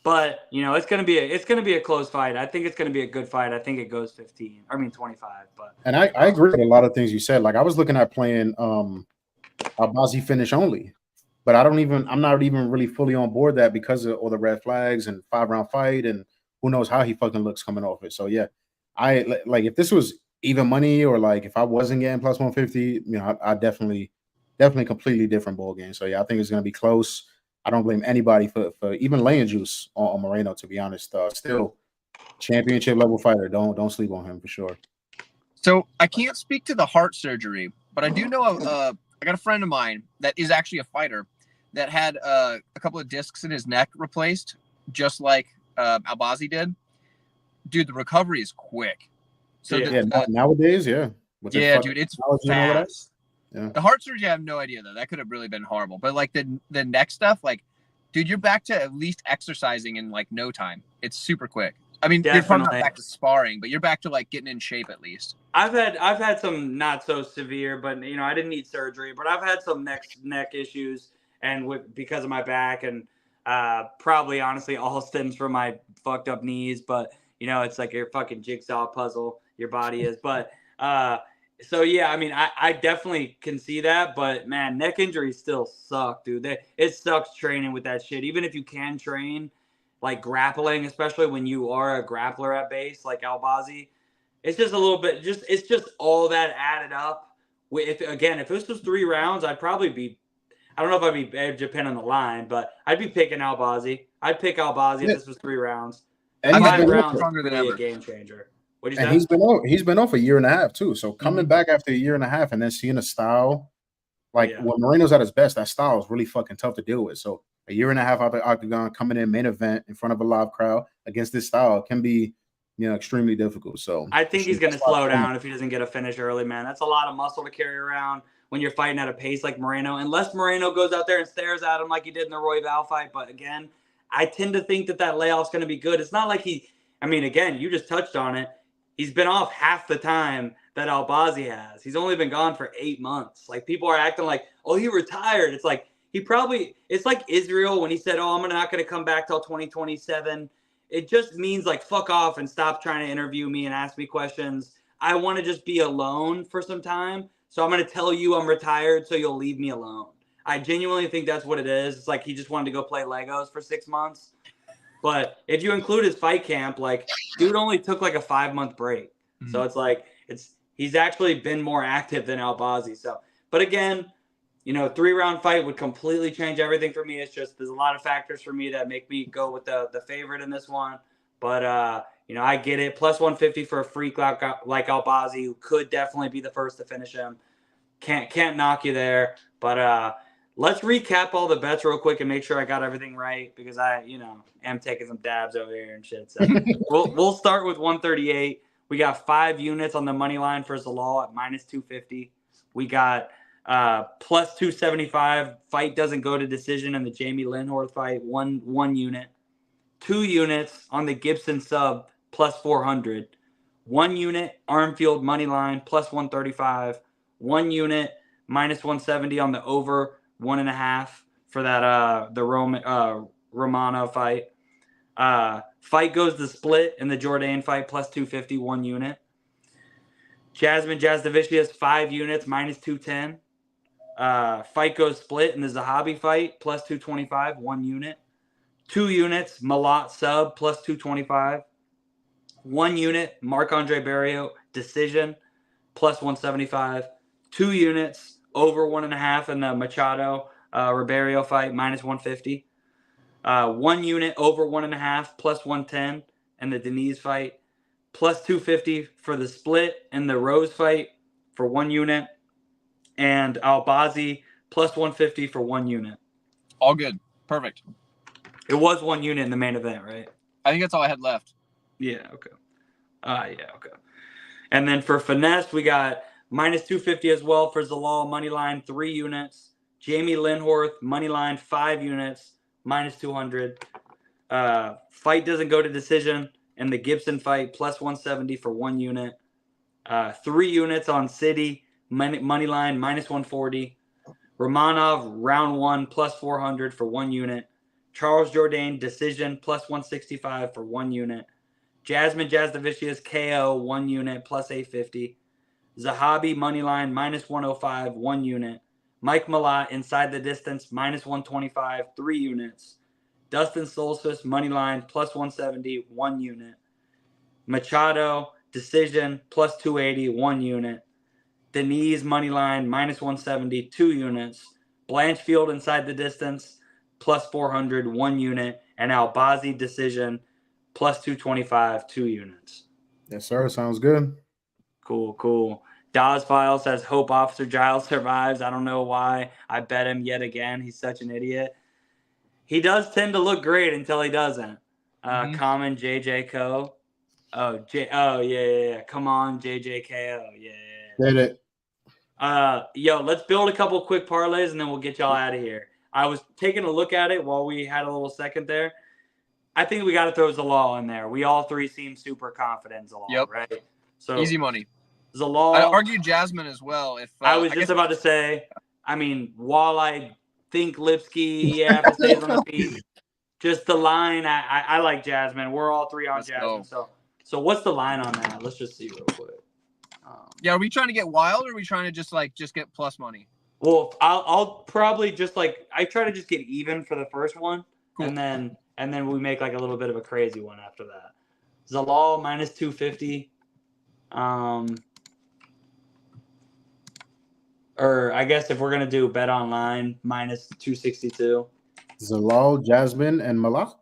But it's gonna be a close fight. I think it's gonna be a good fight. I think it goes 25. But I agree with a lot of things you said. Like, I was looking at playing Albazi finish only, but I'm not even really fully on board that because of all the red flags and 5-round fight, and who knows how he fucking looks coming off it. So yeah, I like if this was even money, or like if I wasn't getting plus 150, I definitely completely different ball game. So yeah, I think it's gonna be close. I don't blame anybody for even laying juice on Moreno, to be honest. Still championship level fighter. Don't sleep on him for sure. So I can't speak to the heart surgery, but I do know I got a friend of mine that is actually a fighter that had a couple of discs in his neck replaced, just like Albazi did. Dude, the recovery is quick. So nowadays, yeah. Dude, it's fast. Yeah. The heart surgery, I have no idea though. That could have really been horrible. But like the neck stuff, like, dude, you're back to at least exercising in like no time. It's super quick. I mean, you're probably not back to sparring, but you're back to like getting in shape at least. I've had some not so severe, but I didn't need surgery, but I've had some neck issues, and because of my back, and probably honestly all stems from my fucked up knees. But it's like your fucking jigsaw puzzle, your body is. But so yeah, I mean, I definitely can see that, but man, neck injuries still suck, dude. It sucks training with that shit. Even if you can train, like grappling, especially when you are a grappler at base, like Albazi, it's just a little bit. It's just all that added up. If this was 3 rounds, I'd probably be. I don't know if I'd be Japan on the line, but I'd be picking Albazi. I'd pick Albazi if this was 3 rounds. And 5 rounds stronger than really ever. a game changer. What do you And say? he's been off a year and a half too. So coming back after a year and a half and then seeing a style like when Moreno's at his best, that style is really fucking tough to deal with. So a year and a half out the octagon, coming in main event in front of a live crowd against this style can be extremely difficult. So I think he's going to slow down if he doesn't get a finish early, man. That's a lot of muscle to carry around when you're fighting at a pace like Moreno, unless Moreno goes out there and stares at him like he did in the Royval fight. But again, I tend to think that layoff's going to be good. It's not like again, you just touched on it. He's been off half the time that Albazi has. He's only been gone for 8 months. Like, people are acting like, oh, he retired. It's like, it's like Israel when he said, oh, I'm not going to come back till 2027. It just means like, fuck off and stop trying to interview me and ask me questions. I want to just be alone for some time. So I'm going to tell you I'm retired so you'll leave me alone. I genuinely think that's what it is. It's like he just wanted to go play Legos for 6 months. But if you include his fight camp, like, dude only took like a 5-month break. So it's like he's actually been more active than Albazi. So, but again, 3-round fight would completely change everything for me. It's just there's a lot of factors for me that make me go with the favorite in this one. But, I get it. Plus 150 for a freak like Albazi, who could definitely be the first to finish him. Can't knock you there. But let's recap all the bets real quick and make sure I got everything right, because I, am taking some dabs over here and shit. So we'll start with 138. We got 5 units on the money line for Zalal at minus 250. We got plus 275. Fight doesn't go to decision in the Jamie Lindhorst fight. One unit. 2 units on the Gibson sub plus 400. 1 unit Armfield money line plus 135. 1 unit minus 170 on the over 1.5 for that the Romano fight. Fight goes to split in the Jourdain fight plus 250. 1 unit. Jasmine Jasdavicius 5 units minus 210. Fight goes split in the Zahabi fight plus 225. 1 unit. 2 units Malat sub plus 225. 1 unit Marc-Andre Barrio decision plus 175. 2 units over 1.5 in the Machado Ribeiro fight minus 150. 1 unit over 1.5 plus 110 in the Denise fight plus 250 for the split in the Rose fight for 1 unit, and Albazi plus 150 for 1 unit. All good. Perfect. It was 1 unit in the main event, right? I think that's all I had left. Yeah, okay. Okay. And then for Finesse, we got minus 250 as well for Zalal, money line 3 units. Jamie Lindhorst, money line 5 units, minus 200. Fight doesn't go to decision in the Gibson fight, plus 170 for 1 unit. 3 units on City, money line minus 140. Romanov, round 1, plus 400 for 1 unit. Charles Jourdain, decision, plus 165 for 1 unit. Jasmine Jasdavicius, KO, 1 unit, plus 850. Zahabi, moneyline, minus 105, 1 unit. Mike Malat, inside the distance, minus 125, 3 units. Dustin Solstice, moneyline, plus 170, 1 unit. Machado, decision, plus 280, 1 unit. Denise, moneyline, minus 170, 2 units. Blanchfield, inside the distance, plus 400, 1 unit. And Albazi, decision, plus 225, 2 units. Yes, sir. Sounds good. Cool. Dawes File says, hope Officer Giles survives. I don't know why. I bet him yet again. He's such an idiot. He does tend to look great until he doesn't. Common JJ Co. Yeah. Come on, JJKO. Yeah. Did it. Let's build a couple quick parlays and then we'll get y'all out of here. I was taking a look at it while we had a little second there. I think we got to throw Zalal in there. We all three seem super confident in Zalal, right? So easy money. Zalal. I argue Jasmine as well. If I was just about to say, while I think Lipsky, stays on the feet, just the line, I like Jasmine. We're all three on Jasmine. So what's the line on that? Let's just see real quick. Are we trying to get wild, or are we trying to just get plus money? Well, I'll probably just I try to just get even for the first one, cool. and then we make a little bit of a crazy one after that. Zalal minus 250. Or I guess if we're gonna do bet online, minus 262. Zalal, Jasmine, and Malak.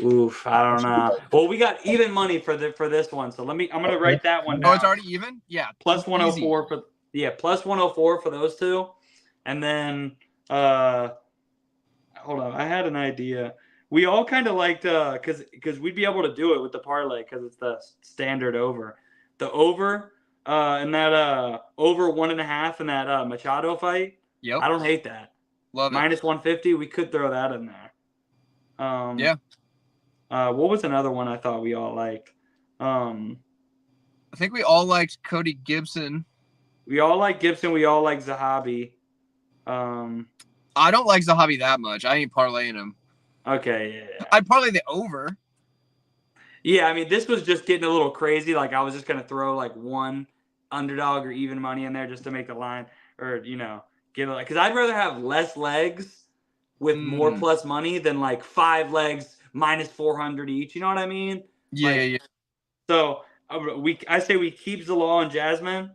Oof, I don't know. Well, we got even money for this one, so I'm gonna write that one down. Oh, it's already even? Yeah. Plus 104 plus 104 for those two. And then hold on, I had an idea. We all kind of liked because we'd be able to do it with the parlay because it's the standard over. The over and that over 1.5 in that Machado fight. Yep. I don't hate that. Love it. Minus 150, we could throw that in there. Yeah. What was another one I thought we all liked? I think we all liked Cody Gibson. We all like Gibson. We all like Zahabi. I don't like Zahabi that much. I ain't parlaying him. Okay, yeah. I'd parlay the over. Yeah, this was just getting a little crazy. I was just going to throw one underdog or even money in there just to make the line or, give it because I'd rather have less legs with more plus money than 5 legs minus 400 each. You know what I mean? Yeah. So I say we keep Zalal and Jasmine.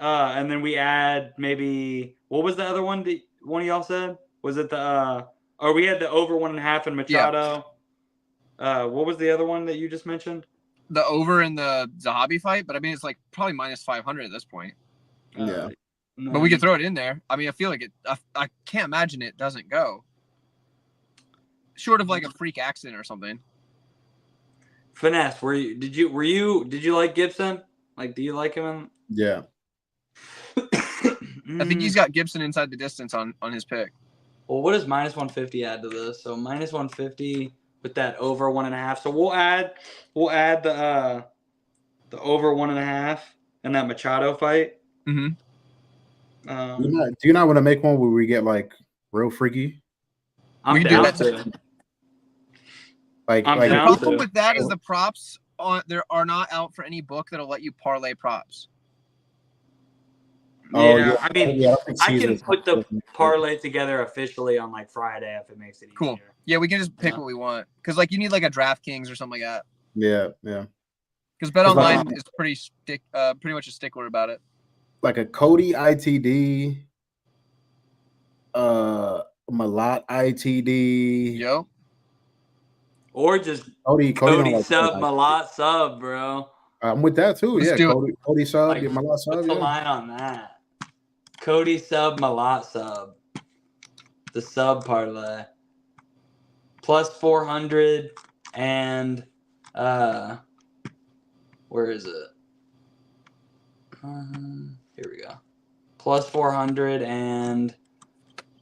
And then we add maybe what was the other one? One of y'all said was it the or we had the over 1.5 in Machado. Yeah. What was the other one that you just mentioned? The over in the Zahabi fight, but I mean it's like probably minus 500 at this point. Yeah. But we could throw it in there. I mean, I feel like it. I can't imagine it doesn't go. Short of like a freak accident or something. Finesse, did you like Gibson? Like, do you like him? Yeah. I think he's got Gibson inside the distance on his pick. Well, what does minus 150 add to this? So minus 150 with that over 1.5. So we'll add the over 1.5 in that Machado fight. Mm-hmm. Do you not want to make one where we get like real freaky? I'm down to. Like the problem with that is the props there are not out for any book that'll let you parlay props. Yeah, I mean, I can put the parlay together officially on like Friday if it makes it easier. Cool. Yeah, we can just pick what we want because like you need like a DraftKings or something like that. Yeah, yeah. Because BetOnline is pretty much a stickler about it. Like a Cody ITD, Malat ITD. Yo. Or just Cody sub, Malat sub, bro. I'm with that too. Let's Cody sub, like, Malat sub. What's the line on that? Cody sub, Malat sub. The sub parlay. Plus 400 and where is it? Here we go. Plus 400 and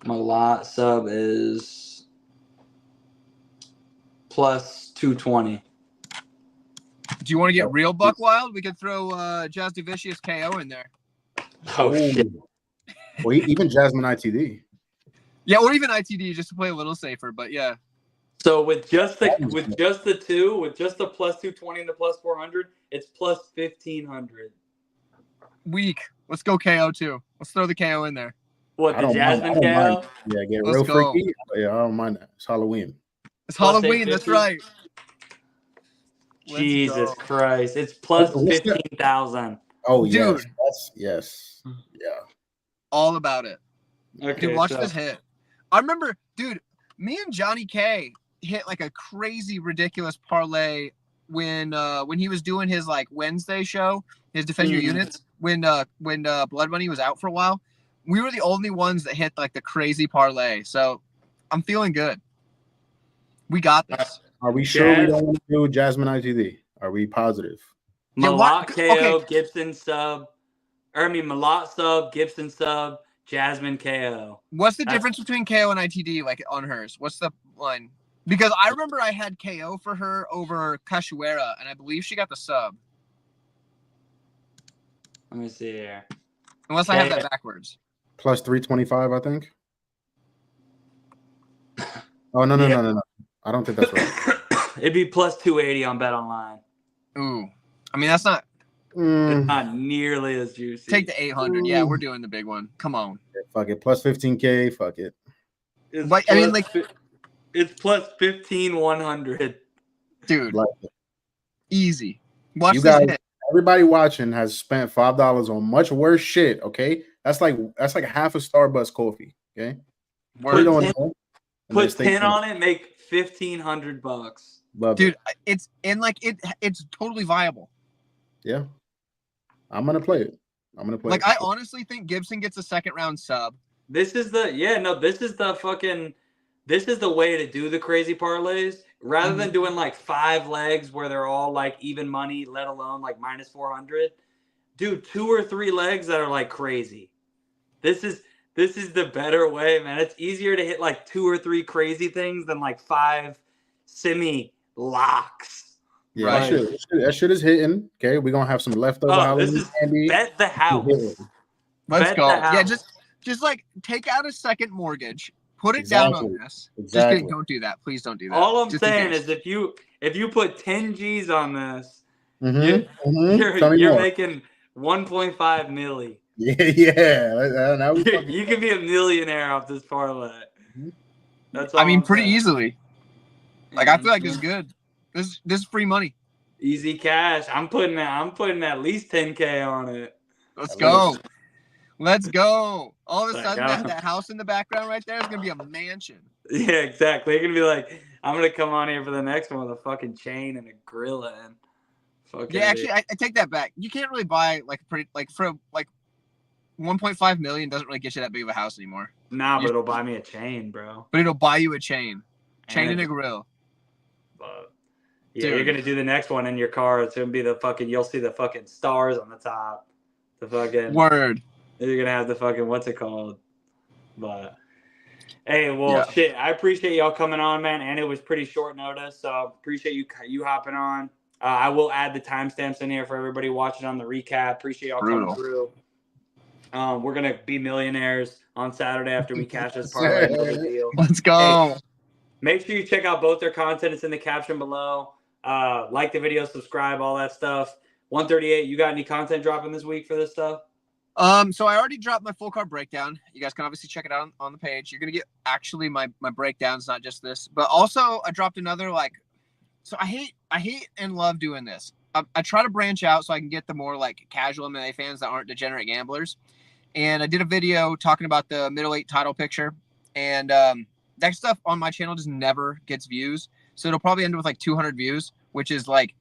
Malat sub is plus 220. Do you want to get real buck wild? We could throw Jazz Vicious KO in there. Oh shit. Well, even Jasmine ITD. Yeah, or even ITD just to play a little safer, but yeah. So with just the plus 220 and the plus 400, it's plus 1,500. Weak. Let's go KO too. Let's throw the KO in there. What, the Jasmine KO? Yeah, get real freaky. Yeah, I don't mind that. It's Halloween. It's Halloween. That's right. Jesus Christ. It's plus 15,000. Oh, dude. Yes. Yeah. All about it. Okay. Dude, watch this hit. I remember, dude, me and Johnny K hit like a crazy, ridiculous parlay when he was doing his like Wednesday show, his Defend Your Units, when Blood Money was out for a while. We were the only ones that hit like the crazy parlay. So I'm feeling good. We got this. Are we sure we don't want to do Jasmine ITD? Are we positive? Malat KO, Gibson sub. Malat sub, Gibson sub, Jasmine KO. What's the difference between KO and ITD like on hers? What's the line? Because I remember I had KO for her over Cachoeira, and I believe she got the sub. Let me see here. Unless I have that backwards. Plus 325, I think. Oh, no. I don't think that's right. It'd be plus 280 on BetOnline. Ooh. I mean, that's not... It's not nearly as juicy. Take the 800. Yeah, we're doing the big one. Come on. Yeah, fuck it. Plus 15K. Fuck it. It's plus 15,100. Dude. Like easy. Watch you this guys, hit. Everybody watching has spent $5 on much worse shit, okay? That's like half a Starbucks coffee, okay? Put 10 on it, make $1,500. Dude, it's totally viable. Yeah. I'm gonna play it. Like, I honestly think Gibson gets a second round sub. This is the way to do the crazy parlays. Rather than doing like 5 legs where they're all like even money, let alone like minus 400, do 2 or 3 legs that are like crazy. This is the better way, man. It's easier to hit like 2 or 3 crazy things than like 5 semi locks. Yeah, right. that shit is hitting. Okay, we're gonna have some leftover Halloween candy. Bet the house. Let's go. Yeah, just like take out a second mortgage, put it down on this. Exactly. Just kidding. Don't do that. Please don't do that. All I'm saying is if you put 10 G's on this, you're making 1.5 milli. Yeah. You could be a millionaire off this parlay. That's all. I mean, pretty easily. Like I feel like this is good. This is free money. Easy cash. I'm putting at least 10K on it. Let's go. least. Let's go. All of a Like, sudden, that house in the background right there is going to be a mansion. Yeah, exactly. You're gonna be like, I'm gonna come on here for the next one with a fucking chain and a grill and fucking. Yeah, actually, I take that back. You can't really buy like pretty like for like 1.5 million doesn't really get you that big of a house anymore. Nah, but it'll buy me a chain, bro. But it'll buy you a chain and a grill. But yeah, Dude. you're gonna do the next one in your car. It's gonna be the fucking. You'll see the fucking stars on the top. The fucking Word. You're gonna have the fucking what's it called? But hey, well, shit. I appreciate y'all coming on, man. And it was pretty short notice, so appreciate you hopping on. I will add the timestamps in here for everybody watching on the recap. Appreciate y'all coming through. We're gonna be millionaires on Saturday after we cash this parlay. No big deal. Let's go. Hey, make sure you check out both their content. It's in the caption below. Like the video, subscribe, all that stuff. 138. You got any content dropping this week for this stuff? So I already dropped my full card breakdown. You guys can obviously check it out on the page. You're gonna get actually my breakdowns, not just this. But also I dropped another so I hate and love doing this. I try to branch out so I can get the more like casual MMA fans that aren't degenerate gamblers. And I did a video talking about the middleweight title picture, and that stuff on my channel just never gets views. So it'll probably end up with like 200 views, which is like,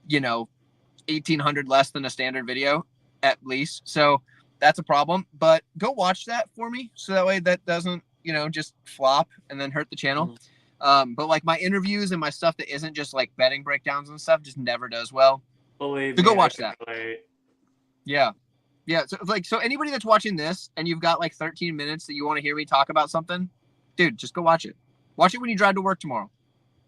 1,800 less than a standard video at least. So that's a problem. But go watch that for me, so that way that doesn't just flop and then hurt the channel. But like my interviews and my stuff that isn't just like betting breakdowns and stuff just never does well. Believe so me, go watch that. Yeah. So anybody that's watching this and you've got like 13 minutes that you want to hear me talk about something, dude, just go watch it. Watch it when you drive to work tomorrow.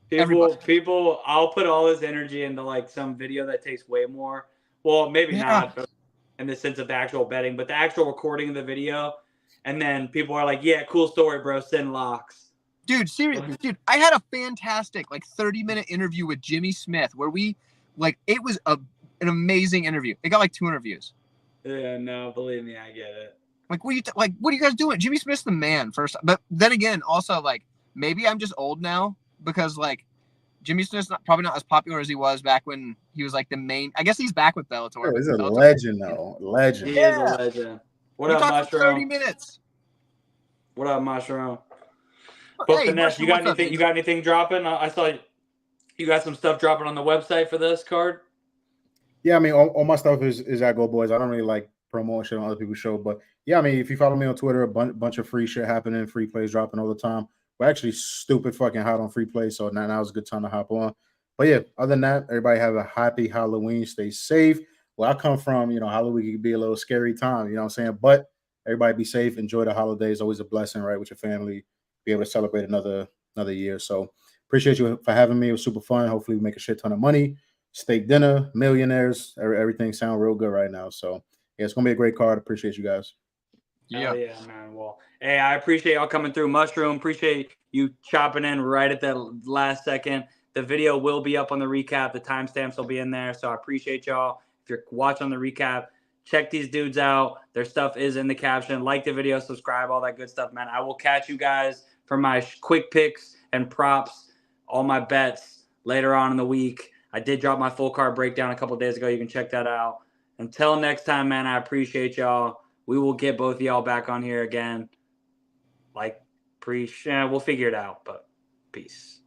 People, I'll put all this energy into like some video that takes way more. Well, maybe not, but in the sense of the actual betting, but the actual recording of the video. And then people are like, yeah, cool story, bro. Send locks. Dude, seriously, I had a fantastic like 30-minute interview with Jimmy Smith where we it was an amazing interview. It got like 200 views. Yeah, no, believe me, I get it. Like, what are you guys doing? Jimmy Smith's the man first. But then again, also like maybe I'm just old now because like Jimmy Smith's probably not as popular as he was back when he was like the main. I guess he's back with Bellator. He's a legend though. Legend. He is a legend. What up, Mushroom? 30 minutes. What up, Mushroom? But hey, Finesse, you got anything? You got anything dropping? I saw you got some stuff dropping on the website for this card. Yeah, I mean, all my stuff is at Go Boys. I don't really like promoting shit on other people's show, but yeah, I mean, if you follow me on Twitter, a bunch of free shit happening, free plays dropping all the time. We're actually stupid fucking hot on free plays, so now is a good time to hop on. But yeah, other than that, everybody have a happy Halloween. Stay safe. Where I come from, Halloween can be a little scary time. You know what I'm saying? But everybody be safe. Enjoy the holidays. Always a blessing, right, with your family. Be able to celebrate another year. So appreciate you for having me. It was super fun. Hopefully we make a shit ton of money. Steak dinner, millionaires, everything sound real good right now. So yeah, it's gonna be a great card. Appreciate you guys. Yeah, man. Well, hey, I appreciate y'all coming through. Mushroom, appreciate you chopping in right at the last second. The video will be up on the recap. The timestamps will be in there. So I appreciate y'all. If you're watching the recap, check these dudes out. Their stuff is in the caption. Like the video, subscribe, all that good stuff, man. I will catch you guys for my quick picks and props, all my bets later on in the week. I did drop my full card breakdown a couple days ago. You can check that out. Until next time, man, I appreciate y'all. We will get both of y'all back on here again. We'll figure it out, but peace.